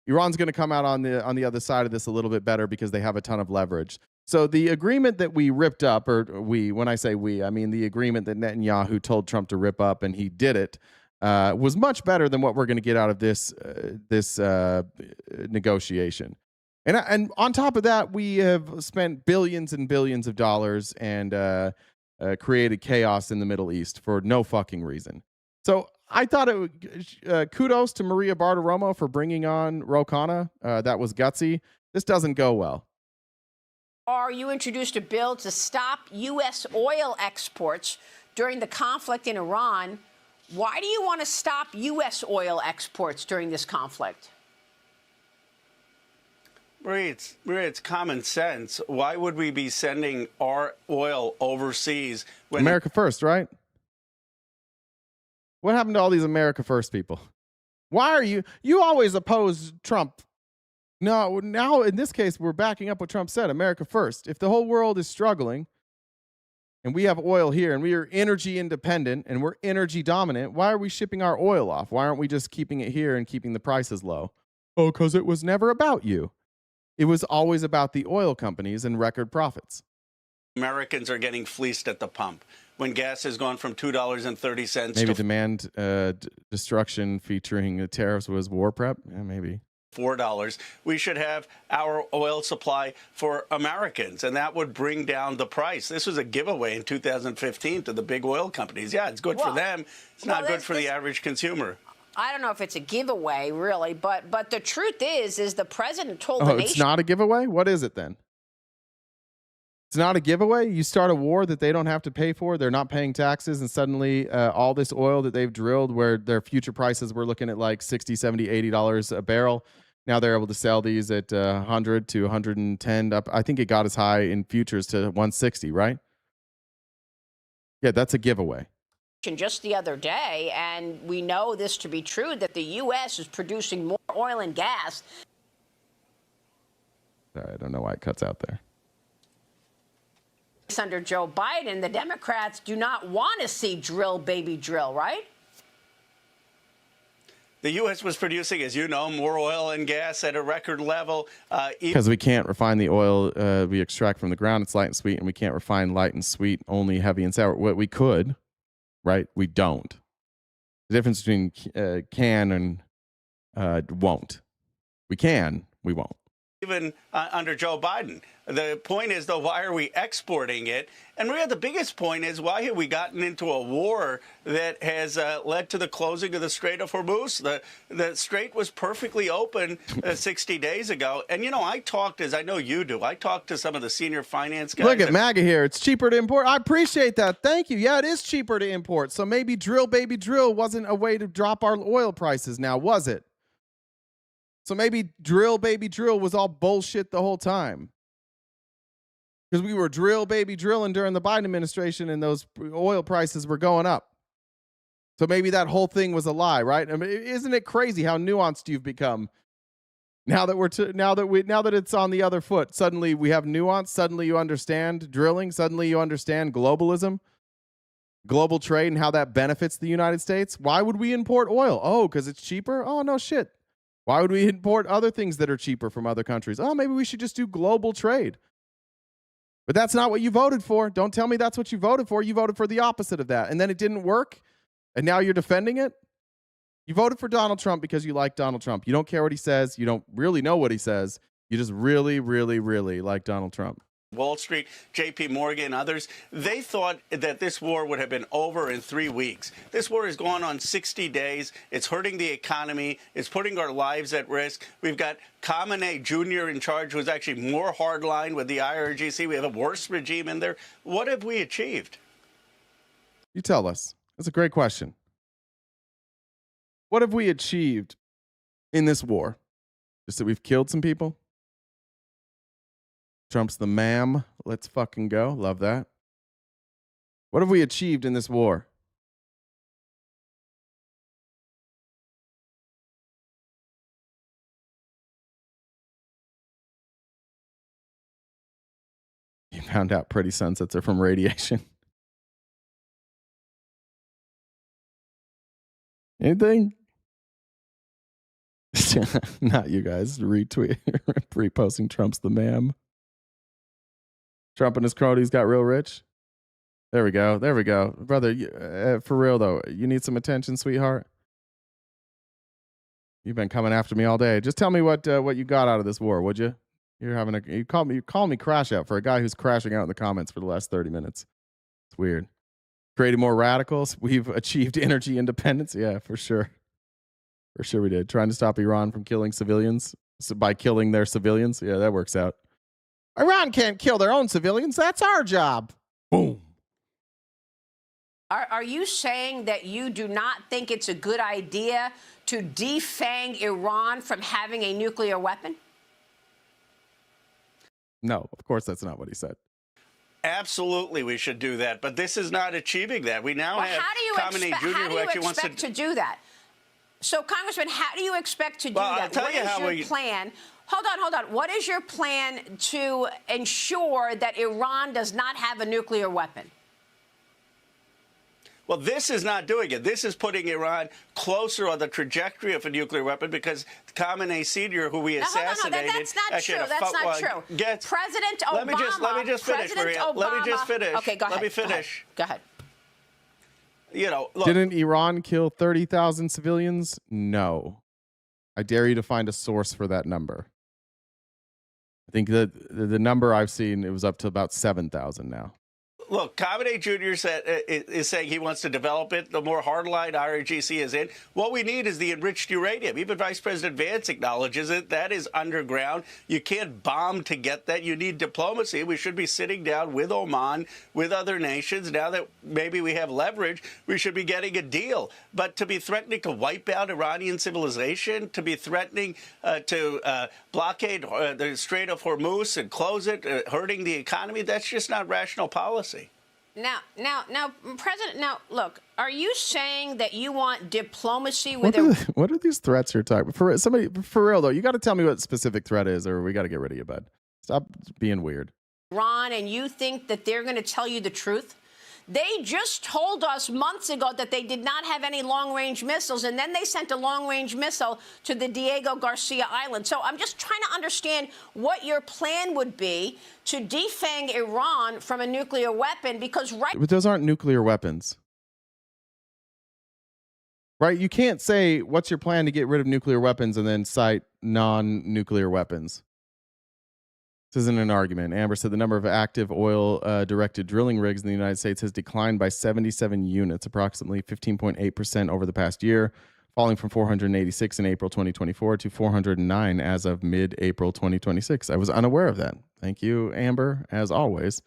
Iran's going to come out on the other side of this a little bit better because they have a ton of leverage. So the agreement that we ripped up, or when I say we, I mean the agreement that Netanyahu told Trump to rip up, and he did it, was much better than what we're going to get out of this negotiation. And on top of that, we have spent billions and billions of dollars and created chaos in the Middle East for no fucking reason. So I thought it would kudos to Maria Bartiromo for bringing on Rokana. That was gutsy. This doesn't go well. You introduced a bill to stop U.S. oil exports during the conflict in Iran. Why do you want to stop U.S. oil exports during this conflict? Maria, it's common sense. Why would we be sending our oil overseas? When America first, right? What happened to all these America first people? Why are you always oppose Trump? No, now in this case, we're backing up what Trump said, America first. If the whole world is struggling and we have oil here and we are energy independent and we're energy dominant, why are we shipping our oil off? Why aren't we just keeping it here and keeping the prices low? Oh, because it was never about you. It was always about the oil companies and record profits. Americans are getting fleeced at the pump. When gas has gone from $2.30 maybe to demand destruction featuring the tariffs was war prep. Yeah, maybe. $4, we should have our oil supply for Americans, and that would bring down the price. This was a giveaway in 2015 to the big oil companies. Yeah, it's good for them. It's not good for the average consumer. I don't know if it's a giveaway, really, but the truth is the president told the nation. It's not a giveaway? What is it then? It's not a giveaway? You start a war that they don't have to pay for, they're not paying taxes, and suddenly all this oil that they've drilled where their future prices were looking at like $60, $70, $80 a barrel, now they're able to sell these at 100 to 110. Up. I think it got as high in futures to 160, right? Yeah, that's a giveaway. Just the other day, and we know this to be true, that the U.S. is producing more oil and gas. Sorry, I don't know why it cuts out there. Under Joe Biden, the Democrats do not want to see drill, baby, drill, right? The U.S. was producing, as you know, more oil and gas at a record level. Because we can't refine the oil we extract from the ground. It's light and sweet, and we can't refine light and sweet, only heavy and sour. What we could, right? We don't. The difference between can and won't. We can, we won't. Even under Joe Biden. The point is, though, why are we exporting it? And Maria, the biggest point is, why have we gotten into a war that has led to the closing of the Strait of Hormuz? The Strait was perfectly open 60 days ago. And, you know, I talked, as I know you do, I talked to some of the senior finance guys. Look at MAGA here. It's cheaper to import. I appreciate that. Thank you. Yeah, it is cheaper to import. So maybe drill, baby, drill wasn't a way to drop our oil prices now, was it? So maybe drill, baby, drill was all bullshit the whole time. Because we were drill, baby, drilling during the Biden administration and those oil prices were going up. So maybe that whole thing was a lie, right? I mean, isn't it crazy how nuanced you've become? Now that now that it's on the other foot, suddenly we have nuance. Suddenly you understand drilling. Suddenly you understand globalism, global trade, and how that benefits the United States. Why would we import oil? Oh, because it's cheaper? Oh, no shit. Why would we import other things that are cheaper from other countries? Oh, maybe we should just do global trade. But that's not what you voted for. Don't tell me that's what you voted for. You voted for the opposite of that. And then it didn't work. And now you're defending it. You voted for Donald Trump because you like Donald Trump. You don't care what he says. You don't really know what he says. You just really, really, really like Donald Trump. Wall Street, JP Morgan, others, they thought that this war would have been over in 3 weeks. This war has gone on 60 days. It's hurting the economy. It's putting our lives at risk. We've got Khamenei Jr. in charge, who's actually more hardline with the IRGC. We have a worse regime in there. What have we achieved? You tell us. That's a great question. What have we achieved in this war? Just that we've killed some people? Trump's the ma'am. Let's fucking go. Love that. What have we achieved in this war? You found out pretty sunsets are from radiation. Anything? Not you guys. Reposting Trump's the ma'am. Trump and his cronies got real rich. There we go. There we go. Brother, for real, though, you need some attention, sweetheart? You've been coming after me all day. Just tell me what you got out of this war, would you? You called me crash out for a guy who's crashing out in the comments for the last 30 minutes. It's weird. Created more radicals. We've achieved energy independence. Yeah, for sure. For sure we did. Trying to stop Iran from killing civilians by killing their civilians. Yeah, that works out. Iran can't kill their own civilians. That's our job. Boom. Are you saying that you do not think it's a good idea to defang Iran from having a nuclear weapon? No, of course that's not what he said. Absolutely, we should do that. But this is not achieving that. We now have Khamenei Jr. who actually wants to do that. So, Congressman, how do you expect to do that? I'll tell you how your plan? Hold on. What is your plan to ensure that Iran does not have a nuclear weapon? Well, this is not doing it. This is putting Iran closer on the trajectory of a nuclear weapon because Khamenei Sr., who we assassinated, that's not true. That's not true. President Obama. Let me just finish, Maria. Let me just finish. Okay, go ahead. Let me finish. Go ahead. You know, look. Didn't Iran kill 30,000 civilians? No. I dare you to find a source for that number. I think that the number I've seen, it was up to about 7,000 now. Look, Khamenei Jr. is saying he wants to develop it. The more hardline IRGC is in. What we need is the enriched uranium. Even Vice President Vance acknowledges it. That is underground. You can't bomb to get that. You need diplomacy. We should be sitting down with Oman, with other nations. Now that maybe we have leverage, we should be getting a deal. But to be threatening to wipe out Iranian civilization, to be threatening to blockade the Strait of Hormuz and close it, hurting the economy, that's just not rational policy. Now, President, look, are you saying that you want diplomacy with what are these threats you're talking about? For real, though, you got to tell me what specific threat is or we got to get rid of you, bud. Stop being weird. Iran, and you think that they're going to tell you the truth? They just told us months ago that they did not have any long-range missiles, and then they sent a long-range missile to the Diego Garcia Island. So I'm just trying to understand what your plan would be to defang Iran from a nuclear weapon, because But those aren't nuclear weapons. Right? You can't say, what's your plan to get rid of nuclear weapons and then cite non-nuclear weapons. This isn't an argument. Amber said the number of active oil-directed drilling rigs in the United States has declined by 77 units, approximately 15.8% over the past year, falling from 486 in April 2024 to 409 as of mid-April 2026. I was unaware of that. Thank you, Amber, as always.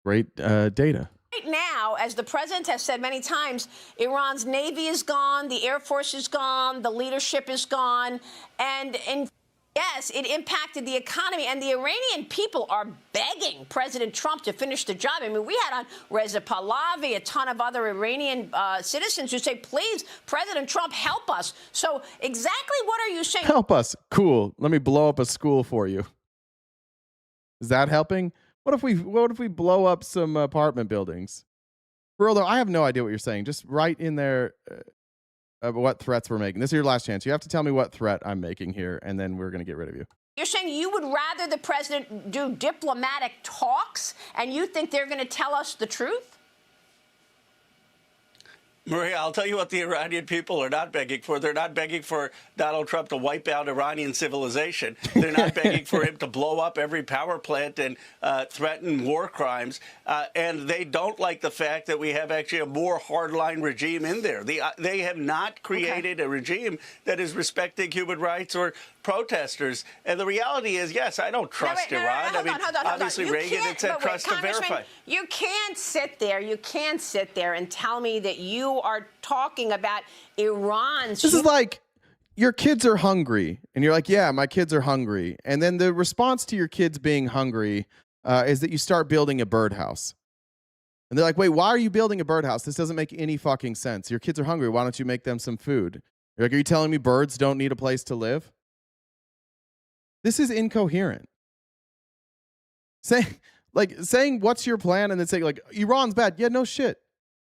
Great data. Right now, as the president has said many times, Iran's Navy is gone, the Air Force is gone, the leadership is gone, and yes, it impacted the economy, and the Iranian people are begging President Trump to finish the job. I mean, we had on Reza Pahlavi, a ton of other Iranian citizens who say, please, President Trump, help us. So exactly what are you saying? Help us. Cool. Let me blow up a school for you. Is that helping? What if we blow up some apartment buildings? For real, though, I have no idea what you're saying. Just write in there what threats we're making. This is your last chance. You have to tell me what threat I'm making here, and then we're going to get rid of you. You're saying you would rather the president do diplomatic talks, and you think they're going to tell us the truth? Maria, I'll tell you what the Iranian people are not begging for. They're not begging for Donald Trump to wipe out Iranian civilization. They're not begging for him to blow up every power plant and threaten war crimes. And they don't like the fact that we have actually a more hardline regime in there. They have not created a regime that is respecting human rights or protesters. And the reality is, yes, I don't trust Iran. Hold on. Obviously, Reagan had said trust to verify. You can't sit there and tell me that you are talking about Iran's. This is like your kids are hungry, and you're like, yeah, my kids are hungry. And then the response to your kids being hungry is that you start building a birdhouse. And they're like, wait, why are you building a birdhouse? This doesn't make any fucking sense. Your kids are hungry. Why don't you make them some food? You're like, are you telling me birds don't need a place to live? This is incoherent. Saying what's your plan and then saying like Iran's bad. Yeah, no shit.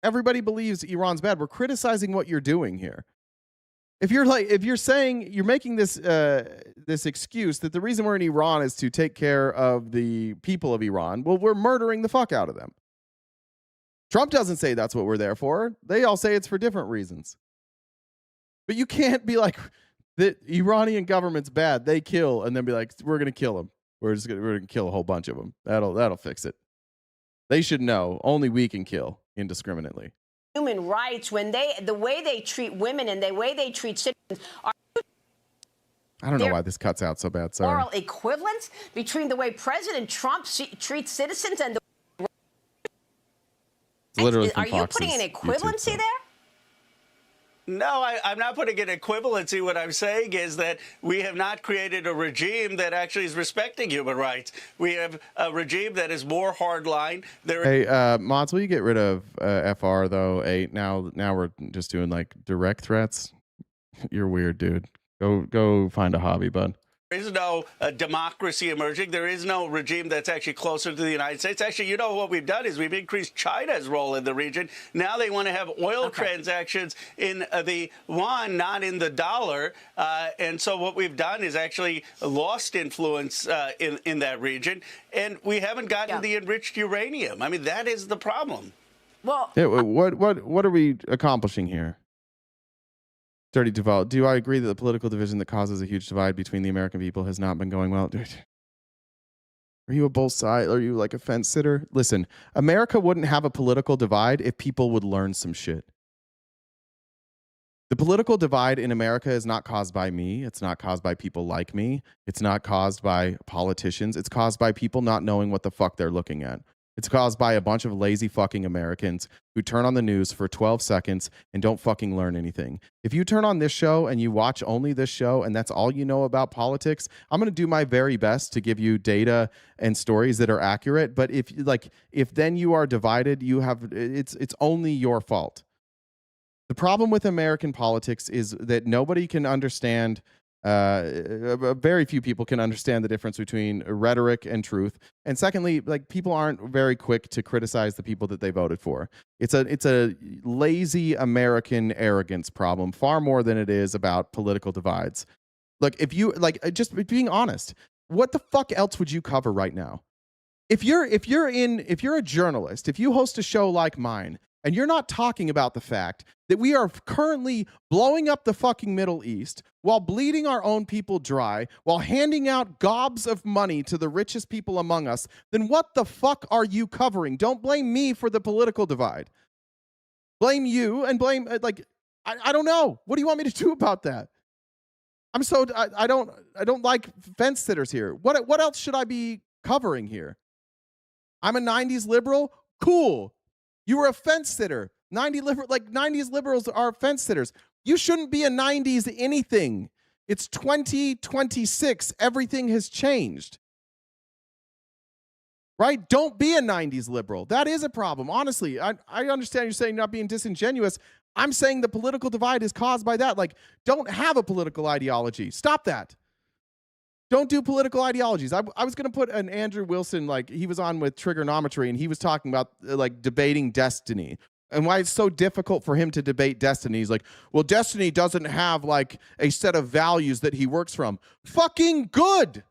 Everybody believes Iran's bad. We're criticizing what you're doing here. If you're saying you're making this this excuse that the reason we're in Iran is to take care of the people of Iran, well, we're murdering the fuck out of them. Trump doesn't say that's what we're there for. They all say it's for different reasons. But you can't be like, the Iranian government's bad. They kill, and then be like, we're gonna kill them. We're gonna kill a whole bunch of them. That'll fix it. They should know only we can kill indiscriminately. Human rights when the way they treat women and the way they treat citizens are. I don't know why this cuts out so bad. Sorry. Moral equivalence between the way President Trump treats citizens and the. Literally, are you putting an equivalency there? No, I'm not putting an equivalency. What I'm saying is that we have not created a regime that actually is respecting human rights. We have a regime that is more hardline. Hey, Mods, will you get rid of FR though? Now we're just doing like direct threats. You're weird, dude. Go find a hobby, bud. There is no democracy emerging. There is no regime that's actually closer to the United States. Actually, you know what we've done is we've increased China's role in the region. Now they want to have oil transactions in the yuan, not in the dollar. And so what we've done is actually lost influence in that region. And we haven't gotten the enriched uranium. I mean, that is the problem. Well, yeah, what are we accomplishing here? Dirty Duval, do I agree that the political division that causes a huge divide between the American people has not been going well? Dude, are you a both side? Are you like a fence sitter? Listen, America wouldn't have a political divide if people would learn some shit. The political divide in America is not caused by me. It's not caused by people like me. It's not caused by politicians. It's caused by people not knowing what the fuck they're looking at. It's caused by a bunch of lazy fucking Americans who turn on the news for 12 seconds and don't fucking learn anything. If you turn on this show and you watch only this show and that's all you know about politics, I'm going to do my very best to give you data and stories that are accurate. But if then you are divided, it's only your fault. The problem with American politics is that nobody can understand. Very few people can understand the difference between rhetoric and truth. And secondly, like people aren't very quick to criticize the people that they voted for. It's a lazy American arrogance problem far more than it is about political divides. Look, if you just being honest, what the fuck else would you cover right now? If you're a journalist, if you host a show like mine, and you're not talking about the fact that we are currently blowing up the fucking Middle East while bleeding our own people dry, while handing out gobs of money to the richest people among us, then what the fuck are you covering? Don't blame me for the political divide. Blame you and blame, I don't know. What do you want me to do about that? I don't like fence sitters here. What else should I be covering here? I'm a 90s liberal? Cool. You were a fence sitter. 90s liberals are fence sitters. You shouldn't be a 90s anything. It's 2026. Everything has changed. Right? Don't be a 90s liberal. That is a problem. Honestly, I understand you're saying not being disingenuous. I'm saying the political divide is caused by that. Like, don't have a political ideology. Stop that. Don't do political ideologies. I was going to put an Andrew Wilson, he was on with Trigonometry, and he was talking about debating destiny and why it's so difficult for him to debate destiny. He's like, well, destiny doesn't have a set of values that he works from. Fucking good.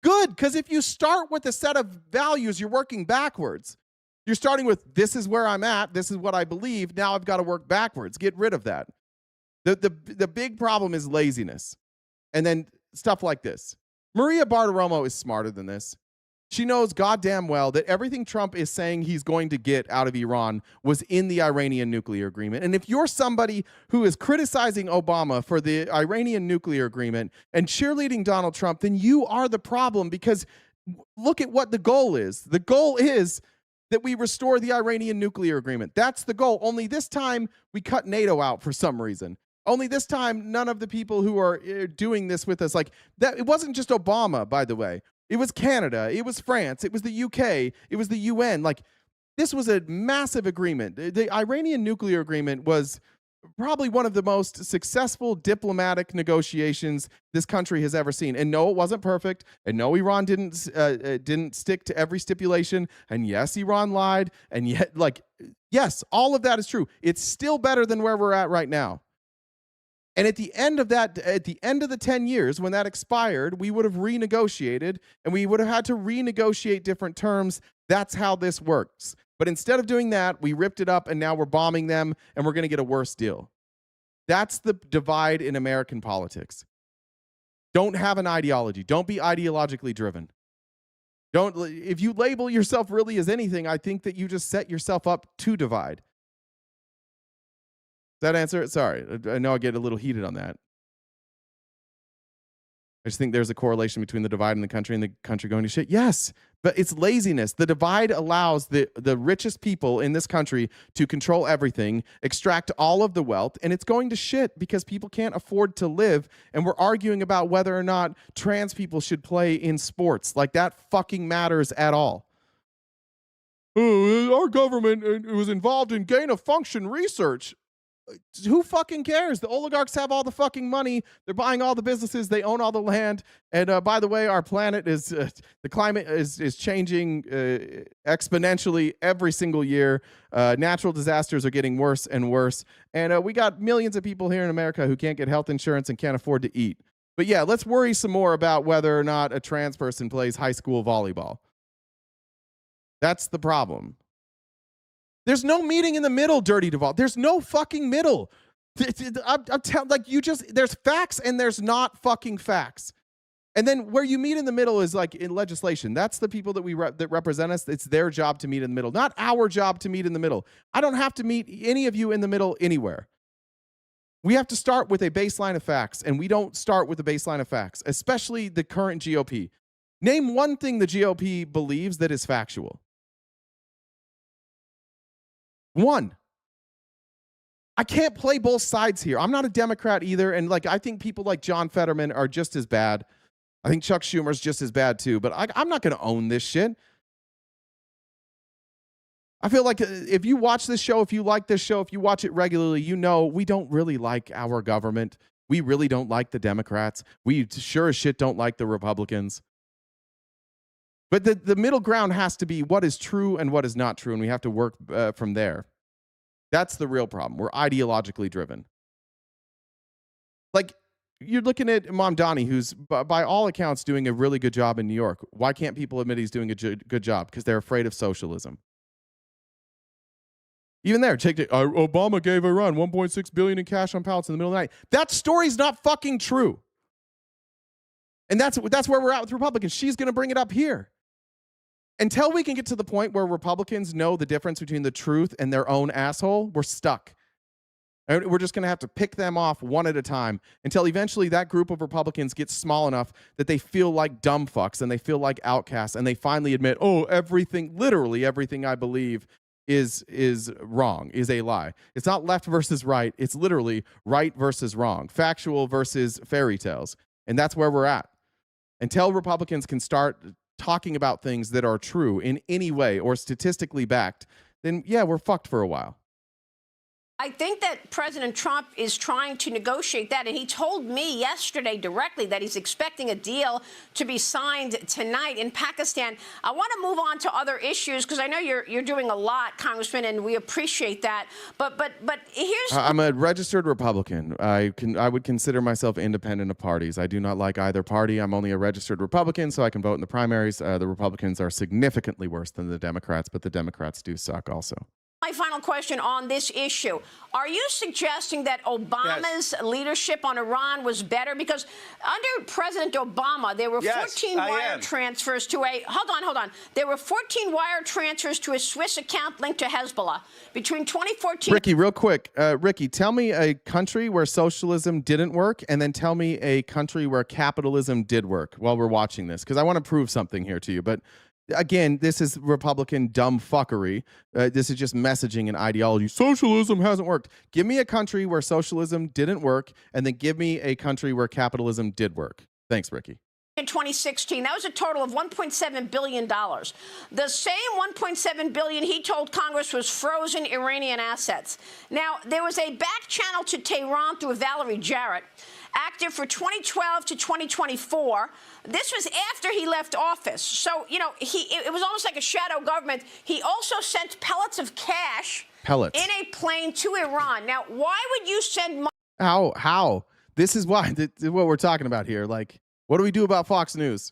Good. Because if you start with a set of values, you're working backwards. You're starting with, this is where I'm at, this is what I believe, now I've got to work backwards. Get rid of that. The big problem is laziness. And then stuff like this. Maria Bartiromo is smarter than this. She knows goddamn well that everything Trump is saying he's going to get out of Iran was in the Iranian nuclear agreement. And if you're somebody who is criticizing Obama for the Iranian nuclear agreement and cheerleading Donald Trump, then you are the problem, because look at what the goal is. The goal is that we restore the Iranian nuclear agreement. That's the goal. Only this time we cut NATO out for some reason. Only this time none of the people who are doing this with us, like that, it wasn't just Obama, by the way. It was Canada, it was France, it was the UK, it was the UN. Like, this was a massive agreement. The Iranian nuclear agreement was probably one of the most successful diplomatic negotiations this country has ever seen. And no, it wasn't perfect. And no, Iran didn't stick to every stipulation. And yes, Iran lied. And yet, like, yes, all of that is true. It's still better than where we're at right now. And at the end of that, at the end of the 10 years, when that expired, we would have renegotiated, and we would have had to renegotiate different terms. That's how this works. But instead of doing that, we ripped it up, and now we're bombing them, and we're going to get a worse deal. That's the divide in American politics. Don't have an ideology. Don't be ideologically driven. If you label yourself really as anything, I think that you just set yourself up to divide. That answer? Sorry, I know I get a little heated on that. I just think there's a correlation between the divide in the country and the country going to shit. Yes, but it's laziness. The divide allows the richest people in this country to control everything, extract all of the wealth, and it's going to shit because people can't afford to live, and we're arguing about whether or not trans people should play in sports. Like, that fucking matters at all. Our government was involved in gain-of-function research. Who fucking cares? The oligarchs have all the fucking money. They're buying all the businesses. They own all the land. And by the way, our planet is the climate is changing exponentially every single year. Natural disasters are getting worse and worse. And we got millions of people here in America who can't get health insurance and can't afford to eat. But yeah, let's worry some more about whether or not a trans person plays high school volleyball. That's the problem. There's no meeting in the middle, Dirty Duvall. There's no fucking middle. I'm telling, like, there's facts and there's not fucking facts. And then where you meet in the middle is like in legislation. That's the people that that represent us. It's their job to meet in the middle, not our job to meet in the middle. I don't have to meet any of you in the middle anywhere. We have to start with a baseline of facts, and we don't start with a baseline of facts, especially the current GOP. Name one thing the GOP believes that is factual. One. I can't play both sides here. I'm not a Democrat either, and like I think people like John Fetterman are just as bad. I think Chuck Schumer's just as bad too, but I'm not going to own this shit. I feel like if you watch this show, if you like this show, if you watch it regularly, you know we don't really like our government. We really don't like the Democrats. We sure as shit don't like the Republicans. But the middle ground has to be what is true and what is not true, and we have to work from there. That's the real problem. We're ideologically driven. Like, you're looking at Mamdani, who's, by all accounts, doing a really good job in New York. Why can't people admit he's doing a good job? Because they're afraid of socialism. Even there, Obama gave Iran $1.6 billion in cash on pallets in the middle of the night. That story's not fucking true. And that's where we're at with Republicans. She's going to bring it up here. Until we can get to the point where Republicans know the difference between the truth and their own asshole, we're stuck. And we're just going to have to pick them off one at a time until eventually that group of Republicans gets small enough that they feel like dumb fucks and they feel like outcasts and they finally admit, oh, everything, literally everything I believe is wrong, is a lie. It's not left versus right. It's literally right versus wrong, factual versus fairy tales. And that's where we're at. Until Republicans can start talking about things that are true in any way or statistically backed, then yeah, we're fucked for a while. I think that President Trump is trying to negotiate that, and he told me yesterday directly that he's expecting a deal to be signed tonight in Pakistan. I want to move on to other issues because I know you're doing a lot, Congressman, and we appreciate that. But here's I'm a registered Republican. I would consider myself independent of parties. I do not like either party. I'm only a registered Republican, so I can vote in the primaries. The Republicans are significantly worse than the Democrats, but the Democrats do suck also. my final question on this issue. Are you suggesting that Obama's leadership on Iran was better? Because under President Obama, there were 14 wire transfers to a... Hold on. There were 14 wire transfers to a Swiss account linked to Hezbollah between 2014... Ricky, real quick. Ricky, tell me a country where socialism didn't work, and then tell me a country where capitalism did work while we're watching this, because I want to prove something here to you. But again, this is Republican dumb fuckery. This is just messaging and ideology. Socialism hasn't worked. Give me a country where socialism didn't work, and then give me a country where capitalism did work. Thanks, Ricky. In 2016, that was a total of $1.7 billion. The same $1.7 billion he told Congress was frozen Iranian assets. Now, there was a back channel to Tehran through Valerie Jarrett, active for 2012 to 2024. This was after he left office. So, you know, it was almost like a shadow government. He also sent pellets of cash in a plane to Iran. Now, why would you send money? How? This is why. This is what we're talking about here. Like, what do we do about Fox News?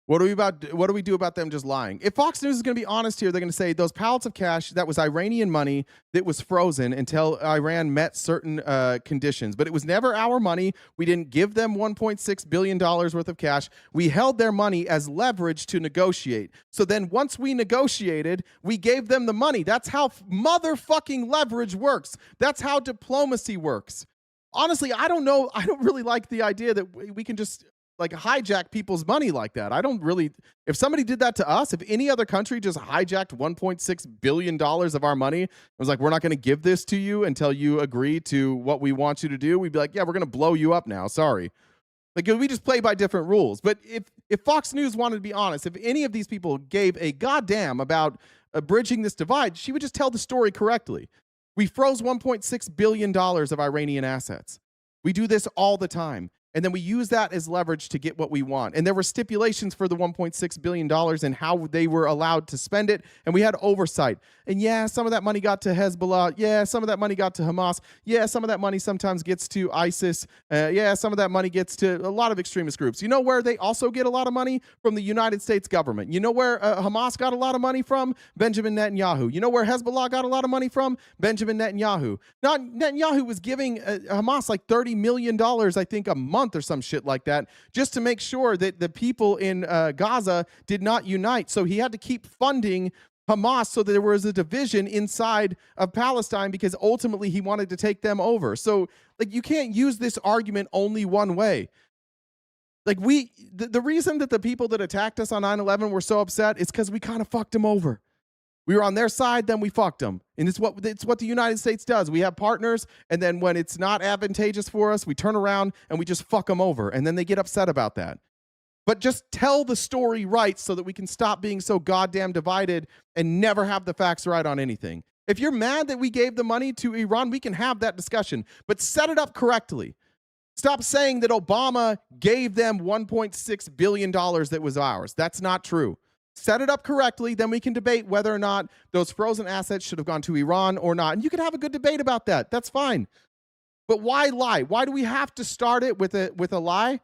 What do we do about them just lying? If Fox News is going to be honest here, they're going to say those pallets of cash, that was Iranian money that was frozen until Iran met certain conditions. But it was never our money. We didn't give them $1.6 billion worth of cash. We held their money as leverage to negotiate. So then once we negotiated, we gave them the money. That's how motherfucking leverage works. That's how diplomacy works. Honestly, I don't know. I don't really like the idea that we can just like hijack people's money like that. I don't really, if somebody did that to us, if any other country just hijacked $1.6 billion of our money, it was like, we're not going to give this to you until you agree to what we want you to do. We'd be like, yeah, we're going to blow you up now. Sorry. Like, we just play by different rules. But if Fox News wanted to be honest, if any of these people gave a goddamn about bridging this divide, she would just tell the story correctly. We froze $1.6 billion of Iranian assets. We do this all the time. And then we use that as leverage to get what we want. And there were stipulations for the $1.6 billion and how they were allowed to spend it. And we had oversight. And yeah, some of that money got to Hezbollah. Yeah, some of that money got to Hamas. Yeah, some of that money sometimes gets to ISIS. Yeah, some of that money gets to a lot of extremist groups. You know where they also get a lot of money? From the United States government. You know where Hamas got a lot of money from? Benjamin Netanyahu. You know where Hezbollah got a lot of money from? Benjamin Netanyahu. Now, Netanyahu was giving Hamas like $30 million, I think, a month or some shit like that, just to make sure that the people in Gaza did not unite. So he had to keep funding Hamas so that there was a division inside of Palestine, because ultimately he wanted to take them over. So like, you can't use this argument only one way. Like, the reason that the people that attacked us on 9/11 were so upset is because we kind of fucked them over. We were on their side, then we fucked them. And it's what the United States does. We have partners, and then when it's not advantageous for us, we turn around and we just fuck them over, and then they get upset about that. But just tell the story right so that we can stop being so goddamn divided and never have the facts right on anything. If you're mad that we gave the money to Iran, we can have that discussion, but set it up correctly. Stop saying that Obama gave them $1.6 billion that was ours. That's not true. Set it up correctly, then we can debate whether or not those frozen assets should have gone to Iran or not. And you can have a good debate about that. That's fine. But why lie? Why do we have to start it with a lie?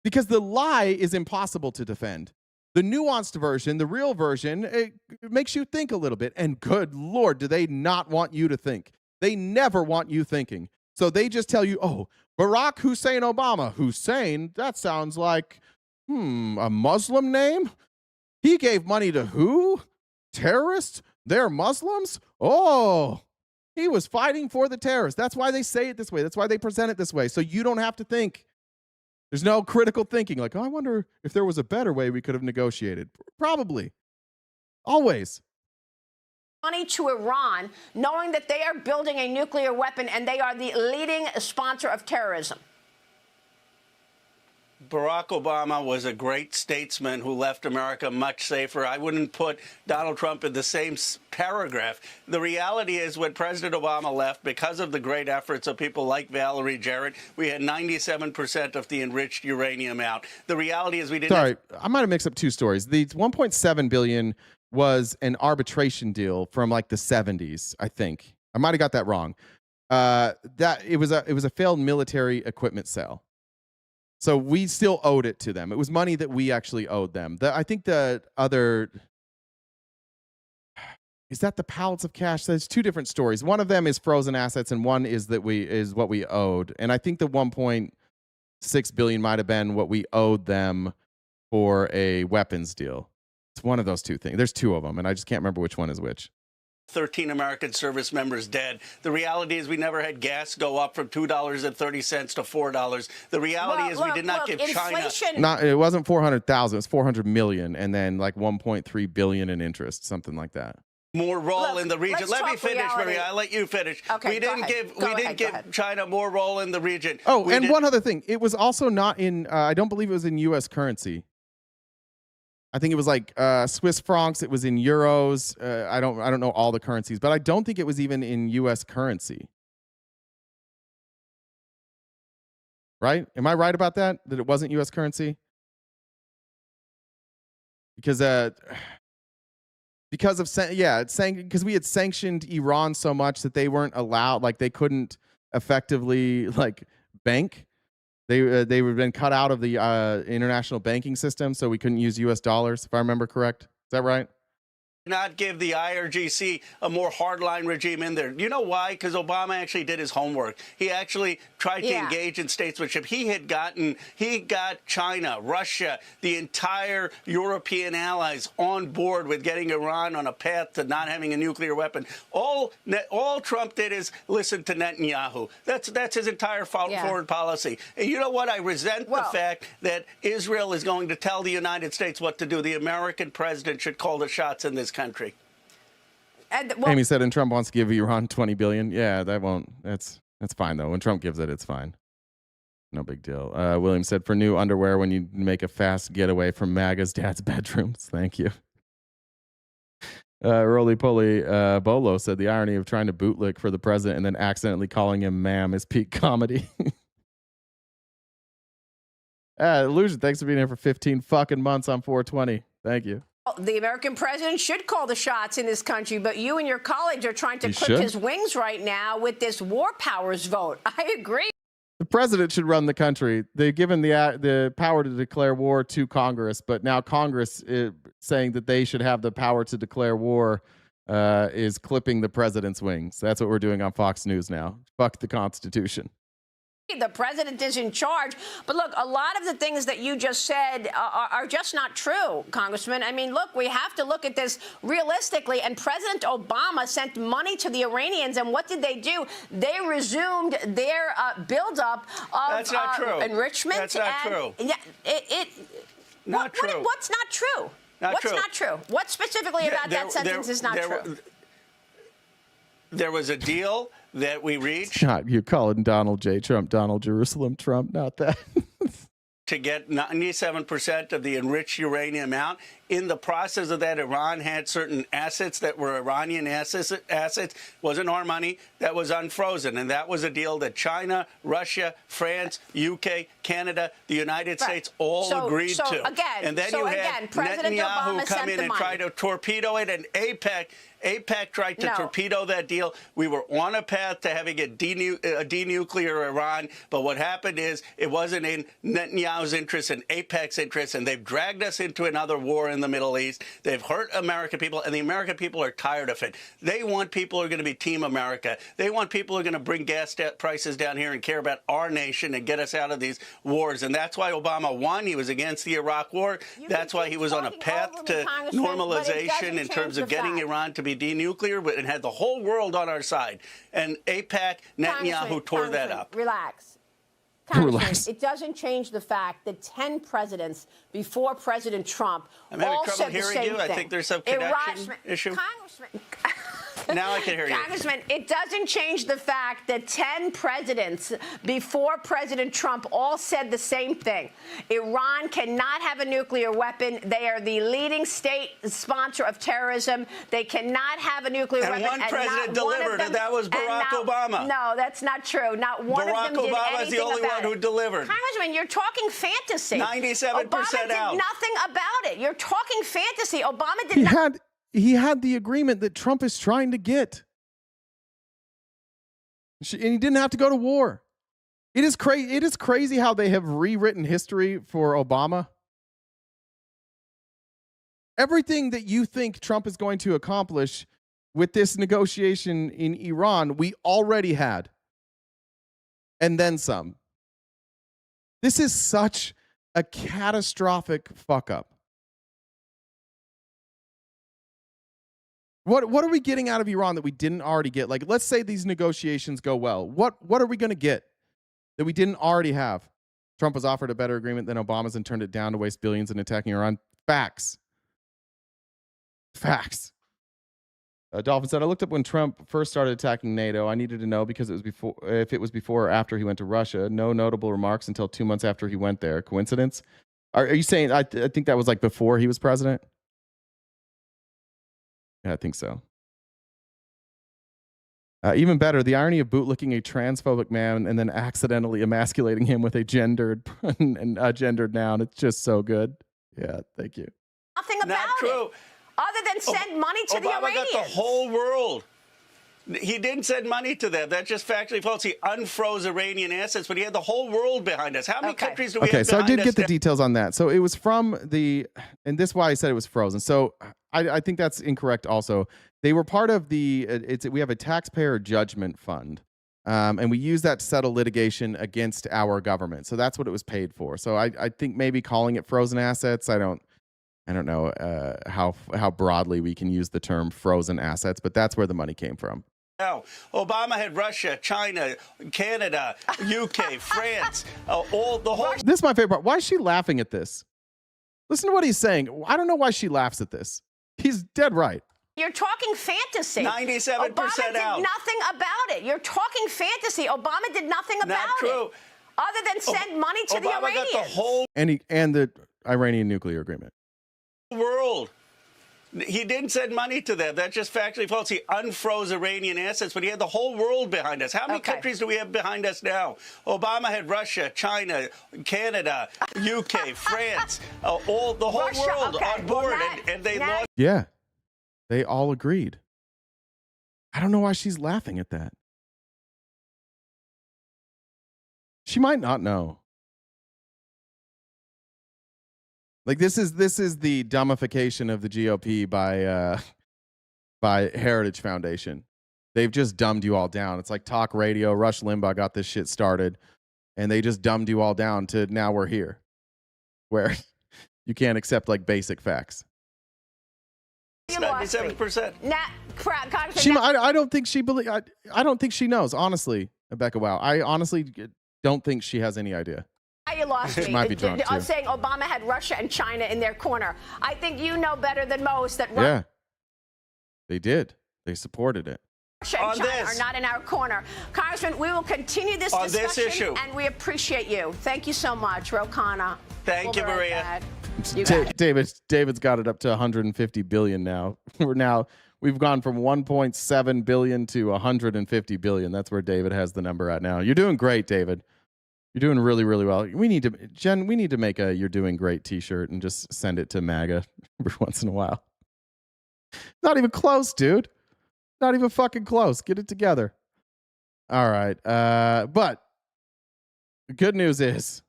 Because the lie is impossible to defend. The nuanced version, the real version, it makes you think a little bit. And good Lord, do they not want you to think. They never want you thinking. So they just tell you, oh, Barack Hussein Obama. Hussein, that sounds like, a Muslim name? He gave money to who? Terrorists? They're Muslims? Oh, he was fighting for the terrorists. That's why they say it this way. That's why they present it this way. So you don't have to think. There's no critical thinking. Like, oh, I wonder if there was a better way we could have negotiated. Probably. Always. Money to Iran, knowing that they are building a nuclear weapon and they are the leading sponsor of terrorism. Barack Obama was a great statesman who left America much safer. I wouldn't put Donald Trump in the same paragraph. The reality is when President Obama left, because of the great efforts of people like Valerie Jarrett, we had 97% of the enriched uranium out. The reality is we didn't. Sorry, I might have mixed up two stories. The 1.7 billion was an arbitration deal from like the 70s, I think. I might have got that wrong. That it was a failed military equipment sale. So we still owed it to them. It was money that we actually owed them. I think the other is that the pallets of cash. There's two different stories. One of them is frozen assets, and one is that is what we owed. And I think the 1.6 billion might have been what we owed them for a weapons deal. It's one of those two things. There's two of them, and I just can't remember which one is which. 13 American service members dead. The reality is we never had gas go up from $2.30 to $4. The reality is we did not give China. It wasn't 400,000. It was 400 million, and then like 1.3 billion in interest, something like that. More role in the region. Let me finish, Maria. I'll let you finish. Okay, we didn't give China more role in the region. Oh, and one other thing. It was also not in. I don't believe it was in U.S. currency. I think it was like Swiss francs. It was in euros. I don't know all the currencies, but I don't think it was even in U.S. currency. Right? Am I right about that? That it wasn't U.S. currency? Because because we had sanctioned Iran so much that they weren't allowed, like they couldn't effectively like bank. They were been cut out of the international banking system, so we couldn't use U.S. dollars, if I remember correct. Is that right? Not give the IRGC a more hardline regime in there. You know why? Because Obama actually did his homework. He actually tried to engage in statesmanship. He got China, Russia, the entire European allies on board with getting Iran on a path to not having a nuclear weapon. All Trump did is listen to Netanyahu. That's his entire foreign policy. And you know what? I resent the fact that Israel is going to tell the United States what to do. The American president should call the shots in this country. Amy said, and Trump wants to give Iran 20 billion. Yeah, that's fine though. When Trump gives it, it's fine. No big deal. William said, for new underwear when you make a fast getaway from MAGA's dad's bedrooms. Thank you. Roly Poly Bolo said, the irony of trying to bootlick for the president and then accidentally calling him ma'am is peak comedy. Illusion, thanks for being here for 15 fucking months on 420. Thank you. The American president should call the shots in this country, but you and your colleagues are trying to clip his wings right now with this war powers vote. I agree. The president should run the country. They've given the power to declare war to Congress, but now Congress is saying that they should have the power to declare war is clipping the president's wings. That's what we're doing on Fox News now. Fuck the Constitution. The president is in charge. But look, a lot of the things that you just said are just not true, Congressman. I mean, look, we have to look at this realistically. And President Obama sent money to the Iranians. And what did they do? They resumed their buildup of enrichment. That's not true. Yeah, Not true. What's not true? What's not true? What specifically about that sentence is not true? There was a deal that we reached. You're calling Donald J. Trump, Donald Jerusalem Trump, not that. To get 97% of the enriched uranium out. In the process of that, Iran had certain assets that were Iranian assets. Wasn't our money. That was unfrozen. And that was a deal that China, Russia, France, UK, Canada, the United States all agreed to. And then you had Netanyahu come in and try to torpedo it, and AIPAC tried to torpedo that deal. We were on a path to having a denuclear Iran, but what happened is it wasn't in Netanyahu's interest and AIPAC's interest, and they've dragged us into another war in the Middle East. They've hurt American people, and the American people are tired of it. They want people who are going to be Team America. They want people who are going to bring gas prices down here and care about our nation and get us out of these wars, and that's why Obama won. He was against the Iraq War. That's why he was on a path to normalization in terms of getting Iran to be denuclear, and had the whole world on our side. And AIPAC, Netanyahu tore that up. Relax. It doesn't change the fact that 10 presidents before President Trump I'm having all trouble said the hearing same you. thing. I think there's some connection issue. Now I can hear you. Congressman, it doesn't change the fact that 10 presidents before President Trump all said the same thing. Iran cannot have a nuclear weapon. They are the leading state sponsor of terrorism. They cannot have a nuclear weapon. And one president delivered, and that was Barack Obama. No, that's not true. Not one of them did anything Barack Obama is the only one who delivered. Congressman, you're talking fantasy. 97% Obama did out. nothing about it. You're talking fantasy. Obama did not. He had the agreement that Trump is trying to get. And he didn't have to go to war. It is crazy how they have rewritten history for Obama. Everything that you think Trump is going to accomplish with this negotiation in Iran, we already had. And then some. This is such a catastrophic fuck up. What are we getting out of Iran that we didn't already get? Like, let's say these negotiations go well. What are we going to get that we didn't already have? Trump was offered a better agreement than Obama's and turned it down to waste billions in attacking Iran. Facts. Dolphin said, I looked up when Trump first started attacking NATO. I needed to know because if it was before or after he went to Russia. No notable remarks until 2 months after he went there. Coincidence? Are you saying, I think that was like before he was president? Yeah, I think so. Even better, the irony of bootlicking a transphobic man and then accidentally emasculating him with a gendered noun. It's just so good. Yeah, thank you. Nothing about it. Other than send money to the Iranians. Obama got the whole world. He didn't send money to them. That's just factually false. He unfroze Iranian assets, but he had the whole world behind us. How many countries do we have behind us? Okay, so I did get the details on that. So it was from and this is why I said it was frozen. So I think that's incorrect also. They were part of we have a taxpayer judgment fund, and we use that to settle litigation against our government. So that's what it was paid for. So I think maybe calling it frozen assets, I don't know how broadly we can use the term frozen assets, but that's where the money came from. Now, Obama had Russia, China, Canada, UK, France, the whole. This is my favorite part. Why is she laughing at this? Listen to what he's saying. I don't know why she laughs at this. He's dead right. You're talking fantasy. 97% Obama did out. nothing about it. You're talking fantasy. Obama did nothing about it. Other than send money to the Iranians. Got the whole and the Iranian nuclear agreement. World. He didn't send money to them. That's just factually false. He unfroze Iranian assets, but he had the whole world behind us. How many countries do we have behind us now? Obama had Russia, China, Canada, UK, France, the whole world on board, and they lost. Yeah, they all agreed. I don't know why she's laughing at that. She might not know. Like this is the dumbification of the GOP by Heritage Foundation. They've just dumbed you all down. It's like talk radio. Rush Limbaugh got this shit started, and they just dumbed you all down to now we're here, where you can't accept like basic facts. 97%. I don't think she I don't think she knows. Honestly, Rebecca. Wow. I honestly don't think she has any idea. You lost me. Might be drunk too. Saying Obama had Russia and China in their corner. I think you know better than most that yeah, they did. They supported it. Russia and China are not in our corner. Congressman, we will continue this discussion, this issue. And we appreciate you. Thank you so much, Rokana. Thank you, Maria. David's got it up to 150 billion now. We've gone from 1.7 billion to 150 billion. That's where David has the number at now. You're doing great, David. You're doing really, really well. We need to make a "You're doing great" T-shirt and just send it to MAGA every once in a while. Not even close, dude. Not even fucking close. Get it together. All right. But the good news is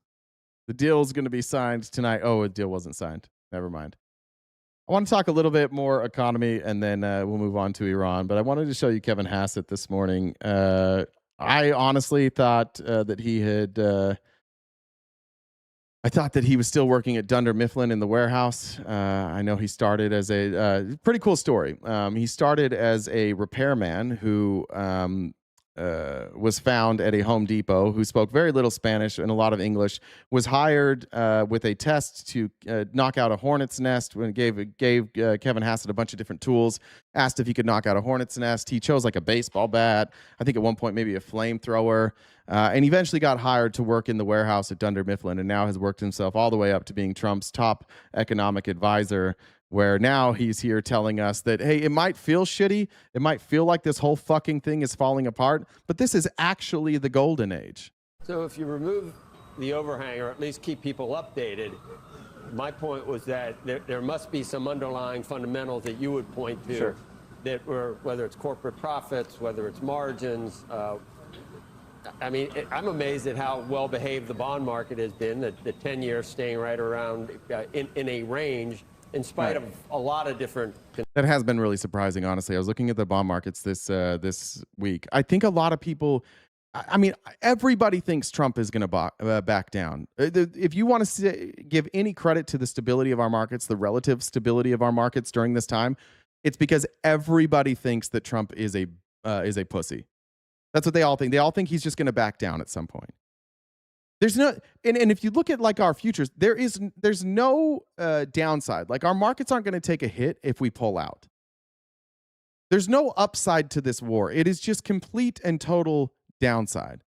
the deal is going to be signed tonight. Oh, a deal wasn't signed. Never mind. I want to talk a little bit more economy, and then we'll move on to Iran. But I wanted to show you Kevin Hassett this morning. I honestly thought that he had. I thought that he was still working at Dunder Mifflin in the warehouse. I know he started as a pretty cool story. He started as a repairman who was found at a Home Depot, who spoke very little Spanish and a lot of English, was hired with a test to knock out a hornet's nest. When gave Kevin Hassett a bunch of different tools, asked if he could knock out a hornet's nest. He chose like a baseball bat, I think at one point maybe a flamethrower, and eventually got hired to work in the warehouse at Dunder Mifflin, and now has worked himself all the way up to being Trump's top economic advisor, where now he's here telling us that, hey, it might feel shitty. It might feel like this whole fucking thing is falling apart, but this is actually the golden age. So if you remove the overhang, or at least keep people updated, my point was that there must be some underlying fundamentals that you would point to. Sure. That were, whether it's corporate profits, whether it's margins. I mean, I'm amazed at how well behaved the bond market has been, the 10-year staying right around in a range, in spite of a lot of different. That has been really surprising, honestly. I was looking at the bond markets this week. I think a lot of people, I mean, everybody thinks Trump is going to back down. If you want to give any credit to the stability of our markets, the relative stability of our markets during this time, it's because everybody thinks that Trump is a pussy. That's what they all think. They all think he's just going to back down at some point. There's no, and if you look at like our futures, there's no downside. Like our markets aren't going to take a hit if we pull out. There's no upside to this war. It is just complete and total downside.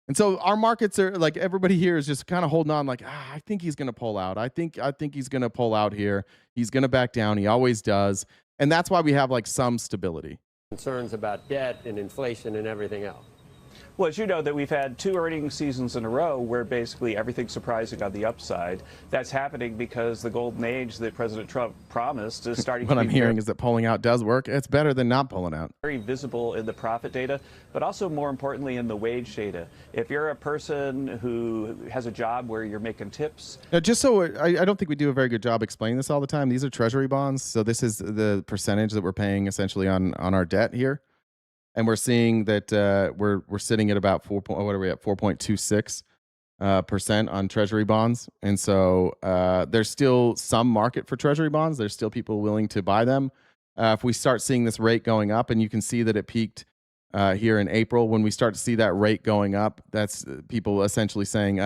And so our markets are like, everybody here is just kind of holding on like, I think he's going to pull out. I think he's going to pull out here. He's going to back down. He always does. And that's why we have like some stability. Concerns about debt and inflation and everything else. Well, as you know, that we've had 2 earnings seasons in a row where basically everything's surprising on the upside. That's happening because the golden age that President Trump promised is starting what to be I'm hearing is that pulling out does work. It's better than not pulling out. Very visible in the profit data, but also more importantly in the wage data. If you're a person who has a job where you're making tips. Now, just so I don't think we do a very good job explaining this all the time. These are treasury bonds. So this is the percentage that we're paying essentially on our debt here. And we're seeing that we're sitting at about 4.26% on treasury bonds. And so there's still some market for treasury bonds. There's still people willing to buy them. If we start seeing this rate going up, and you can see that it peaked here in April, when we start to see that rate going up, that's people essentially saying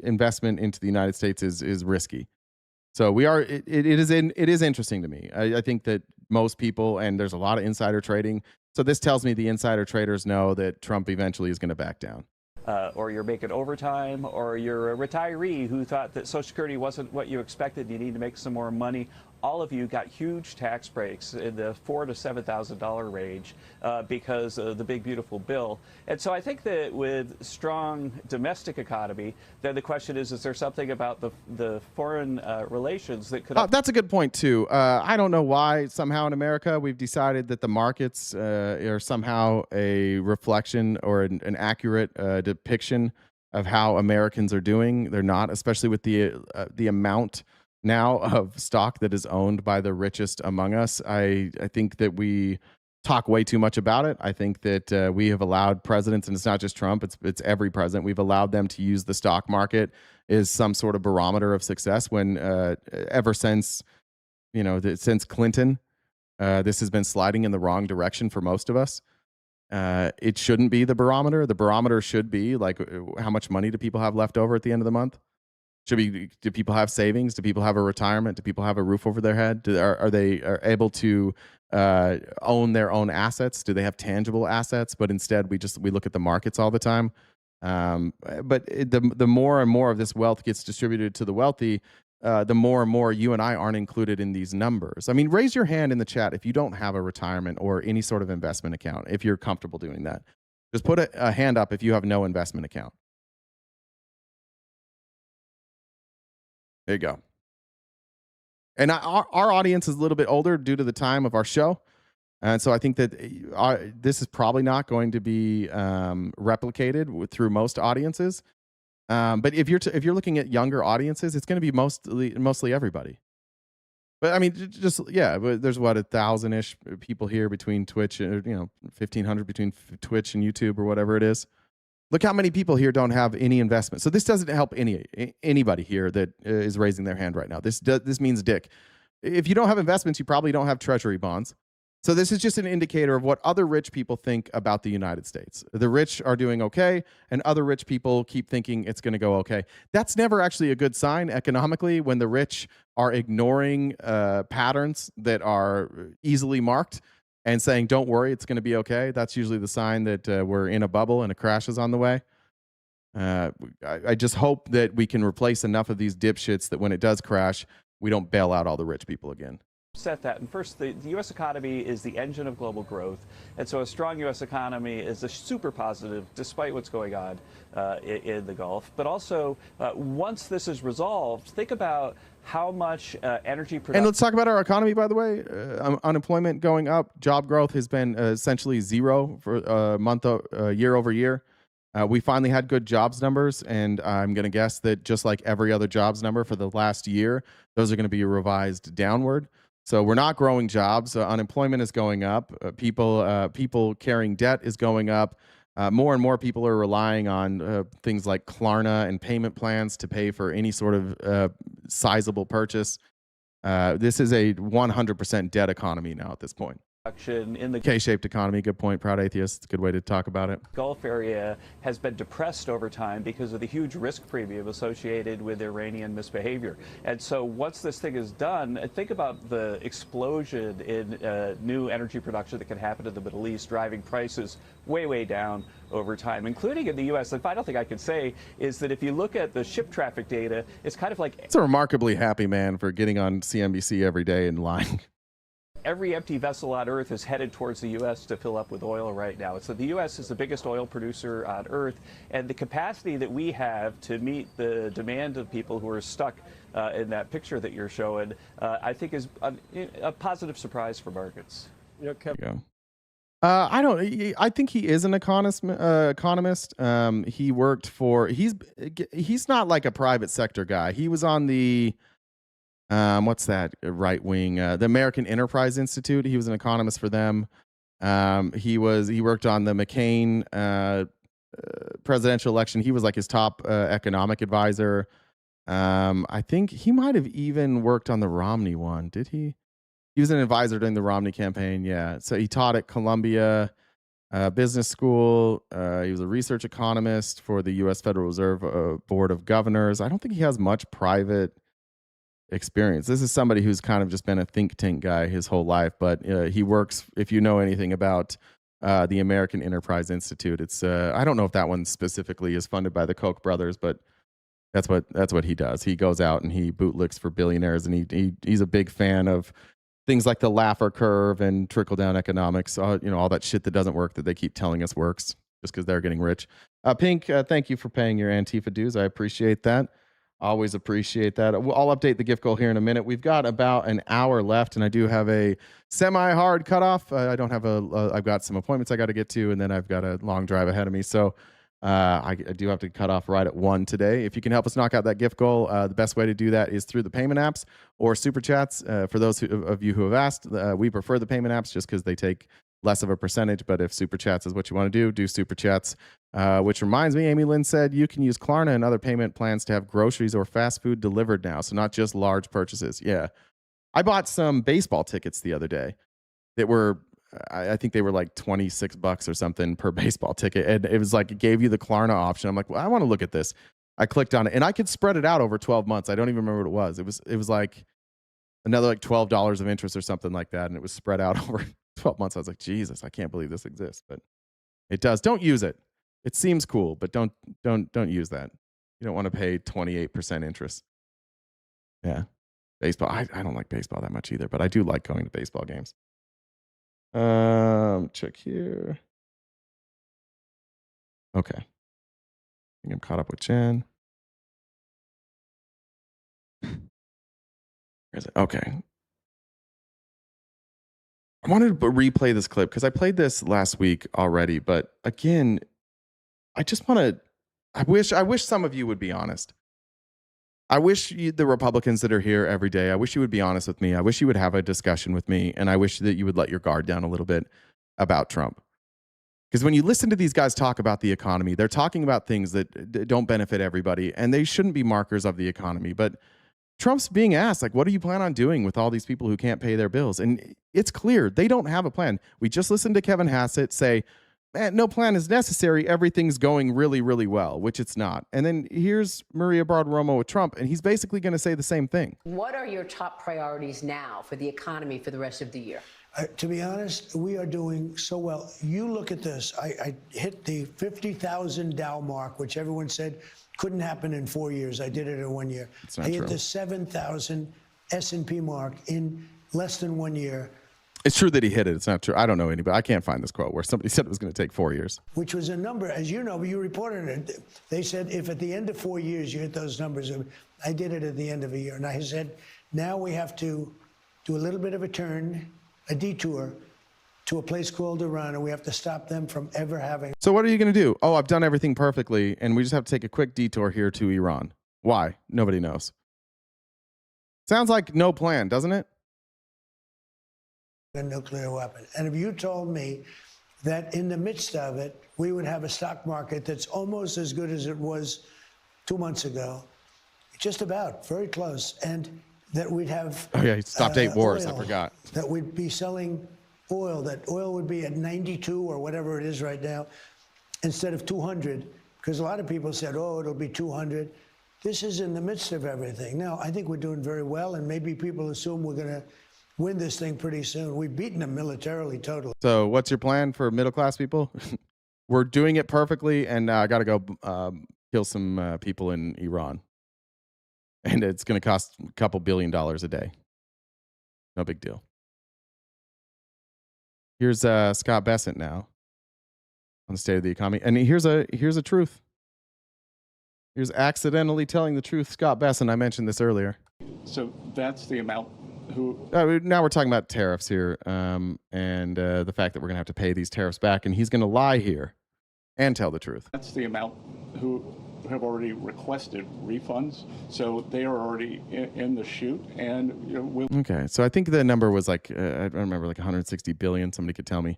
investment into the United States is risky. So we are. It is interesting to me. I think that most people, and there's a lot of insider trading. So this tells me the insider traders know that Trump eventually is going to back down. Or you're making overtime, or you're a retiree who thought that Social Security wasn't what you expected, you need to make some more money. All of you got huge tax breaks in the $4,000 to $7,000 range because of the big, beautiful bill. And so I think that with strong domestic economy, then the question is there something about the foreign relations that could... That's a good point, too. I don't know why somehow in America we've decided that the markets are somehow a reflection or an accurate depiction of how Americans are doing. They're not, especially with the amount now of stock that is owned by the richest among us. I think that we talk way too much about it. I think that we have allowed presidents, and it's not just Trump, it's every president, we've allowed them to use the stock market as some sort of barometer of success when ever since, since Clinton, this has been sliding in the wrong direction for most of us. It shouldn't be the barometer. The barometer should be like, how much money do people have left over at the end of the month? Do people have savings? Do people have a retirement? Do people have a roof over their head? Are they able to own their own assets? Do they have tangible assets? But instead, we look at the markets all the time. But the more and more of this wealth gets distributed to the wealthy, the more and more you and I aren't included in these numbers. I mean, raise your hand in the chat if you don't have a retirement or any sort of investment account, if you're comfortable doing that. Just put a hand up if you have no investment account. There you go. And our audience is a little bit older due to the time of our show. And so I think that this is probably not going to be replicated through most audiences. But if you're looking at younger audiences, it's going to be mostly everybody. But I mean, but there's 1,000-ish people here between Twitch, 1,500 between Twitch and YouTube or whatever it is. Look how many people here don't have any investment. So this doesn't help anybody here that is raising their hand right now. This means dick. If you don't have investments, you probably don't have treasury bonds. So this is just an indicator of what other rich people think about the United States. The rich are doing okay, and other rich people keep thinking it's going to go okay. That's never actually a good sign economically when the rich are ignoring patterns that are easily marked and saying, don't worry, it's going to be okay. That's usually the sign that we're in a bubble and a crash is on the way. I just hope that we can replace enough of these dipshits that when it does crash, we don't bail out all the rich people again. Set that. And first, the U.S. economy is the engine of global growth. And so a strong U.S. economy is a super positive, despite what's going on in the Gulf. But also, once this is resolved, think about how much energy production. And let's talk about our economy, by the way. Unemployment going up. Job growth has been essentially zero for year over year. We finally had good jobs numbers, and I'm going to guess that just like every other jobs number for the last year, those are going to be revised downward. So we're not growing jobs. Unemployment is going up. People carrying debt is going up. More and more people are relying on things like Klarna and payment plans to pay for any sort of sizable purchase. This is a 100% debt economy now at this point. In the K-shaped economy. Good point. Proud atheist. It's a good way to talk about it. Gulf area has been depressed over time because of the huge risk premium associated with Iranian misbehavior. And so once this thing is done, think about the explosion in new energy production that can happen in the Middle East, driving prices way, way down over time, including in the U.S. The final thing I can say is that if you look at the ship traffic data, it's kind of like... It's a remarkably happy man for getting on CNBC every day and lying. Every empty vessel on Earth is headed towards the U.S. to fill up with oil right now. So the U.S. is the biggest oil producer on Earth, and the capacity that we have to meet the demand of people who are stuck in that picture that you're showing, I think is a positive surprise for markets. I think he is an economist. He worked for, he's not like a private sector guy. He was on the, what's that right wing, the American Enterprise Institute. He was an economist for them. He worked on the McCain presidential election. He was like his top economic advisor. I think he might have even worked on the Romney one. Did he? He was an advisor during the Romney campaign. Yeah. So he taught at Columbia Business School. He was a research economist for the U.S. Federal Reserve Board of Governors. I don't think he has much private experience. This is somebody who's kind of just been a think tank guy his whole life, but he works, if you know anything about the American Enterprise Institute, it's I don't know if that one specifically is funded by the Koch brothers, but that's what he does. He goes out and he bootlicks for billionaires, and he's a big fan of things like the Laffer curve and trickle down economics, all that shit that doesn't work that they keep telling us works just because they're getting rich. Pink, thank you for paying your Antifa dues. I appreciate that. Always appreciate that. I'll update the gift goal here in a minute. We've got about an hour left, and I do have a semi-hard cutoff. I don't have I've got some appointments I got to get to, and then I've got a long drive ahead of me. So I do have to cut off right at 1 today. If you can help us knock out that gift goal, the best way to do that is through the payment apps or super chats. For those of you who have asked, we prefer the payment apps just because they take less of a percentage. But if super chats is what you want to do super chats. Which reminds me, Amy Lynn said you can use Klarna and other payment plans to have groceries or fast food delivered now. So not just large purchases. Yeah. I bought some baseball tickets the other day that were, I think they were like $26 or something per baseball ticket. And it was like, it gave you the Klarna option. I'm like, well, I want to look at this. I clicked on it and I could spread it out over 12 months. I don't even remember what it was. It was like another like $12 of interest or something like that. And it was spread out over 12 months. I was like, Jesus, I can't believe this exists, but it does. Don't use it. It seems cool, but don't use that. You don't want to pay 28% interest. Yeah. Baseball. I don't like baseball that much either, but I do like going to baseball games. Check here. Okay. I think I'm caught up with Jen. Where is it? Okay. I wanted to replay this clip because I played this last week already, but again, I just want to, I wish some of you would be honest. I wish the Republicans that are here every day, I wish you would be honest with me. I wish you would have a discussion with me, and I wish that you would let your guard down a little bit about Trump. Because when you listen to these guys talk about the economy, they're talking about things that don't benefit everybody, and they shouldn't be markers of the economy. But Trump's being asked, like, what do you plan on doing with all these people who can't pay their bills? And it's clear they don't have a plan. We just listened to Kevin Hassett say, man, no plan is necessary. Everything's going really, really well, which it's not. And then here's Maria Bartiromo with Trump, and he's basically going to say the same thing. What are your top priorities now for the economy for the rest of the year? To be honest, we are doing so well. You look at this. I hit the 50,000 Dow mark, which everyone said couldn't happen in 4 years. I did it in 1 year. I hit the 7,000 S&P mark in less than 1 year. It's true that he hit it. It's not true. I don't know anybody. I can't find this quote where somebody said it was going to take 4 years. Which was a number, as you know, you reported it. They said if at the end of 4 years you hit those numbers, I did it at the end of a year. And I said, now we have to do a little bit of a turn, a detour to a place called Iran, and we have to stop them from ever having. So what are you going to do? Oh, I've done everything perfectly, and we just have to take a quick detour here to Iran. Why? Nobody knows. Sounds like no plan, doesn't it? A nuclear weapon. And if you told me that in the midst of it, we would have a stock market that's almost as good as it was 2 months ago, just about, very close, and that we'd have... Oh, yeah, he stopped 8 wars, oil, I forgot. That we'd be selling oil, that oil would be at 92 or whatever it is right now, instead of 200, because a lot of people said, oh, it'll be 200. This is in the midst of everything. Now, I think we're doing very well, and maybe people assume we're going to win this thing pretty soon. We've beaten them militarily, totally. So what's your plan for middle-class people? We're doing it perfectly, and I got to go kill some people in Iran. And it's going to cost a couple $2 billion a day. No big deal. Here's Scott Bessent now on the state of the economy. And here's a truth. Here's accidentally telling the truth, Scott Bessent. I mentioned this earlier. So that's the amount who... now we're talking about tariffs here and the fact that we're going to have to pay these tariffs back. And he's going to lie here and tell the truth. That's the amount who have already requested refunds. So they are already in the chute. And okay, so I think the number was like, I don't remember, like 160 billion. Somebody could tell me.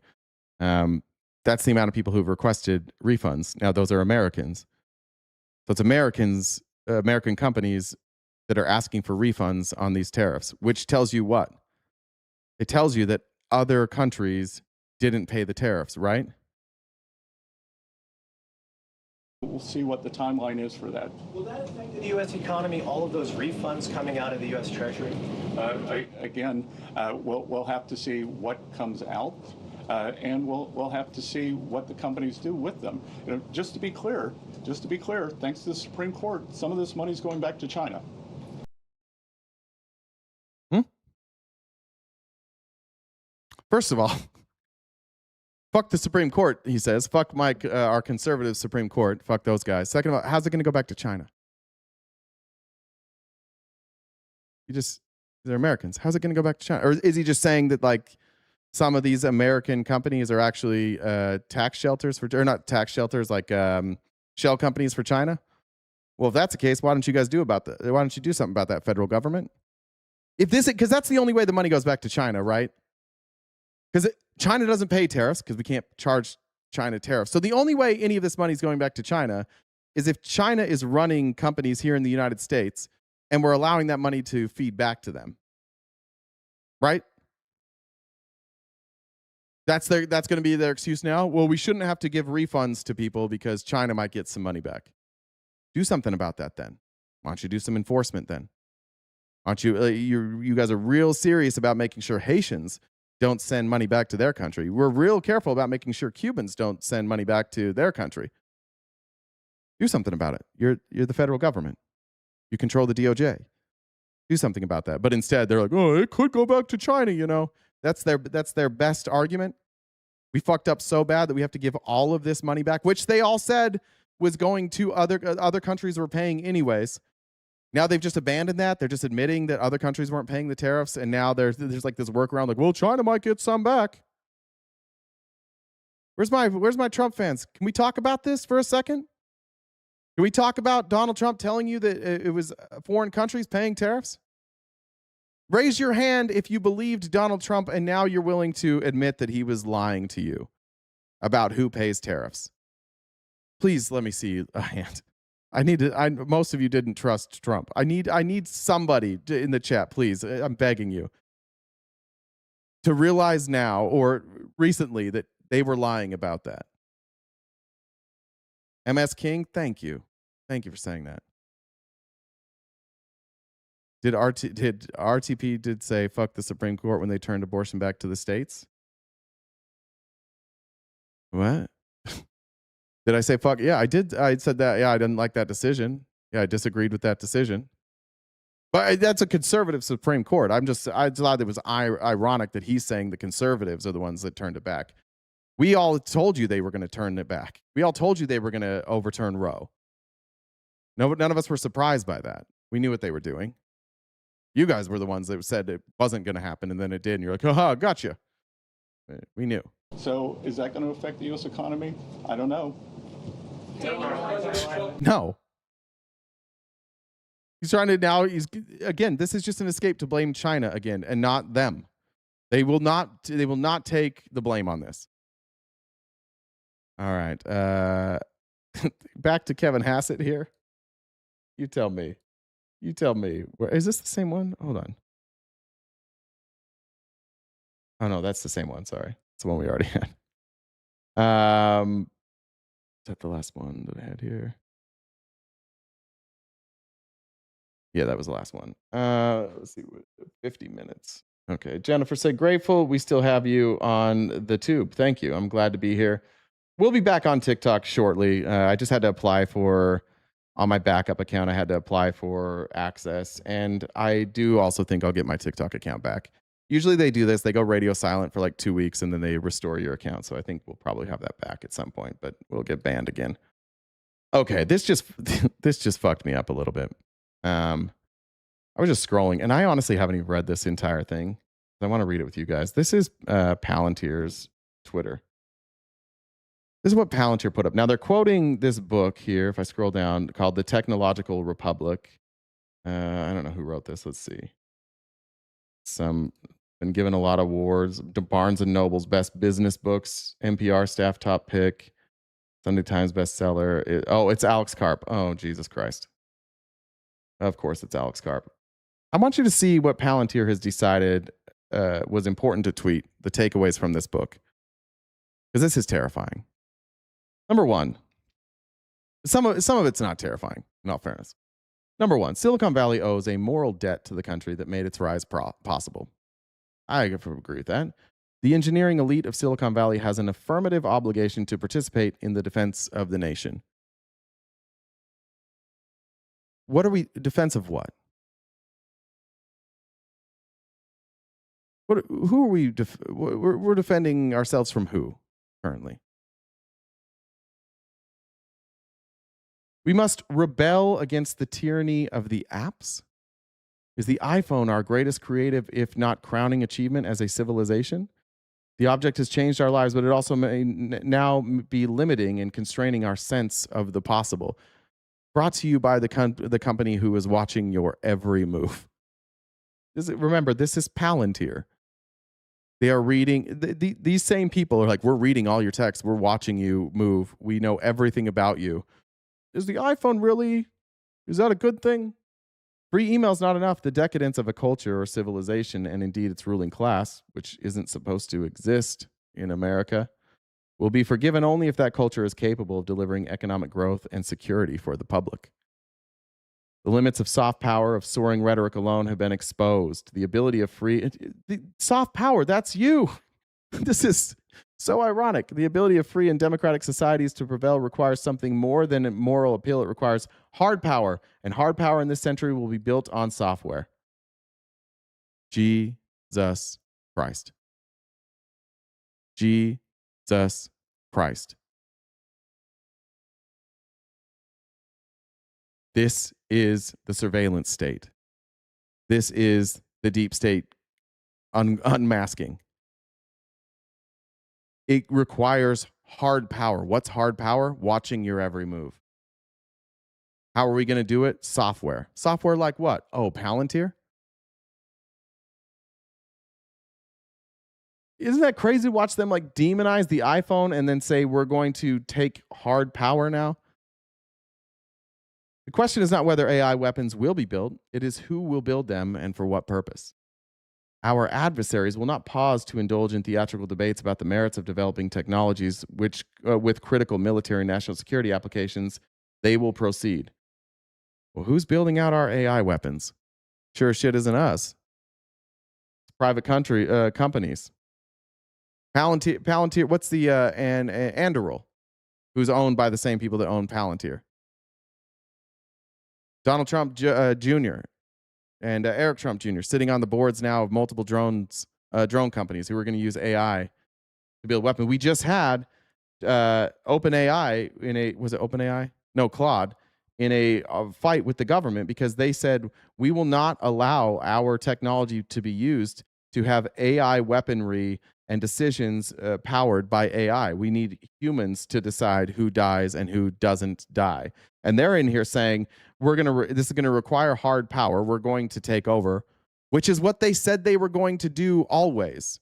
That's the amount of people who've requested refunds. Now, those are Americans. So it's Americans, American companies that are asking for refunds on these tariffs, which tells you what? It tells you that other countries didn't pay the tariffs, right? We'll see what the timeline is for that. Will that affect the U.S. economy, all of those refunds coming out of the U.S. Treasury? We'll have to see what comes out, and we'll have to see what the companies do with them. Just to be clear, thanks to the Supreme Court, some of this money is going back to China. First of all, fuck the Supreme Court, he says. Fuck our conservative Supreme Court. Fuck those guys. Second of all, how's it going to go back to China? They're Americans. How's it going to go back to China? Or is he just saying that, like, some of these American companies are actually tax shelters or not tax shelters, like shell companies for China? Well, if that's the case, why don't you guys do something about that, federal government? Because that's the only way the money goes back to China, right? Because China doesn't pay tariffs because we can't charge China tariffs. So the only way any of this money is going back to China is if China is running companies here in the United States and we're allowing that money to feed back to them. Right? That's going to be their excuse now. Well, we shouldn't have to give refunds to people because China might get some money back. Do something about that then. Why don't you do some enforcement then? Why don't you, you guys are real serious about making sure Haitians don't send money back to their country. We're real careful about making sure Cubans don't send money back to their country. Do something about it. You're the federal government. You control the DOJ. Do something about that. But instead, they're like, oh, it could go back to China, you know. That's their best argument. We fucked up so bad that we have to give all of this money back, which they all said was going to other countries were paying anyways. Now they've just abandoned that. They're just admitting that other countries weren't paying the tariffs, and now there's like this workaround, like, well, China might get some back. Where's my Trump fans? Can we talk about this for a second? Can we talk about Donald Trump telling you that it was foreign countries paying tariffs? Raise your hand if you believed Donald Trump and now you're willing to admit that he was lying to you about who pays tariffs. Please let me see a hand. Most of you didn't trust Trump. I need somebody in the chat, please. I'm begging you to realize now or recently that they were lying about that. MS King, thank you. Thank you for saying that. Did RTP say fuck the Supreme Court when they turned abortion back to the states? What? Did I say fuck? Yeah, I did. I said that. Yeah, I didn't like that decision. Yeah, I disagreed with that decision. But that's a conservative Supreme Court. I thought it was ironic that he's saying the conservatives are the ones that turned it back. We all told you they were going to turn it back. We all told you they were going to overturn Roe. No, none of us were surprised by that. We knew what they were doing. You guys were the ones that said it wasn't going to happen, and then it did. And you're like, haha, gotcha. We knew. So is that going to affect the U.S. economy? I don't know. No. He's trying to again, this is just an escape to blame China again and not them. They will not take the blame on this. All right. Back to Kevin Hassett here. You tell me. Is this the same one? Hold on. Oh no, that's the same one. Sorry. It's the one we already had. Is that the last one that I had here? Yeah, that was the last one. Let's see, 50 minutes. Okay, Jennifer said, grateful we still have you on the tube. Thank you. I'm glad to be here. We'll be back on TikTok shortly. I just had to apply on my backup account, I had to apply for access. And I do also think I'll get my TikTok account back. Usually they do this. They go radio silent for like 2 weeks and then they restore your account. So I think we'll probably have that back at some point, but we'll get banned again. Okay, this just fucked me up a little bit. I was just scrolling, and I honestly haven't even read this entire thing. I want to read it with you guys. This is Palantir's Twitter. This is what Palantir put up. Now, they're quoting this book here, if I scroll down, called The Technological Republic. I don't know who wrote this. Let's see. Been given a lot of awards. Barnes & Noble's Best Business Books, NPR Staff Top Pick, Sunday Times bestseller. It's Alex Karp. Oh, Jesus Christ. Of course, it's Alex Karp. I want you to see what Palantir has decided was important to tweet, the takeaways from this book. Because this is terrifying. Number one, some of it's not terrifying, in all fairness. Number one, Silicon Valley owes a moral debt to the country that made its rise possible. I agree with that. The engineering elite of Silicon Valley has an affirmative obligation to participate in the defense of the nation. What are we, defense of what? Who are we, we're defending ourselves from who currently? We must rebel against the tyranny of the apps? Is the iPhone our greatest creative, if not crowning achievement as a civilization? The object has changed our lives, but it also may now be limiting and constraining our sense of the possible. Brought to you by the company who is watching your every move. Remember, this is Palantir. They are reading, these same people are like, we're reading all your texts. We're watching you move. We know everything about you. Is the iPhone really, is that a good thing? Free email is not enough. The decadence of a culture or civilization, and indeed its ruling class, which isn't supposed to exist in America, will be forgiven only if that culture is capable of delivering economic growth and security for the public. The limits of soft power, of soaring rhetoric alone have been exposed. The ability of soft power, that's you. This is so ironic. The ability of free and democratic societies to prevail requires something more than moral appeal. It requires hard power, and hard power in this century will be built on software. Jesus Christ. Jesus Christ. This is the surveillance state. This is the deep state unmasking. It requires hard power. What's hard power? Watching your every move. How are we going to do it? Software. Software like what? Oh, Palantir? Isn't that crazy to watch them like demonize the iPhone and then say we're going to take hard power now? The question is not whether AI weapons will be built, it is who will build them and for what purpose. Our adversaries will not pause to indulge in theatrical debates about the merits of developing technologies which, with critical military and national security applications, they will proceed. Well, who's building out our AI weapons? Sure as shit isn't us. It's private companies. Palantir, what's the Anduril, who's owned by the same people that own Palantir. Donald Trump Jr. and Eric Trump Jr. sitting on the boards now of multiple drone companies who are going to use AI to build weapons. We just had OpenAI was it OpenAI? No, Claude, in a fight with the government because they said we will not allow our technology to be used to have AI weaponry and decisions powered by AI. We need humans to decide who dies and who doesn't die. And they're in here saying this is going to require hard power. We're going to take over, which is what they said they were going to do always.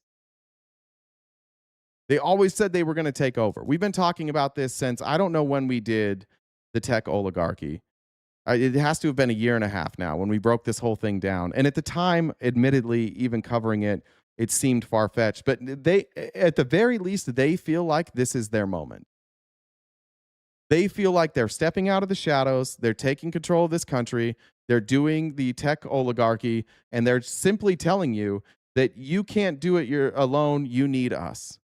They always said they were going to take over. We've been talking about this since I don't know when we did the tech oligarchy. It has to have been a year and a half now when we broke this whole thing down. And at the time, admittedly, even covering it, it seemed far-fetched. But they, at the very least, they feel like this is their moment. They feel like they're stepping out of the shadows. They're taking control of this country. They're doing the tech oligarchy. And they're simply telling you that you can't do it alone. You need us.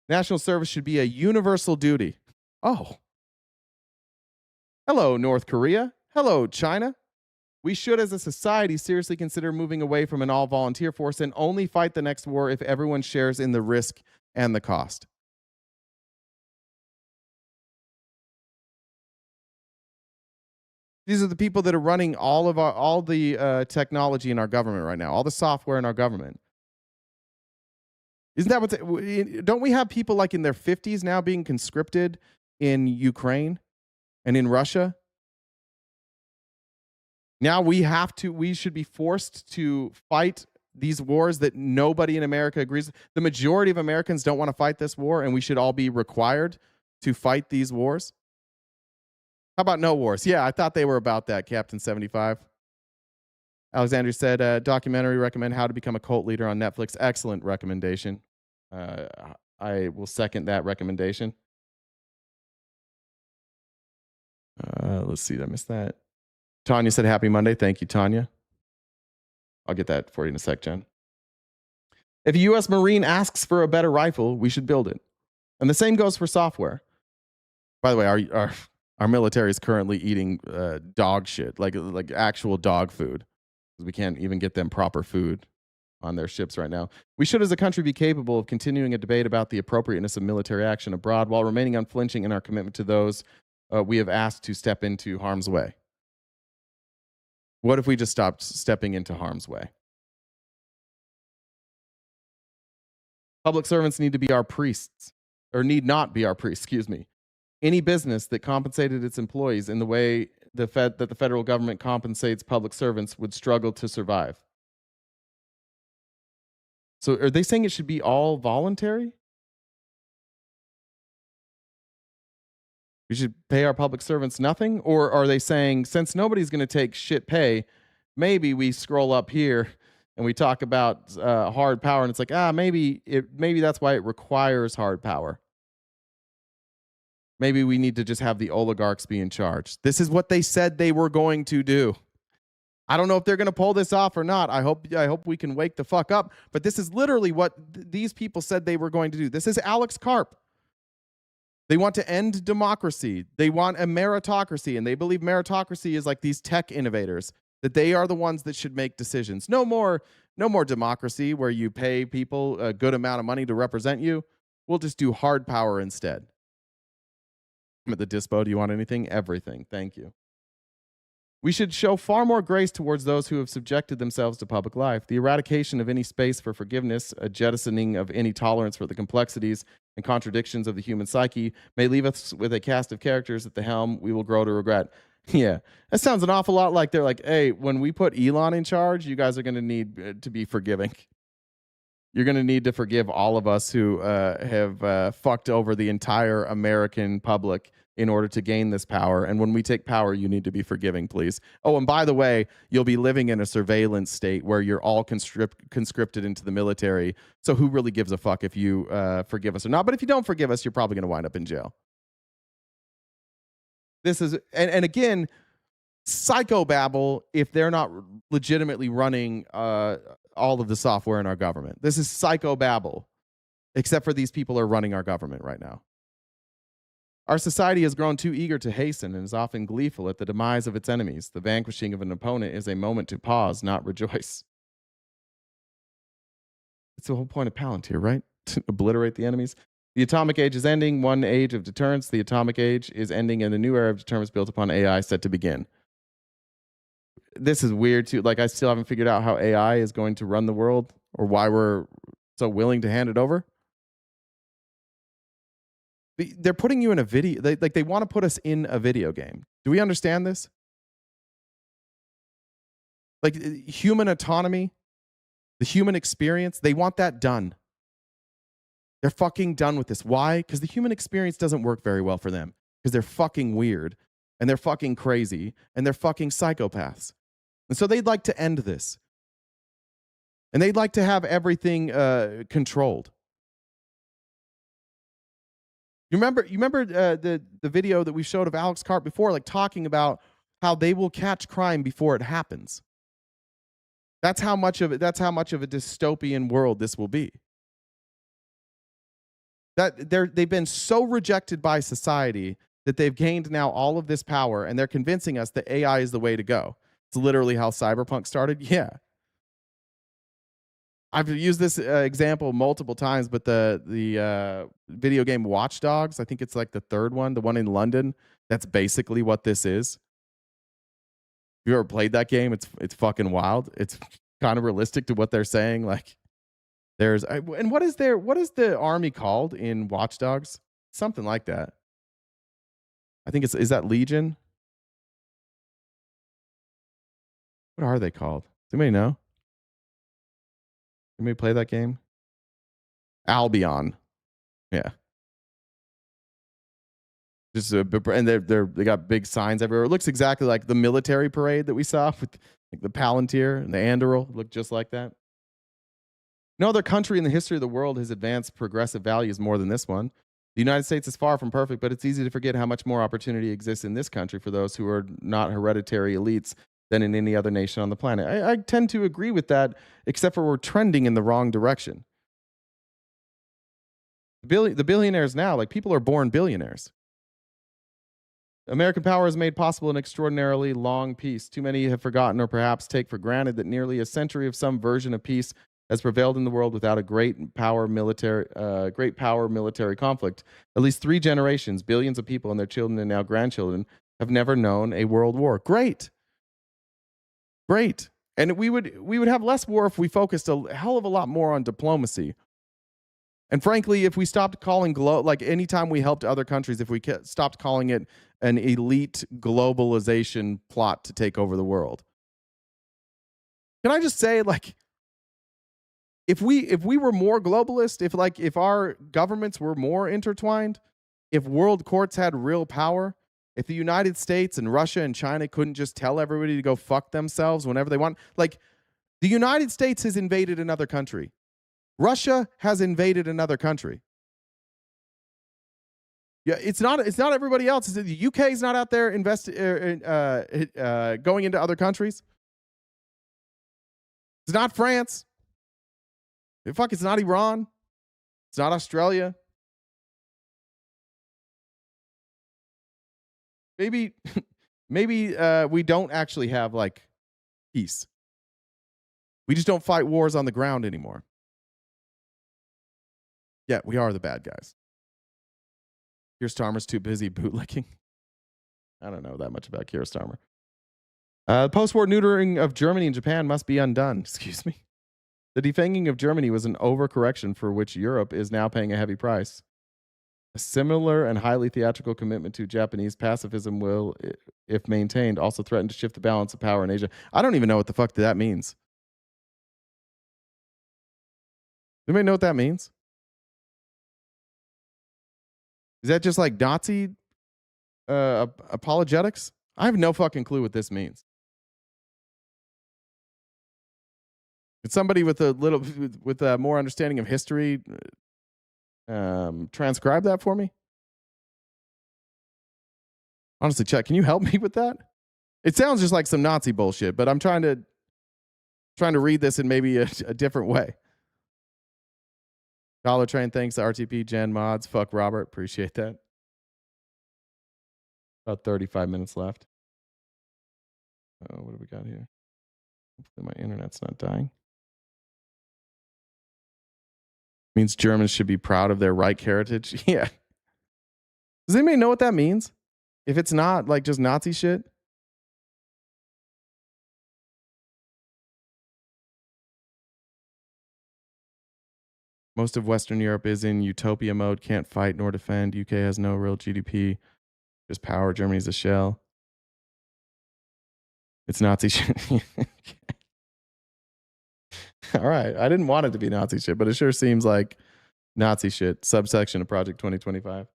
National service should be a universal duty. Oh. Hello, North Korea. Hello, China. We should, as a society, seriously consider moving away from an all-volunteer force and only fight the next war if everyone shares in the risk and the cost. These are the people that are running all the technology in our government right now, all the software in our government. Isn't that what? Don't we have people like in their 50s now being conscripted in Ukraine and in Russia? Now we should be forced to fight these wars that nobody in America agrees. The majority of Americans don't want to fight this war, and we should all be required to fight these wars. How about no wars? Yeah, I thought they were about that, Captain 75. Alexander said, documentary recommend How to Become a Cult Leader on Netflix. Excellent recommendation. I will second that recommendation. Let's see, did I miss that? Tanya said, happy Monday. Thank you, Tanya. I'll get that for you in a sec, Jen. If a U.S. Marine asks for a better rifle, we should build it. And the same goes for software. By the way, our military is currently eating dog shit, like actual dog food. We can't even get them proper food on their ships right now. We should, as a country, be capable of continuing a debate about the appropriateness of military action abroad while remaining unflinching in our commitment to those we have asked to step into harm's way. What if we just stopped stepping into harm's way? Public servants need to be our priests, or need not be our priests, excuse me. Any business that compensated its employees in the way that the federal government compensates public servants would struggle to survive. So are they saying it should be all voluntary? We should pay our public servants nothing? Or are they saying, since nobody's going to take shit pay, maybe we scroll up here and we talk about hard power, and it's like, maybe that's why it requires hard power. Maybe we need to just have the oligarchs be in charge. This is what they said they were going to do. I don't know if they're going to pull this off or not. I hope we can wake the fuck up. But this is literally what these people said they were going to do. This is Alex Karp. They want to end democracy. They want a meritocracy, and they believe meritocracy is like these tech innovators, that they are the ones that should make decisions. No more democracy where you pay people a good amount of money to represent you. We'll just do hard power instead. I'm at the dispo. Do you want anything? Everything. Thank you. We should show far more grace towards those who have subjected themselves to public life. The eradication of any space for forgiveness, a jettisoning of any tolerance for the complexities and contradictions of the human psyche may leave us with a cast of characters at the helm we will grow to regret. Yeah, that sounds an awful lot like they're like, hey, when we put Elon in charge, you guys are going to need to be forgiving. You're going to need to forgive all of us who have fucked over the entire American public in order to gain this power. And when we take power, you need to be forgiving, please. Oh, and by the way, you'll be living in a surveillance state where you're all conscripted into the military. So who really gives a fuck if you forgive us or not? But if you don't forgive us, you're probably going to wind up in jail. This is, and again, psychobabble if they're not legitimately running all of the software in our government. This is psychobabble, except for these people are running our government right now. Our society has grown too eager to hasten and is often gleeful at the demise of its enemies. The vanquishing of an opponent is a moment to pause, not rejoice. It's the whole point of Palantir, right? To obliterate the enemies. The atomic age is ending, one age of deterrence. The atomic age is ending, and a new era of deterrence built upon AI set to begin. This is weird, too. Like, I still haven't figured out how AI is going to run the world or why we're so willing to hand it over. They're putting you in a video. They want to put us in a video game. Do we understand this? Like, human autonomy, the human experience, they want that done. They're fucking done with this. Why? Because the human experience doesn't work very well for them. Because they're fucking weird, and they're fucking crazy, and they're fucking psychopaths. And so they'd like to end this. And they'd like to have everything controlled. You remember the video that we showed of Alex Karp before, like talking about how they will catch crime before it happens. That's how much of a dystopian world this will be. That they've been so rejected by society that they've gained now all of this power, and they're convincing us that AI is the way to go. It's literally how cyberpunk started. Yeah. I've used this example multiple times, but the video game Watch Dogs, I think it's like the third one, the one in London, that's basically what this is. Have you ever played that game? It's fucking wild. It's kind of realistic to what they're saying. Like, and what is the army called in Watch Dogs? Something like that. I think is that Legion? What are they called? Does anybody know? Anybody play that game? Albion. Yeah. Just and they got big signs everywhere. It looks exactly like the military parade that we saw with like the Palantir and the Anduril. Look just like that. No other country in the history of the world has advanced progressive values more than this one. The United States is far from perfect, but it's easy to forget how much more opportunity exists in this country for those who are not hereditary elites than in any other nation on the planet. I tend to agree with that, except for we're trending in the wrong direction. The billionaires now, like, people are born billionaires. American power has made possible an extraordinarily long peace. Too many have forgotten or perhaps take for granted that nearly a century of some version of peace has prevailed in the world without a great power military conflict. At least 3 generations, billions of people and their children and now grandchildren have never known a world war. Great. And we would have less war if we focused a hell of a lot more on diplomacy. And frankly, if we stopped calling like anytime we helped other countries, if we stopped calling it an elite globalization plot to take over the world. Can I just say, like, if we were more globalist, if our governments were more intertwined, if world courts had real power, if the United States and Russia and China couldn't just tell everybody to go fuck themselves whenever they want, like, the United States has invaded another country. Russia has invaded another country. Yeah, it's not everybody else. The UK is not out there going into other countries. It's not France. Fuck, it's not Iran. It's not Australia. Maybe we don't actually have, like, peace. We just don't fight wars on the ground anymore. Yeah, we are the bad guys. Keir Starmer's too busy bootlicking. I don't know that much about Keir Starmer. Post-war neutering of Germany and Japan must be undone. Excuse me. The defanging of Germany was an overcorrection for which Europe is now paying a heavy price. A similar and highly theatrical commitment to Japanese pacifism will, if maintained, also threaten to shift the balance of power in Asia. I don't even know what the fuck that means. Anybody know what that means? Is that just like Nazi apologetics? I have no fucking clue what this means. Could somebody with a more understanding of history transcribe that for me? Honestly, Chuck, can you help me with that? It sounds just like some Nazi bullshit, but I'm trying to read this in maybe a different way. Dollar Train, thanks to RTP, Gen Mods. Fuck Robert, appreciate that. About 35 minutes left. Oh, what do we got here? Hopefully my internet's not dying. Means Germans should be proud of their Reich heritage. Yeah. Does anybody know what that means? If it's not like just Nazi shit? Most of Western Europe is in utopia mode, can't fight nor defend. UK has no real GDP, just power. Germany's a shell. It's Nazi shit. All right. I didn't want it to be Nazi shit, but it sure seems like Nazi shit. Subsection of Project 2025.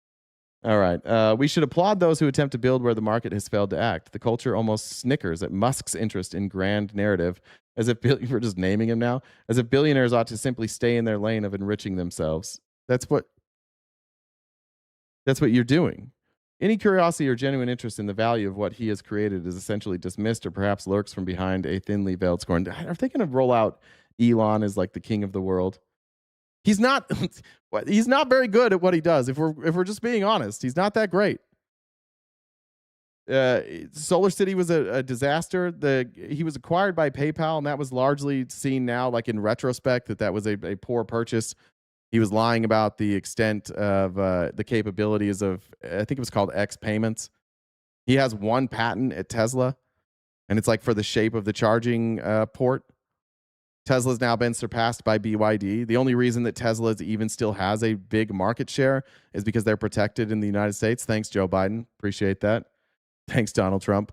All right. We should applaud those who attempt to build where the market has failed to act. The culture almost snickers at Musk's interest in grand narrative, as if we're just naming him now, as if billionaires ought to simply stay in their lane of enriching themselves. That's what you're doing. Any curiosity or genuine interest in the value of what he has created is essentially dismissed or perhaps lurks from behind a thinly veiled scorn. Are they going to roll out Elon as like the king of the world? He's not very good at what he does. If we're just being honest, he's not that great. Solar City was a disaster. He was acquired by PayPal, and that was largely seen now, like in retrospect, that was a poor purchase. He was lying about the extent of the capabilities of, I think it was called X payments. He has one patent at Tesla, and it's like for the shape of the charging port. Tesla's now been surpassed by BYD. The only reason that Tesla even still has a big market share is because they're protected in the United States. Thanks, Joe Biden. Appreciate that. Thanks, Donald Trump.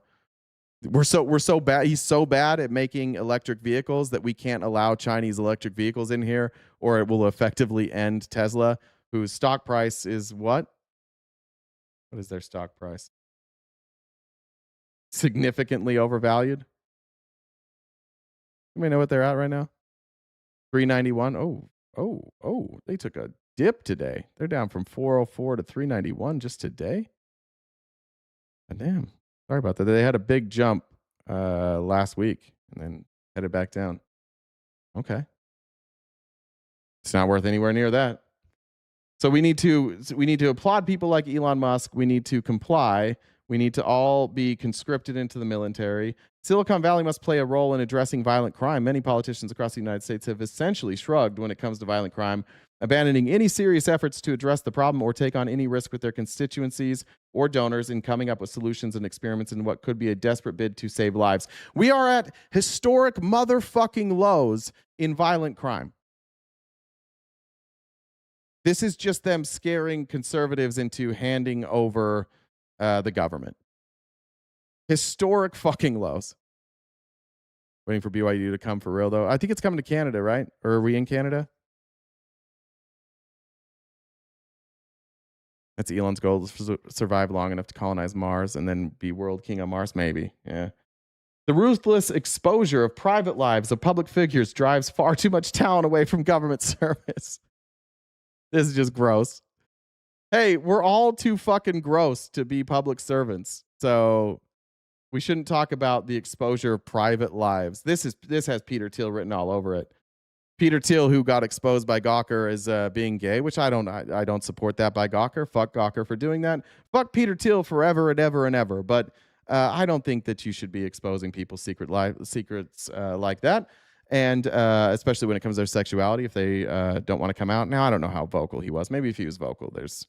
We're so bad. He's so bad at making electric vehicles that we can't allow Chinese electric vehicles in here, or it will effectively end Tesla, whose stock price is what? What is their stock price? Significantly overvalued. You may know what they're at right now. 391. Oh, they took a dip today. They're down from 404 to 391 just today. Damn. Sorry about that. They had a big jump last week and then headed back down. Okay. It's not worth anywhere near that. So we need to applaud people like Elon Musk. We need to comply. We need to all be conscripted into the military. Silicon Valley must play a role in addressing violent crime. Many politicians across the United States have essentially shrugged when it comes to violent crime, abandoning any serious efforts to address the problem or take on any risk with their constituencies or donors in coming up with solutions and experiments in what could be a desperate bid to save lives. We are at historic motherfucking lows in violent crime. This is just them scaring conservatives into handing over the government. Historic fucking lows. Waiting for BYU to come for real, though. I think it's coming to Canada, right? Or are we in Canada? That's Elon's goal, to survive long enough to colonize Mars and then be world king on Mars, maybe. Yeah. The ruthless exposure of private lives of public figures drives far too much talent away from government service. This is just gross. Hey, we're all too fucking gross to be public servants. So we shouldn't talk about the exposure of private lives. This has Peter Thiel written all over it. Peter Thiel, who got exposed by Gawker as being gay, which I don't support that by Gawker. Fuck Gawker for doing that. Fuck Peter Thiel forever and ever and ever. But I don't think that you should be exposing people's secrets like that. And especially when it comes to their sexuality, if they don't want to come out. Now, I don't know how vocal he was. Maybe if he was vocal, there's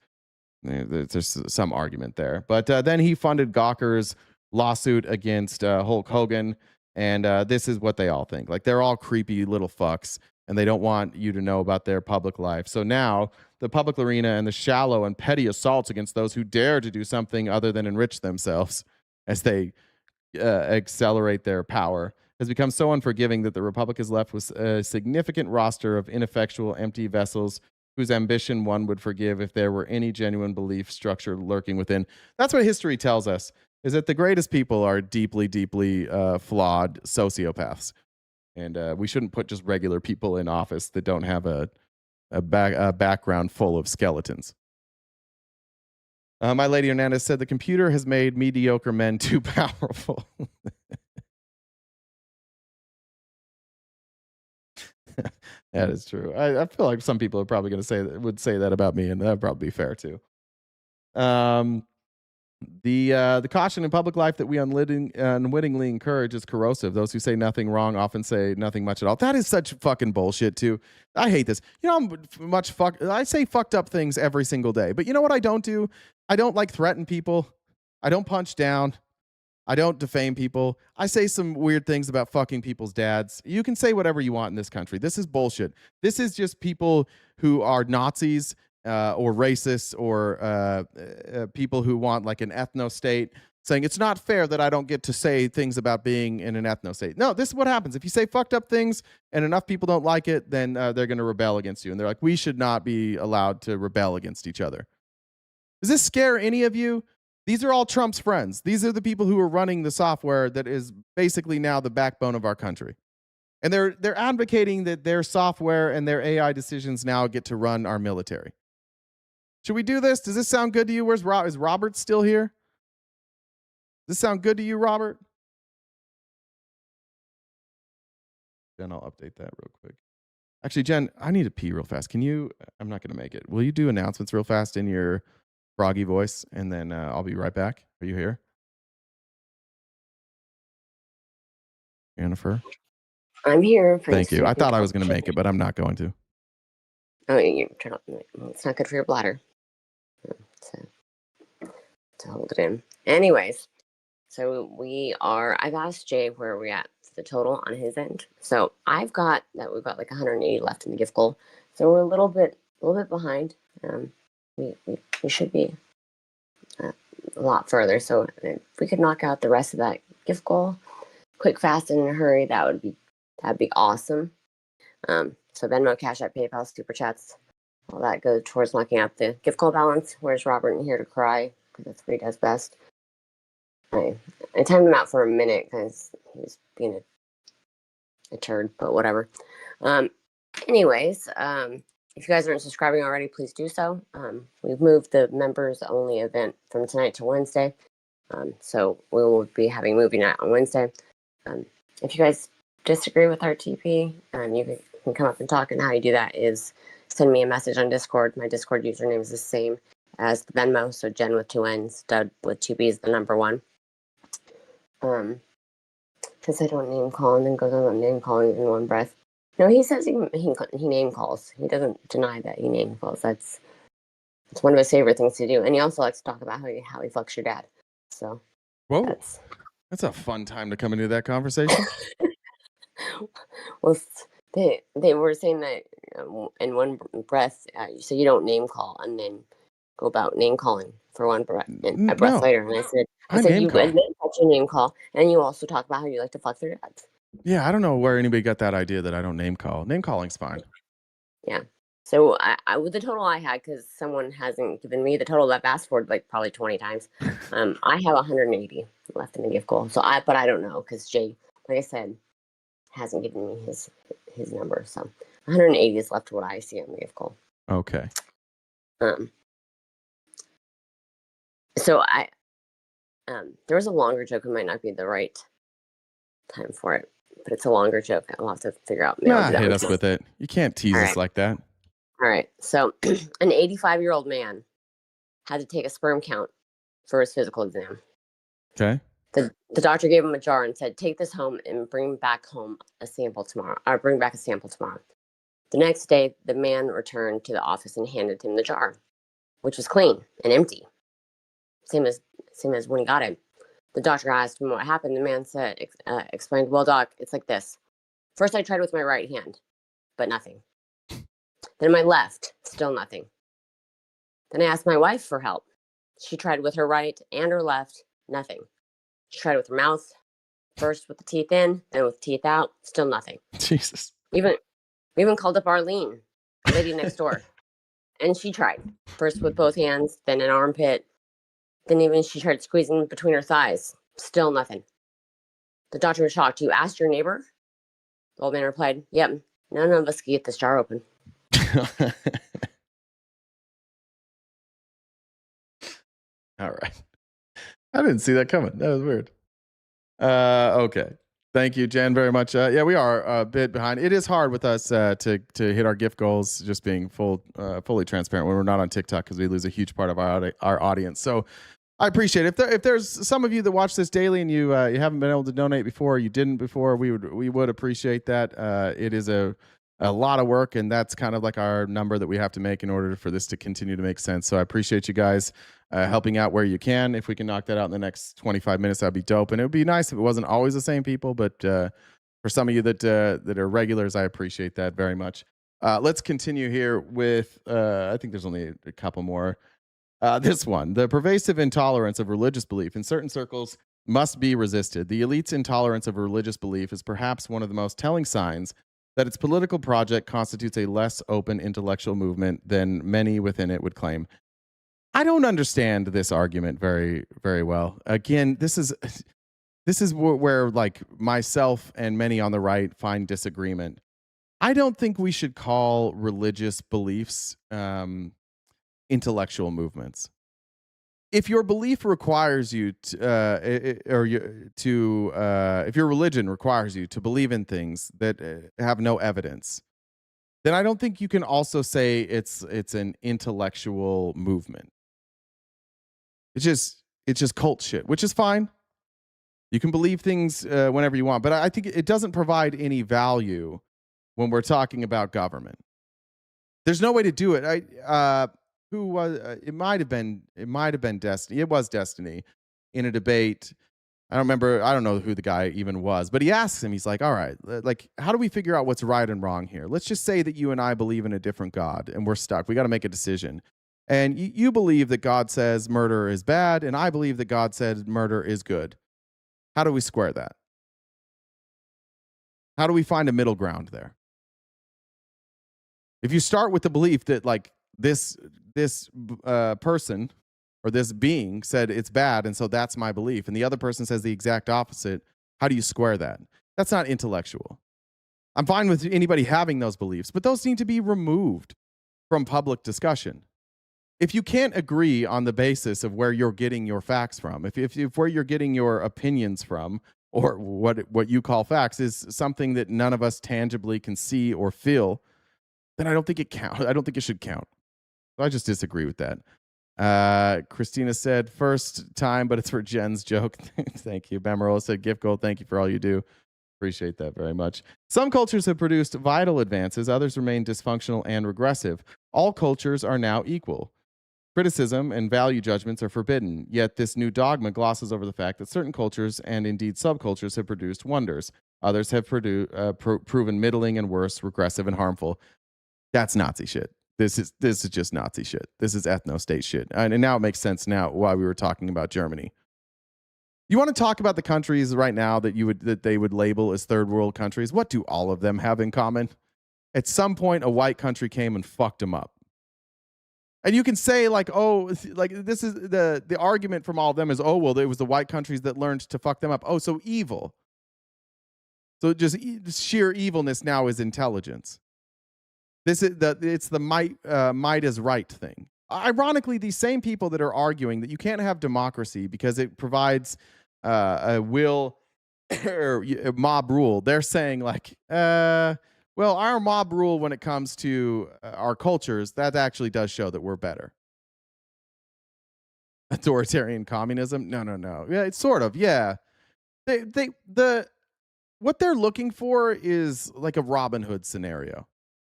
some argument there. But then he funded Gawker's lawsuit against Hulk Hogan. And this is what they all think. Like, they're all creepy little fucks, and they don't want you to know about their public life. So now the public arena and the shallow and petty assaults against those who dare to do something other than enrich themselves as they accelerate their power has become so unforgiving that the Republic is left with a significant roster of ineffectual, empty vessels whose ambition one would forgive if there were any genuine belief structure lurking within. That's what history tells us, is that the greatest people are deeply, deeply flawed sociopaths. And we shouldn't put just regular people in office that don't have a background full of skeletons. My Lady Hernandez said the computer has made mediocre men too powerful. That is true. I feel like some people are probably going to would say that about me, and that'd probably be fair too. The caution in public life that we unwittingly encourage is corrosive. Those who say nothing wrong often say nothing much at all. That is such fucking bullshit too. I hate this. You know, I say fucked up things every single day. But you know what I don't do? I don't like threaten people. I don't punch down. I don't defame people. I say some weird things about fucking people's dads. You can say whatever you want in this country. This is bullshit. This is just people who are Nazis or racists or people who want like an ethno-state, saying it's not fair that I don't get to say things about being in an ethno-state. No, this is what happens. If you say fucked up things and enough people don't like it, then they're going to rebel against you. And they're like, we should not be allowed to rebel against each other. Does this scare any of you? These are all Trump's friends. These are the people who are running the software that is basically now the backbone of our country. And they're advocating that their software and their AI decisions now get to run our military. Should we do this? Does this sound good to you? Is Robert still here? Does this sound good to you, Robert? Jen, I'll update that real quick. Actually, Jen, I need to pee real fast. Can you? I'm not going to make it. Will you do announcements real fast in your froggy voice, and then I'll be right back. Are you here, Jennifer? I'm here. Thank you. I thought I was going to make it, but I'm not going to. Oh, you turn off. It's not good for your bladder. To hold it in. Anyways, so I've asked Jay where we're at, the total on his end. So we've got like 180 left in the gift goal. So we're a little bit behind. We should be a lot further. So if we could knock out the rest of that gift goal quick, fast, and in a hurry, that'd be awesome. So Venmo, Cash App, PayPal, Super Chats, all that goes towards knocking out the gift goal balance. Where's Robert in here to cry? Because that's what he does best. I timed him out for a minute because he was being a turd, but whatever. Anyways, if you guys aren't subscribing already, please do so. We've moved the members only event from tonight to Wednesday. So we will be having movie night on Wednesday. If you guys disagree with our TP, you can come up and talk. And how you do that is send me a message on Discord. My Discord username is the same as the Venmo. So Jen with 2 N's, Stud with 2 B's, the number 1. Because I don't name call and then goes on name calling in one breath. No, he says he name calls. He doesn't deny that he name calls. It's one of his favorite things to do. And he also likes to talk about how he fucks your dad. So whoa, that's a fun time to come into that conversation. Well, they were saying that in one breath, so you don't name call and then go about name calling for one breath, and a breath later. And I said you admit that you name call, and you also talk about how you like to fuck their dads. Yeah, I don't know where anybody got that idea that I don't name call. Name calling's fine. Yeah. So I with the total I had, because someone hasn't given me the total that I've asked for like probably 20 times. I have 180 left in the gift goal. So but I don't know because Jay, like I said, hasn't given me his number. So 180 is left to what I see on the gift goal. Okay. So there was a longer joke. It might not be the right time for it, but it's a longer joke. I'll have to figure out. Hit us with it. You can't tease us like that. All right. So an 85-year-old man had to take a sperm count for his physical exam. Okay. The doctor gave him a jar and said, take this home and bring back a sample tomorrow. The next day, the man returned to the office and handed him the jar, which was clean and empty. Same as when he got it. The doctor asked him what happened. The man explained, well, doc, it's like this. First, I tried with my right hand, but nothing. Then my left, still nothing. Then I asked my wife for help. She tried with her right and her left, nothing. She tried with her mouth, first with the teeth in, then with teeth out, still nothing. Jesus. We even called up Arlene, the lady next door. And she tried. First with both hands, then an armpit. Then even she tried squeezing between her thighs. Still nothing. The doctor was shocked. You asked your neighbor? The old man replied, yep, none of us can get this jar open. All right. I didn't see that coming. That was weird. Okay. Thank you, Jen, very much. Yeah, we are a bit behind. It is hard with us to hit our gift goals, just being fully transparent when we're not on TikTok because we lose a huge part of our audience. So I appreciate it. If there's some of you that watch this daily and you haven't been able to donate before, you didn't before, we would appreciate that. It is a lot of work, and that's kind of like our number that we have to make in order for this to continue to make sense. So I appreciate you guys helping out where you can. If we can knock that out in the next 25 minutes, that'd be dope. And it would be nice if it wasn't always the same people, but for some of you that are regulars, I appreciate that very much. Let's continue here with, I think there's only a couple more. This one, the pervasive intolerance of religious belief in certain circles must be resisted. The elite's intolerance of religious belief is perhaps one of the most telling signs that its political project constitutes a less open intellectual movement than many within it would claim. I don't understand this argument very, very well. Again, this is where like myself and many on the right find disagreement. I don't think we should call religious beliefs intellectual movements. If your belief requires you to, if your religion requires you to believe in things that have no evidence, then I don't think you can also say it's an intellectual movement. It's just cult shit, which is fine. You can believe things whenever you want, but I think it doesn't provide any value when we're talking about government. There's no way to do it. Who was it might have been Destiny. It was Destiny in a debate. I don't know who the guy even was, but he asks him, he's like, all right, like, how do we figure out what's right and wrong here? Let's just say that you and I believe in a different God and we're stuck. We got to make a decision. And you believe that God says murder is bad, and I believe that God says murder is good. How do we square that? How do we find a middle ground there? If you start with the belief that like this person or this being said it's bad, and so that's my belief, and the other person says the exact opposite, how do you square that? That's not intellectual. I'm fine with anybody having those beliefs, but those need to be removed from public discussion. If you can't agree on the basis of where you're getting your facts from, if where you're getting your opinions from, or what you call facts is something that none of us tangibly can see or feel, then I don't think it counts. I don't think it should count. So I just disagree with that. Christina said, first time, but it's for Jen's joke. Thank you. Bamarola said, gift gold. Thank you for all you do. Appreciate that very much. Some cultures have produced vital advances. Others remain dysfunctional and regressive. All cultures are now equal. Criticism and value judgments are forbidden, yet this new dogma glosses over the fact that certain cultures and indeed subcultures have produced wonders. Others have proven middling and worse, regressive and harmful. That's Nazi shit. This is just Nazi shit. This is ethno-state shit. And now it makes sense now why we were talking about Germany. You want to talk about the countries right now that they would label as third world countries? What do all of them have in common? At some point, a white country came and fucked them up. And you can say like, oh, like this is the argument from all of them is, oh, well, it was the white countries that learned to fuck them up. Oh, so evil. So just sheer evilness now is intelligence. It's the might is right thing. Ironically, these same people that are arguing that you can't have democracy because it provides a will or mob rule, they're saying like, well, our mob rule when it comes to our cultures, that actually does show that we're better. Authoritarian communism? No. Yeah, it's sort of, yeah. What they're looking for is like a Robin Hood scenario.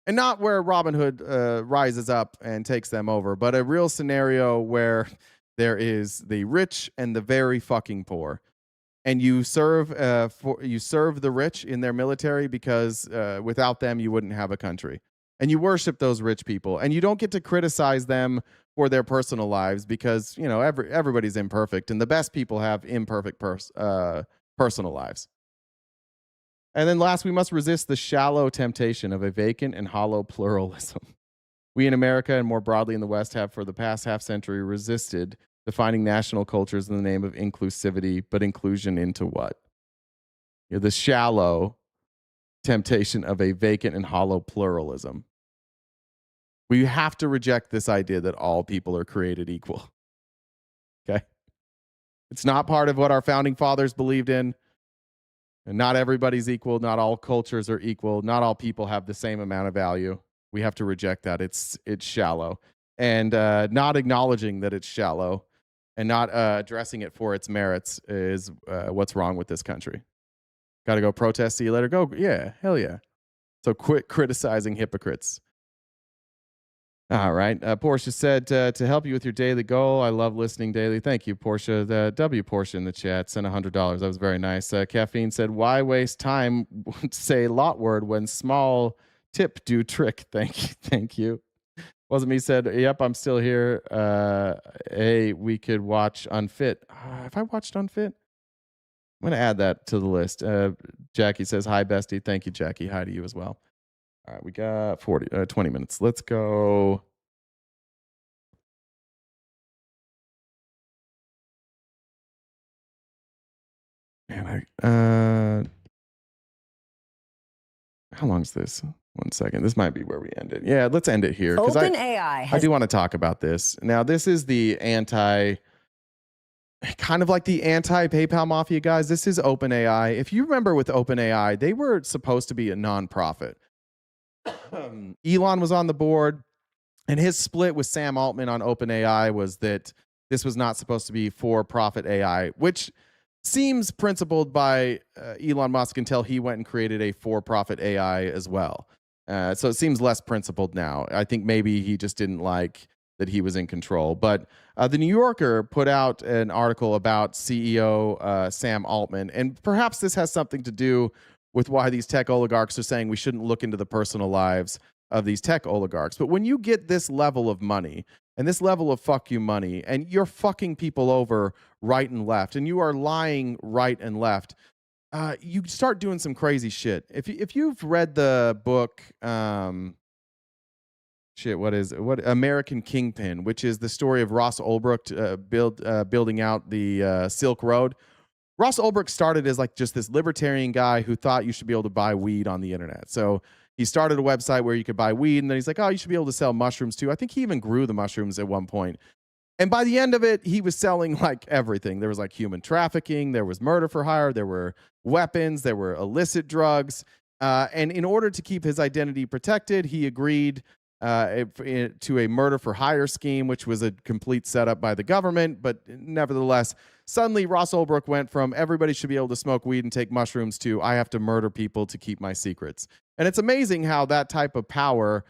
And not where Robin Hood rises up and takes them over, but a real scenario where there is the rich and the very fucking poor. And you serve the rich in their military because without them you wouldn't have a country. And you worship those rich people, and you don't get to criticize them for their personal lives because everybody's imperfect, and the best people have imperfect personal lives. And then last, we must resist the shallow temptation of a vacant and hollow pluralism. We in America and more broadly in the West have for the past half century resisted defining national cultures in the name of inclusivity, but inclusion into what? The shallow temptation of a vacant and hollow pluralism. We have to reject this idea that all people are created equal. Okay? It's not part of what our founding fathers believed in. And not everybody's equal. Not all cultures are equal. Not all people have the same amount of value. We have to reject that. It's shallow. And not acknowledging that it's shallow and not addressing it for its merits is what's wrong with this country. Got to go protest, see you later. Go, yeah, hell yeah. So quit criticizing hypocrites. All right. Portia said, to help you with your daily goal, I love listening daily. Thank you, Portia. The W Portia in the chat sent $100. That was very nice. Caffeine said, why waste time say lot word when small tip do trick? Thank you. Thank you. Wasn't me said, yep, I'm still here. Hey, we could watch Unfit. Have I watched Unfit? I'm going to add that to the list. Jackie says, hi, bestie. Thank you, Jackie. Hi to you as well. All right, we got 20 minutes. Let's go. Man, how long is this? 1 second. This might be where we end it. Yeah, let's end it here. OpenAI I do want to talk about this. Now, this is the kind of like the anti-PayPal mafia guys. This is OpenAI. If you remember with OpenAI, they were supposed to be a nonprofit. Elon was on the board, and his split with Sam Altman on OpenAI was that this was not supposed to be for-profit AI, which seems principled by Elon Musk until he went and created a for-profit AI as well. So it seems less principled now. I think maybe he just didn't like that he was in control. But the New Yorker put out an article about CEO Sam Altman, and perhaps this has something to do with why these tech oligarchs are saying we shouldn't look into the personal lives of these tech oligarchs. But when you get this level of money and this level of fuck you money, and you're fucking people over right and left, and you are lying right and left, you start doing some crazy shit. If you've read the book, what American Kingpin, which is the story of Ross Ulbricht building out the Silk Road. Ross Ulbricht started as like just this libertarian guy who thought you should be able to buy weed on the internet. So he started a website where you could buy weed, and then he's like, oh, you should be able to sell mushrooms too. I think he even grew the mushrooms at one point. And by the end of it, he was selling like everything. There was like human trafficking, there was murder for hire, there were weapons, there were illicit drugs. And in order to keep his identity protected, he agreed to a murder for hire scheme, which was a complete setup by the government. But nevertheless, suddenly Ross Ulbricht went from everybody should be able to smoke weed and take mushrooms to I have to murder people to keep my secrets. And it's amazing how that type of power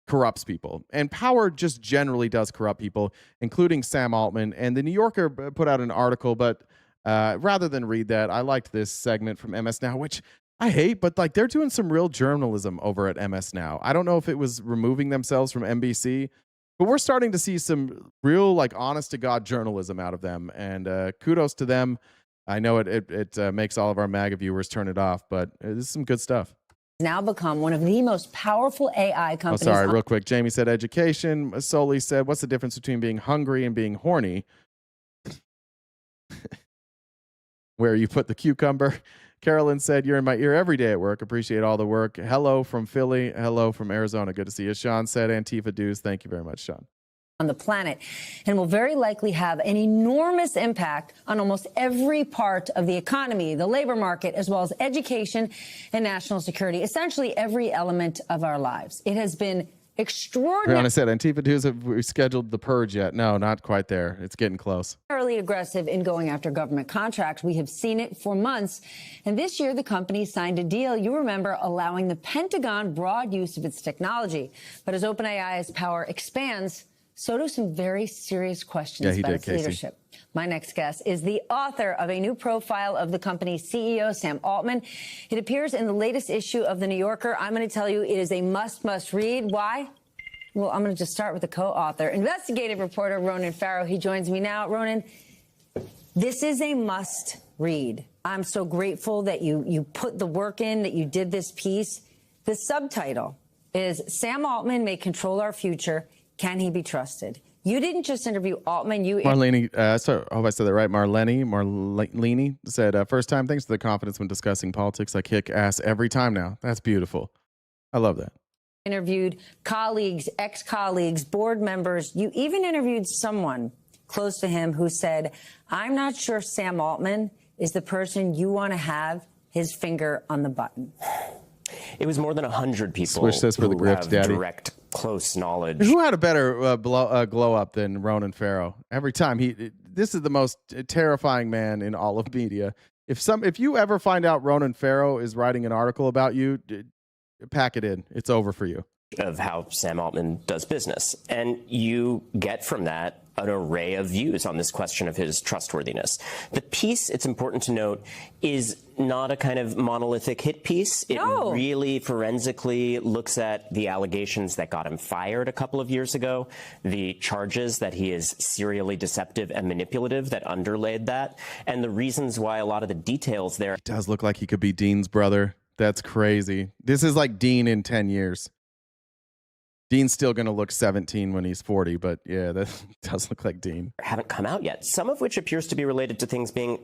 corrupts people. And power just generally does corrupt people, including Sam Altman. And the New Yorker put out an article, but rather than read that, I liked this segment from MS Now, which I hate, but like they're doing some real journalism over at MS Now. I don't know if it was removing themselves from NBC, but we're starting to see some real like honest to God journalism out of them. And kudos to them. I know it makes all of our MAGA viewers turn it off, but this is some good stuff. Now become one of the most powerful AI companies. Oh, sorry, real quick. Jamie said education. Soli said, what's the difference between being hungry and being horny? Where you put the cucumber. Carolyn said, you're in my ear every day at work. Appreciate all the work. Hello from Philly. Hello from Arizona. Good to see you. Sean said, Antifa dues. Thank you very much, Sean. On the planet, and will very likely have an enormous impact on almost every part of the economy, the labor market, as well as education and national security, essentially every element of our lives. It has been extraordinary. Brianna said, Antifa dues, have we scheduled the purge yet? No, not quite there. It's getting close. Aggressive in going after government contracts. We have seen it for months. And this year, the company signed a deal, you remember, allowing the Pentagon broad use of its technology. But as OpenAI's power expands, so do some very serious questions about its leadership. My next guest is the author of a new profile of the company's CEO, Sam Altman. It appears in the latest issue of The New Yorker. I'm going to tell you it is a must read. Why? Well, I'm going to just start with the co-author, investigative reporter Ronan Farrow. He joins me now. Ronan, this is a must read. I'm so grateful that you put the work in, that you did this piece. The subtitle, is Sam Altman may control our future. Can he be trusted? You didn't just interview Altman. You Marlene, I hope I said that right. Marlene said, first time, thanks for the confidence when discussing politics. I kick ass every time now. That's beautiful. I love that. interviewed colleagues, ex-colleagues, board members. You even interviewed someone close to him who said, I'm not sure Sam Altman is the person you want to have his finger on the button. It was more than 100 people Swish this for the who grift, have Daddy. direct, close knowledge. Who had a better glow up than Ronan Farrow? Every time this is the most terrifying man in all of media. If you ever find out Ronan Farrow is writing an article about you, pack it in. It's over for you. Of how Sam Altman does business. And you get from that an array of views on this question of his trustworthiness. The piece, it's important to note, is not a kind of monolithic hit piece. It really forensically looks at the allegations that got him fired a couple of years ago, the charges that he is serially deceptive and manipulative that underlaid that, and the reasons why a lot of the details there. It does look like he could be Dean's brother. That's crazy. This is like Dean in 10 years. Dean's still going to look 17 when he's 40, but yeah, that does look like Dean. Haven't come out yet, some of which appears to be related to things being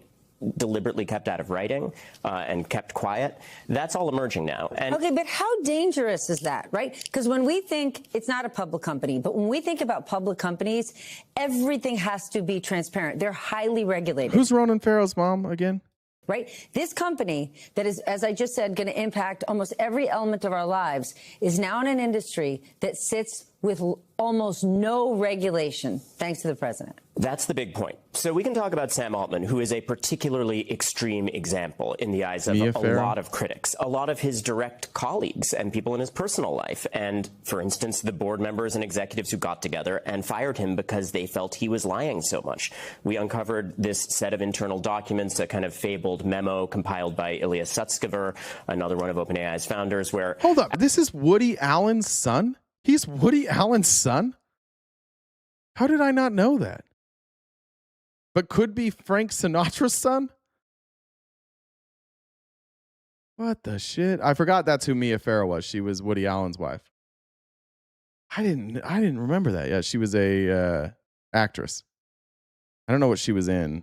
deliberately kept out of writing and kept quiet. That's all emerging now. And okay, but how dangerous is that, right? Because when we think it's not a public company, but when we think about public companies, everything has to be transparent. They're highly regulated. Who's Ronan Farrow's mom again? Right? This company that is, as I just said, going to impact almost every element of our lives is now in an industry that sits with almost no regulation, thanks to the president. That's the big point. So we can talk about Sam Altman, who is a particularly extreme example in the eyes of a lot of critics, a lot of his direct colleagues and people in his personal life. And, for instance, the board members and executives who got together and fired him because they felt he was lying so much. We uncovered this set of internal documents, a kind of fabled memo compiled by Ilya Sutskever, another one of OpenAI's founders, where... Hold up. This is Woody Allen's son? He's Woody Allen's son? How did I not know that? But could be Frank Sinatra's son? What the shit? I forgot that's who Mia Farrow was. She was Woody Allen's wife. I didn't remember that. Yeah, she was a actress. I don't know what she was in.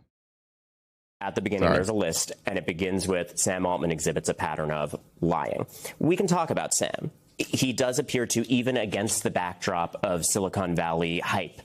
At the beginning, there's a list, and it begins with Sam Altman exhibits a pattern of lying. We can talk about Sam. He does appear to, even against the backdrop of Silicon Valley hype,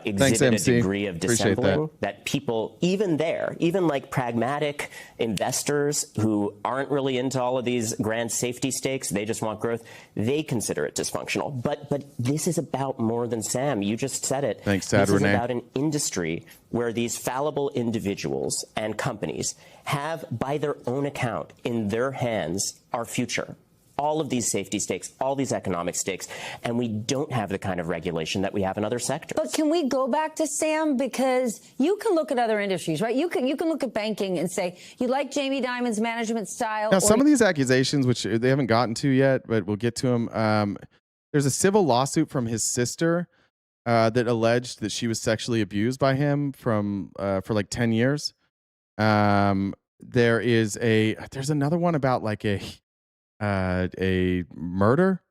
exhibit a degree of dissembling that people, even there, even like pragmatic investors who aren't really into all of these grand safety stakes, they just want growth, they consider it dysfunctional. But this is about more than Sam. You just said it. Thanks, Tad This is Renee. about an industry where these fallible individuals and companies have, by their own account, in their hands, our future. All of these safety stakes, all these economic stakes, and we don't have the kind of regulation that we have in other sectors. But can we go back to Sam? Because you can look at other industries, right? You can look at banking and say, you like Jamie Dimon's management style. Now, some of these accusations, which they haven't gotten to yet, but we'll get to them. There's a civil lawsuit from his sister that alleged that she was sexually abused by him for like 10 years. There's another one about like a murder.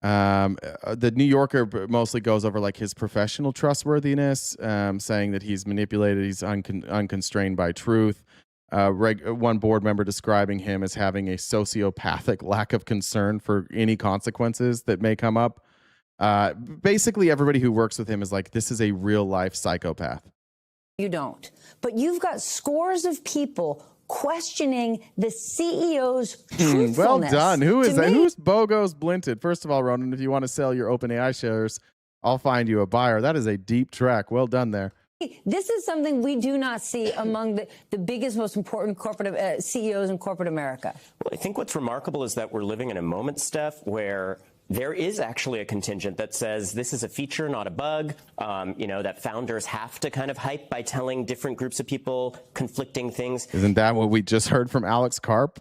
The New Yorker mostly goes over like his professional trustworthiness, saying that he's manipulated, he's unconstrained by truth. One board member describing him as having a sociopathic lack of concern for any consequences that may come up. Basically, everybody who works with him is like, this is a real life psychopath. You don't. But you've got scores of people questioning the CEO's truthfulness. Well done. Who is that? Who's Bogos Blinted? First of all, Ronan, if you want to sell your OpenAI shares, I'll find you a buyer. That is a deep track. Well done there. This is something we do not see among the biggest, most important corporate CEOs in corporate America. Well, I think what's remarkable is that we're living in a moment, Steph, where there is actually a contingent that says this is a feature, not a bug, that founders have to kind of hype by telling different groups of people conflicting things. Isn't that what we just heard from Alex Karp?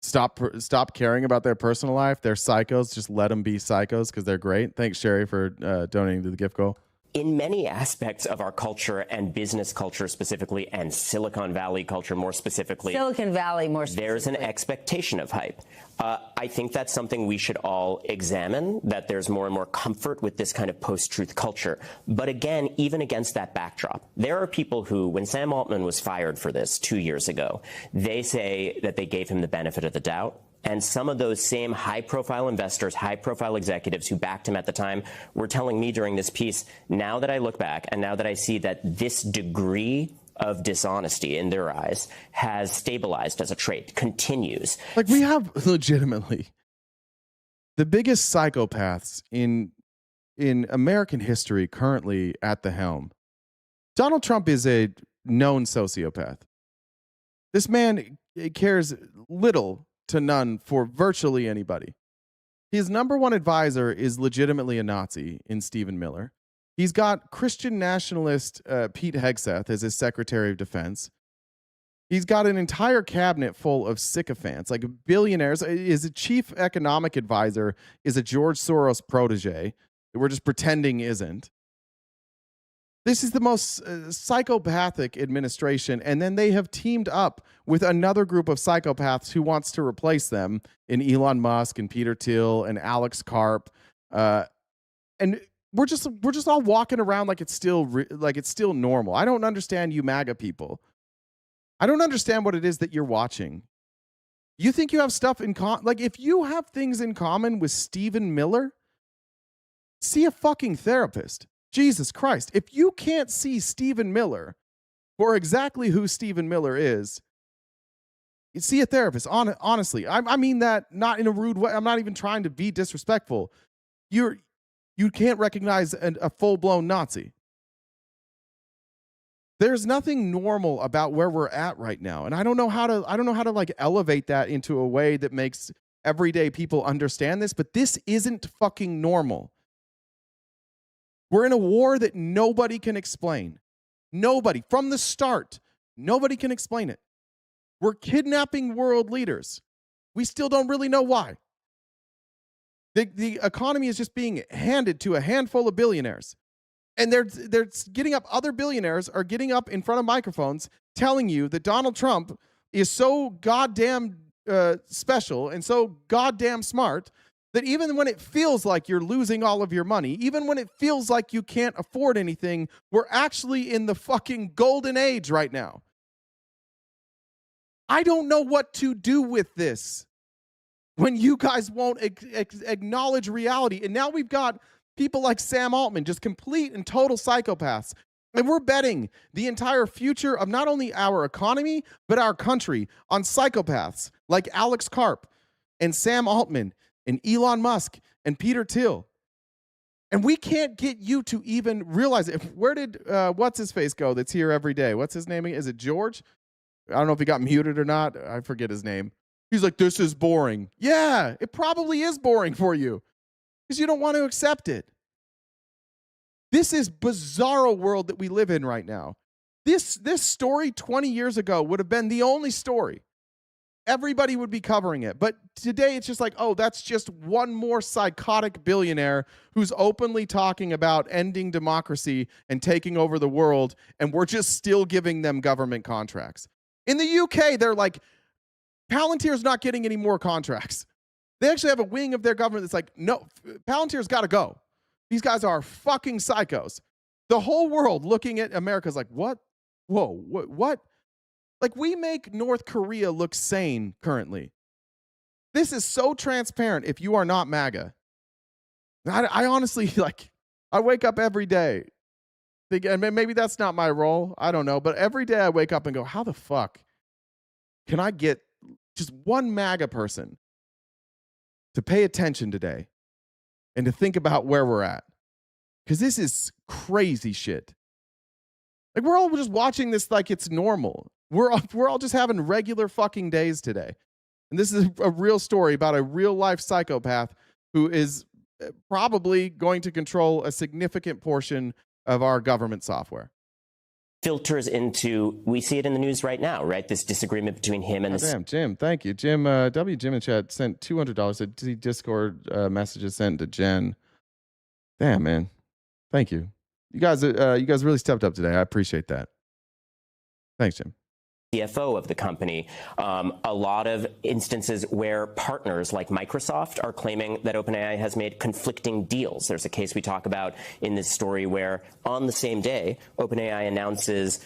Stop caring about their personal life. They're psychos. Just let them be psychos because they're great. Thanks, Sherry, for donating to the gift goal. in many aspects of our culture and business culture specifically, and Silicon Valley culture more specifically, Silicon Valley more specifically, there's an expectation of hype. I think that's something we should all examine, that there's more and more comfort with this kind of post-truth culture. But again, even against that backdrop, there are people who, when Sam Altman was fired for this 2 years ago, they say that they gave him the benefit of the doubt. And some of those same high-profile investors, high-profile executives who backed him at the time were telling me during this piece, now that I look back and now that I see that this degree of dishonesty in their eyes has stabilized as a trait, continues. Like, we have legitimately the biggest psychopaths in American history currently at the helm. Donald Trump is a known sociopath. This man cares little to none for virtually anybody. His number one advisor is legitimately a Nazi in Stephen Miller. He's got Christian nationalist Pete Hegseth as his Secretary of Defense. He's got an entire cabinet full of sycophants, like billionaires. His chief economic advisor is a George Soros protege that we're just pretending isn't. This is the most psychopathic administration, and then they have teamed up with another group of psychopaths who wants to replace them in Elon Musk and Peter Thiel and Alex Karp, and we're just all walking around like it's still normal. I don't understand you MAGA people. I don't understand what it is that you're watching. You think you have stuff in common? Like, if you have things in common with Stephen Miller, see a fucking therapist. Jesus Christ. If you can't see Stephen Miller for exactly who Stephen Miller is, see a therapist. Honestly, I mean that not in a rude way. I'm not even trying to be disrespectful. You can't recognize a full-blown Nazi. There's nothing normal about where we're at right now, and I don't know how to like elevate that into a way that makes everyday people understand this, but this isn't fucking normal. We're in a war that nobody can explain. Nobody. From the start, nobody can explain it. We're kidnapping world leaders. We still don't really know why. The economy is just being handed to a handful of billionaires. And they're getting up, other billionaires are getting up in front of microphones telling you that Donald Trump is so goddamn special and so goddamn smart that even when it feels like you're losing all of your money, even when it feels like you can't afford anything, we're actually in the fucking golden age right now. I don't know what to do with this when you guys won't acknowledge reality. And now we've got people like Sam Altman, just complete and total psychopaths. And we're betting the entire future of not only our economy, but our country on psychopaths like Alex Karp and Sam Altman and Elon Musk and Peter Thiel. And we can't get you to even realize it. Where did what's his face go that's here every day? What's his name? Is it George? I don't know if he got muted or not. I forget his name. He's like, this is boring. Yeah, it probably is boring for you because you don't want to accept it. This is bizarro world that we live in right now. This story 20 years ago would have been the only story. Everybody would be covering it. But today it's just like, oh, that's just one more psychotic billionaire who's openly talking about ending democracy and taking over the world, and we're just still giving them government contracts. In the UK, they're like, Palantir's not getting any more contracts. They actually have a wing of their government that's like, no, Palantir's got to go. These guys are fucking psychos. The whole world looking at America's like, what? Whoa, what? Like, we make North Korea look sane currently. This is so transparent if you are not MAGA. I honestly, like, I wake up every day thinking, and maybe that's not my role, I don't know, but every day I wake up and go, how the fuck can I get just one MAGA person to pay attention today and to think about where we're at? Because this is crazy shit. Like, we're all just watching this like it's normal. We're all just having regular fucking days today. And this is a real story about a real life psychopath who is probably going to control a significant portion of our government software. Filters into, we see it in the news right now, right? This disagreement between him and the... Damn, Jim, thank you. Jim, Jim in chat sent $200 to Discord messages sent to Jen. Damn, man. Thank you. You guys really stepped up today. I appreciate that. Thanks, Jim. CFO of the company, a lot of instances where partners like Microsoft are claiming that OpenAI has made conflicting deals. There's a case we talk about in this story where on the same day, OpenAI announces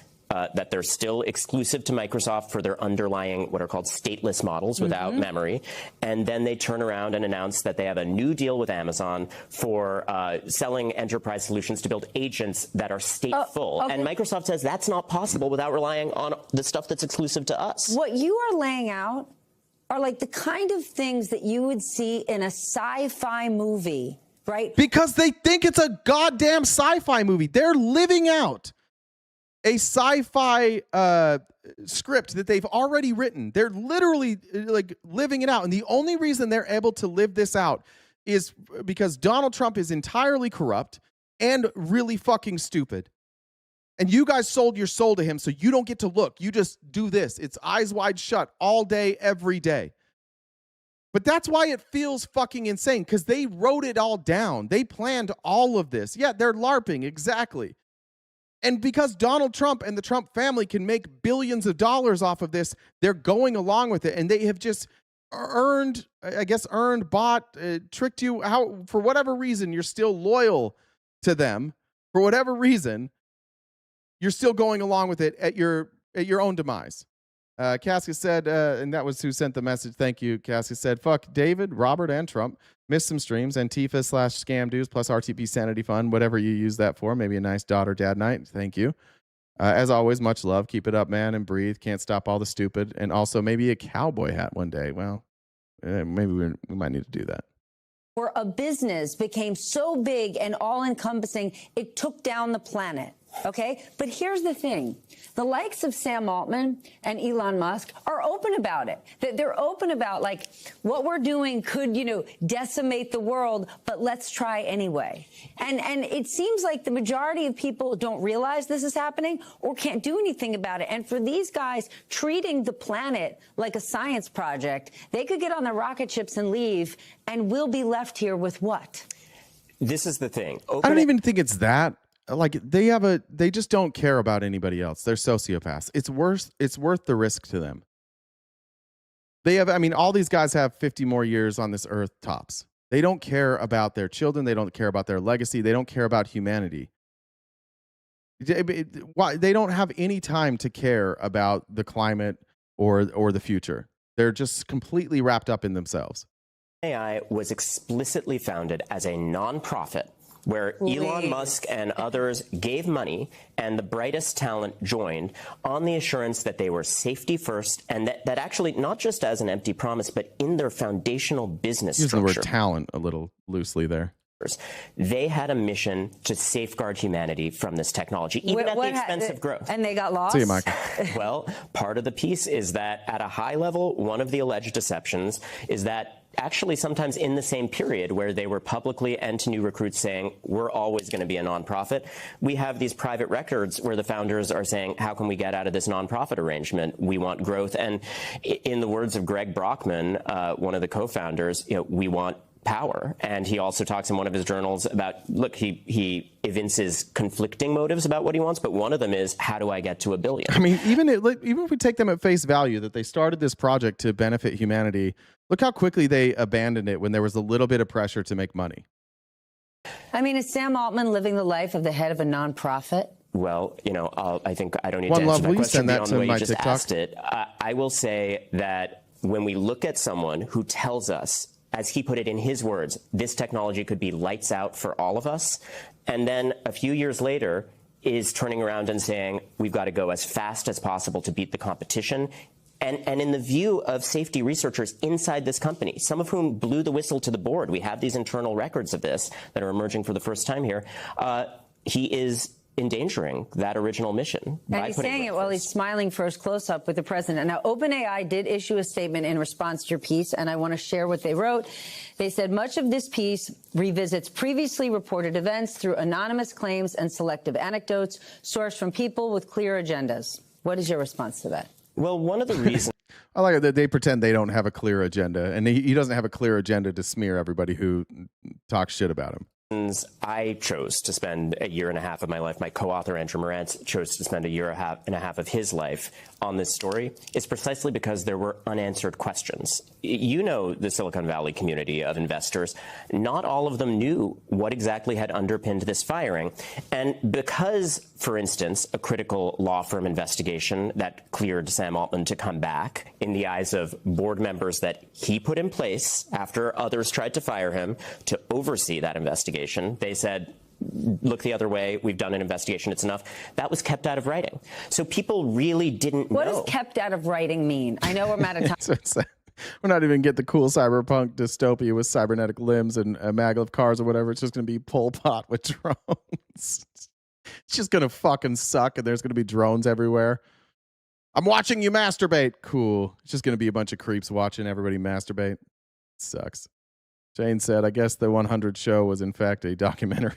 that they're still exclusive to Microsoft for their underlying what are called stateless models without memory. And then they turn around and announce that they have a new deal with Amazon for selling enterprise solutions to build agents that are stateful. Okay. And Microsoft says that's not possible without relying on the stuff that's exclusive to us. What you are laying out are like the kind of things that you would see in a sci-fi movie, right? Because they think it's a goddamn sci-fi movie. They're living out a sci-fi script that they've already written. They're literally like living it out. And the only reason they're able to live this out is because Donald Trump is entirely corrupt and really fucking stupid. And you guys sold your soul to him so you don't get to look. You just do this. It's eyes wide shut all day, every day. But that's why it feels fucking insane, because they wrote it all down. They planned all of this. Yeah, they're LARPing, exactly. And because Donald Trump and the Trump family can make billions of dollars off of this, they're going along with it. And they have just earned, bought, tricked you. How, for whatever reason, you're still loyal to them. For whatever reason, you're still going along with it at your own demise. Casca said, and that was who sent the message. Thank you, Casca said, fuck David, Robert, and Trump. Missed some streams. Antifa/scam dues plus RTP Sanity Fund, whatever you use that for. Maybe a nice daughter-dad night. Thank you. As always, much love. Keep it up, man, and breathe. Can't stop all the stupid. And also maybe a cowboy hat one day. Well, maybe we might need to do that. Where a business became so big and all-encompassing, it took down the planet. Okay, but here's the thing. The likes of Sam Altman and Elon Musk are open about it. They're open about, like, what we're doing could, decimate the world, but let's try anyway. And it seems like the majority of people don't realize this is happening or can't do anything about it. And for these guys treating the planet like a science project, they could get on their rocket ships and leave, and we'll be left here with what? This is the thing. I don't even think it's that. Like they just don't care about anybody else. They're sociopaths. It's worth the risk to them. They have, all these guys have 50 more years on this earth tops. They don't care about their children. They don't care about their legacy. They don't care about humanity. They don't have any time to care about the climate or the future. They're just completely wrapped up in themselves. AI was explicitly founded as a nonprofit where Elon Musk and others gave money and the brightest talent joined on the assurance that they were safety first, and that actually not just as an empty promise, but in their foundational business Using structure. the word talent a little loosely there. They had a mission to safeguard humanity from this technology, even at the expense of growth. And they got lost? See you, Michael. Well, part of the piece is that at a high level, one of the alleged deceptions is that actually sometimes in the same period where they were publicly and to new recruits saying, we're always going to be a nonprofit, we have these private records where the founders are saying, how can we get out of this nonprofit arrangement? We want growth. And in the words of Greg Brockman, one of the co-founders, we want power. And he also talks in one of his journals about, look, he evinces conflicting motives about what he wants, but one of them is, how do I get to $1 billion? Even if we take them at face value that they started this project to benefit humanity, look how quickly they abandoned it when there was a little bit of pressure to make money. Is Sam Altman living the life of the head of a nonprofit? Well, I think I don't need One to love, answer will that you question send that beyond to the way my you just TikTok? asked it. I will say that when we look at someone who tells us, as he put it in his words, this technology could be lights out for all of us, and then a few years later is turning around and saying, we've got to go as fast as possible to beat the competition. And in the view of safety researchers inside this company, some of whom blew the whistle to the board, we have these internal records of this that are emerging for the first time here, he is endangering that original mission. And he's saying it while he's smiling first close-up with the president. Now, OpenAI did issue a statement in response to your piece, and I want to share what they wrote. They said, much of this piece revisits previously reported events through anonymous claims and selective anecdotes sourced from people with clear agendas. What is your response to that? Well, one of the reasons... I like it that they pretend they don't have a clear agenda, and he doesn't have a clear agenda to smear everybody who talks shit about him. I chose to spend a year and a half of my life, my co-author Andrew Morantz chose to spend a year and a half of his life on this story, is precisely because there were unanswered questions. You know the Silicon Valley community of investors. Not all of them knew what exactly had underpinned this firing. And because, for instance, a critical law firm investigation that cleared Sam Altman to come back in the eyes of board members that he put in place after others tried to fire him to oversee that investigation, they said, look the other way, we've done an investigation, it's enough. That was kept out of writing. So people really didn't know. What does kept out of writing mean? I know we're out of time. We're not even get the cool cyberpunk dystopia with cybernetic limbs and maglev cars or whatever. It's just going to be Pol Pot with drones. It's just going to fucking suck, and there's going to be drones everywhere. I'm watching you masturbate. Cool. It's just going to be a bunch of creeps watching everybody masturbate. Sucks. Jane said, I guess the 100 show was, in fact, a documentary.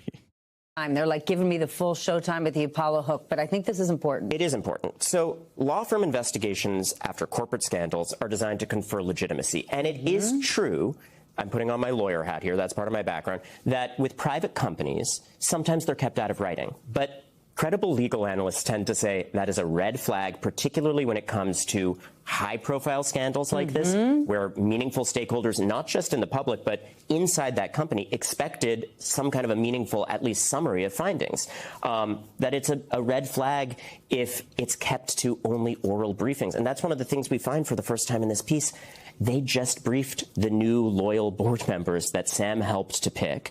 They're like giving me the full showtime with the Apollo hook, but I think this is important. It is important. So law firm investigations after corporate scandals are designed to confer legitimacy. And it is true, I'm putting on my lawyer hat here, that's part of my background, that with private companies, sometimes they're kept out of writing. But credible legal analysts tend to say that is a red flag, particularly when it comes to high-profile scandals like this, where meaningful stakeholders, not just in the public, but inside that company, expected some kind of a meaningful, at least summary of findings. That it's a red flag if it's kept to only oral briefings. And that's one of the things we find for the first time in this piece. They just briefed the new loyal board members that Sam helped to pick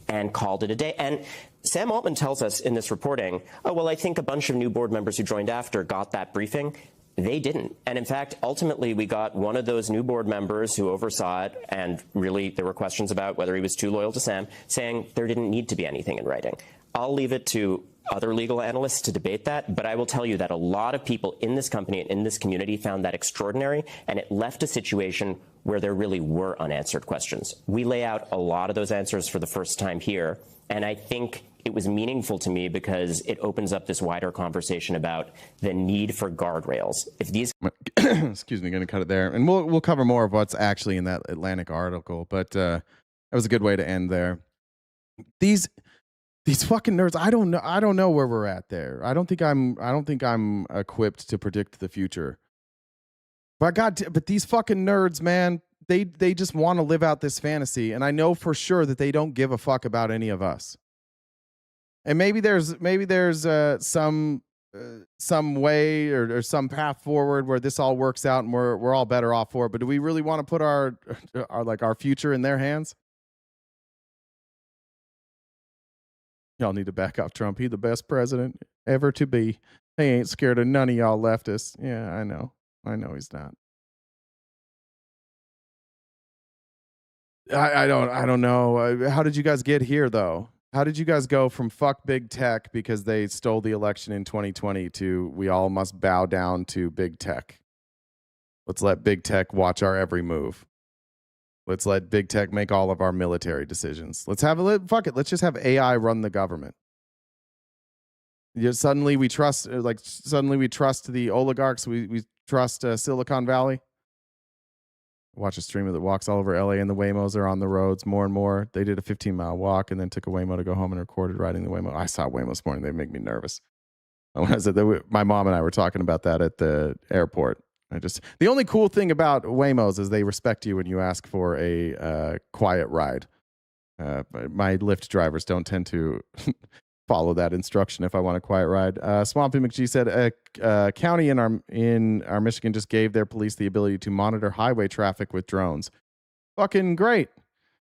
and called it a day. And Sam Altman tells us in this reporting, oh, well, I think a bunch of new board members who joined after got that briefing. They didn't. And in fact, ultimately, we got one of those new board members who oversaw it, and really there were questions about whether he was too loyal to Sam, saying there didn't need to be anything in writing. I'll leave it to other legal analysts to debate that, but I will tell you that a lot of people in this company and in this community found that extraordinary, and it left a situation where there really were unanswered questions. We lay out a lot of those answers for the first time here, and I think it was meaningful to me because it opens up this wider conversation about the need for guardrails. If these excuse me, going to cut it there, and we'll cover more of what's actually in that Atlantic article, but that was a good way to end there. These fucking nerds, I don't know where we're at there. I don't think I'm equipped to predict the future. But these fucking nerds, man, they just want to live out this fantasy, and I know for sure that they don't give a fuck about any of us. And maybe there's some way or some path forward where this all works out and we're all better off for it. But do we really want to put our future in their hands? Y'all need to back off Trump. He the best president ever to be. He ain't scared of none of y'all leftists. Yeah, I know he's not. I don't know. How did you guys get here though? How did you guys go from fuck big tech because they stole the election in 2020 to we all must bow down to big tech? Let's let big tech watch our every move. Let's let big tech make all of our military decisions. Let's just have AI run the government. Suddenly we trust the oligarchs. We trust Silicon Valley. Watch a streamer that walks all over LA, and the Waymos are on the roads more and more. They did a 15-mile walk and then took a Waymo to go home and recorded riding the Waymo. I saw Waymo this morning. They make me nervous. When I said that, my mom and I were talking about that at the airport. The only cool thing about Waymos is they respect you when you ask for a quiet ride. My Lyft drivers don't tend to follow that instruction if I want a quiet ride. Swampy McGee said a county in our Michigan just gave their police the ability to monitor highway traffic with drones. Fucking great.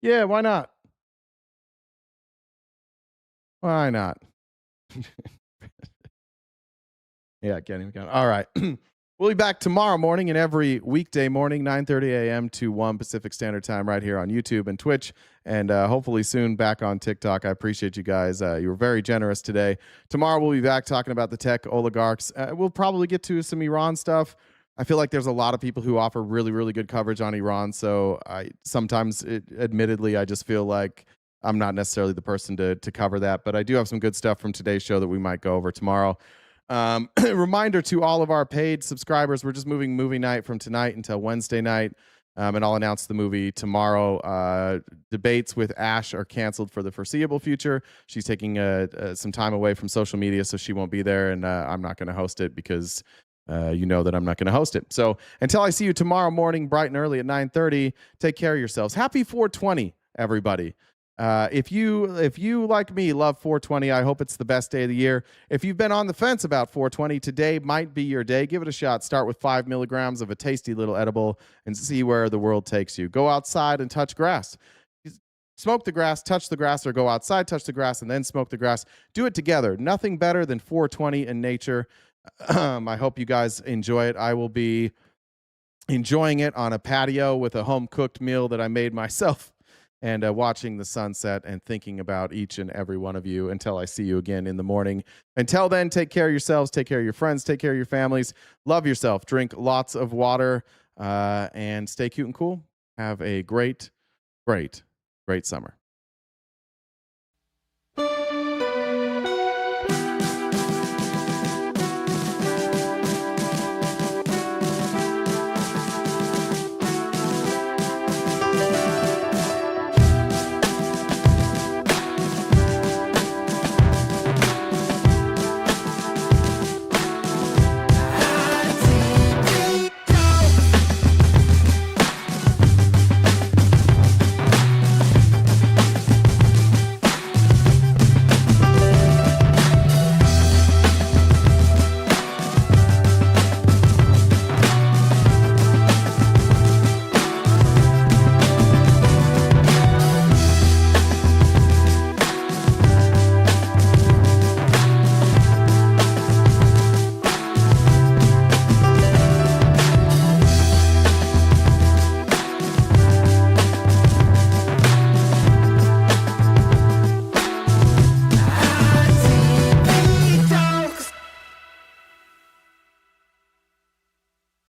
Yeah, why not? Why not? Yeah, Kenny. All right. We'll be back tomorrow morning and every weekday morning, 9:30 a.m. to 1 Pacific Standard Time right here on YouTube and Twitch, and hopefully soon back on TikTok. I appreciate you guys. You were very generous today. Tomorrow we'll be back talking about the tech oligarchs. We'll probably get to some Iran stuff. I feel like there's a lot of people who offer really, really good coverage on Iran, so admittedly, I just feel like I'm not necessarily the person to cover that, but I do have some good stuff from today's show that we might go over tomorrow. Reminder to all of our paid subscribers, we're just moving movie night from tonight until Wednesday night. And I'll announce the movie tomorrow. Debates with Ash are canceled for the foreseeable future. She's taking some time away from social media, so she won't be there, and I'm not going to host it because you know that I'm not going to host it. So until I see you tomorrow morning, bright and early at 9:30, take care of yourselves. Happy 420, everybody. If you like me love 420, I hope it's the best day of the year. If you've been on the fence about 420, today might be your day. Give it a shot. Start with 5 milligrams of a tasty little edible and see where the world takes you. Go outside and touch grass. Smoke the grass, touch the grass, or go outside, touch the grass, and then smoke the grass. Do it together. Nothing better than 420 in nature. I hope you guys enjoy it. I will be enjoying it on a patio with a home-cooked meal that I made myself, and watching the sunset and thinking about each and every one of you until I see you again in the morning. Until then, take care of yourselves, take care of your friends, take care of your families. Love yourself. Drink lots of water, and stay cute and cool. Have a great, great, great summer.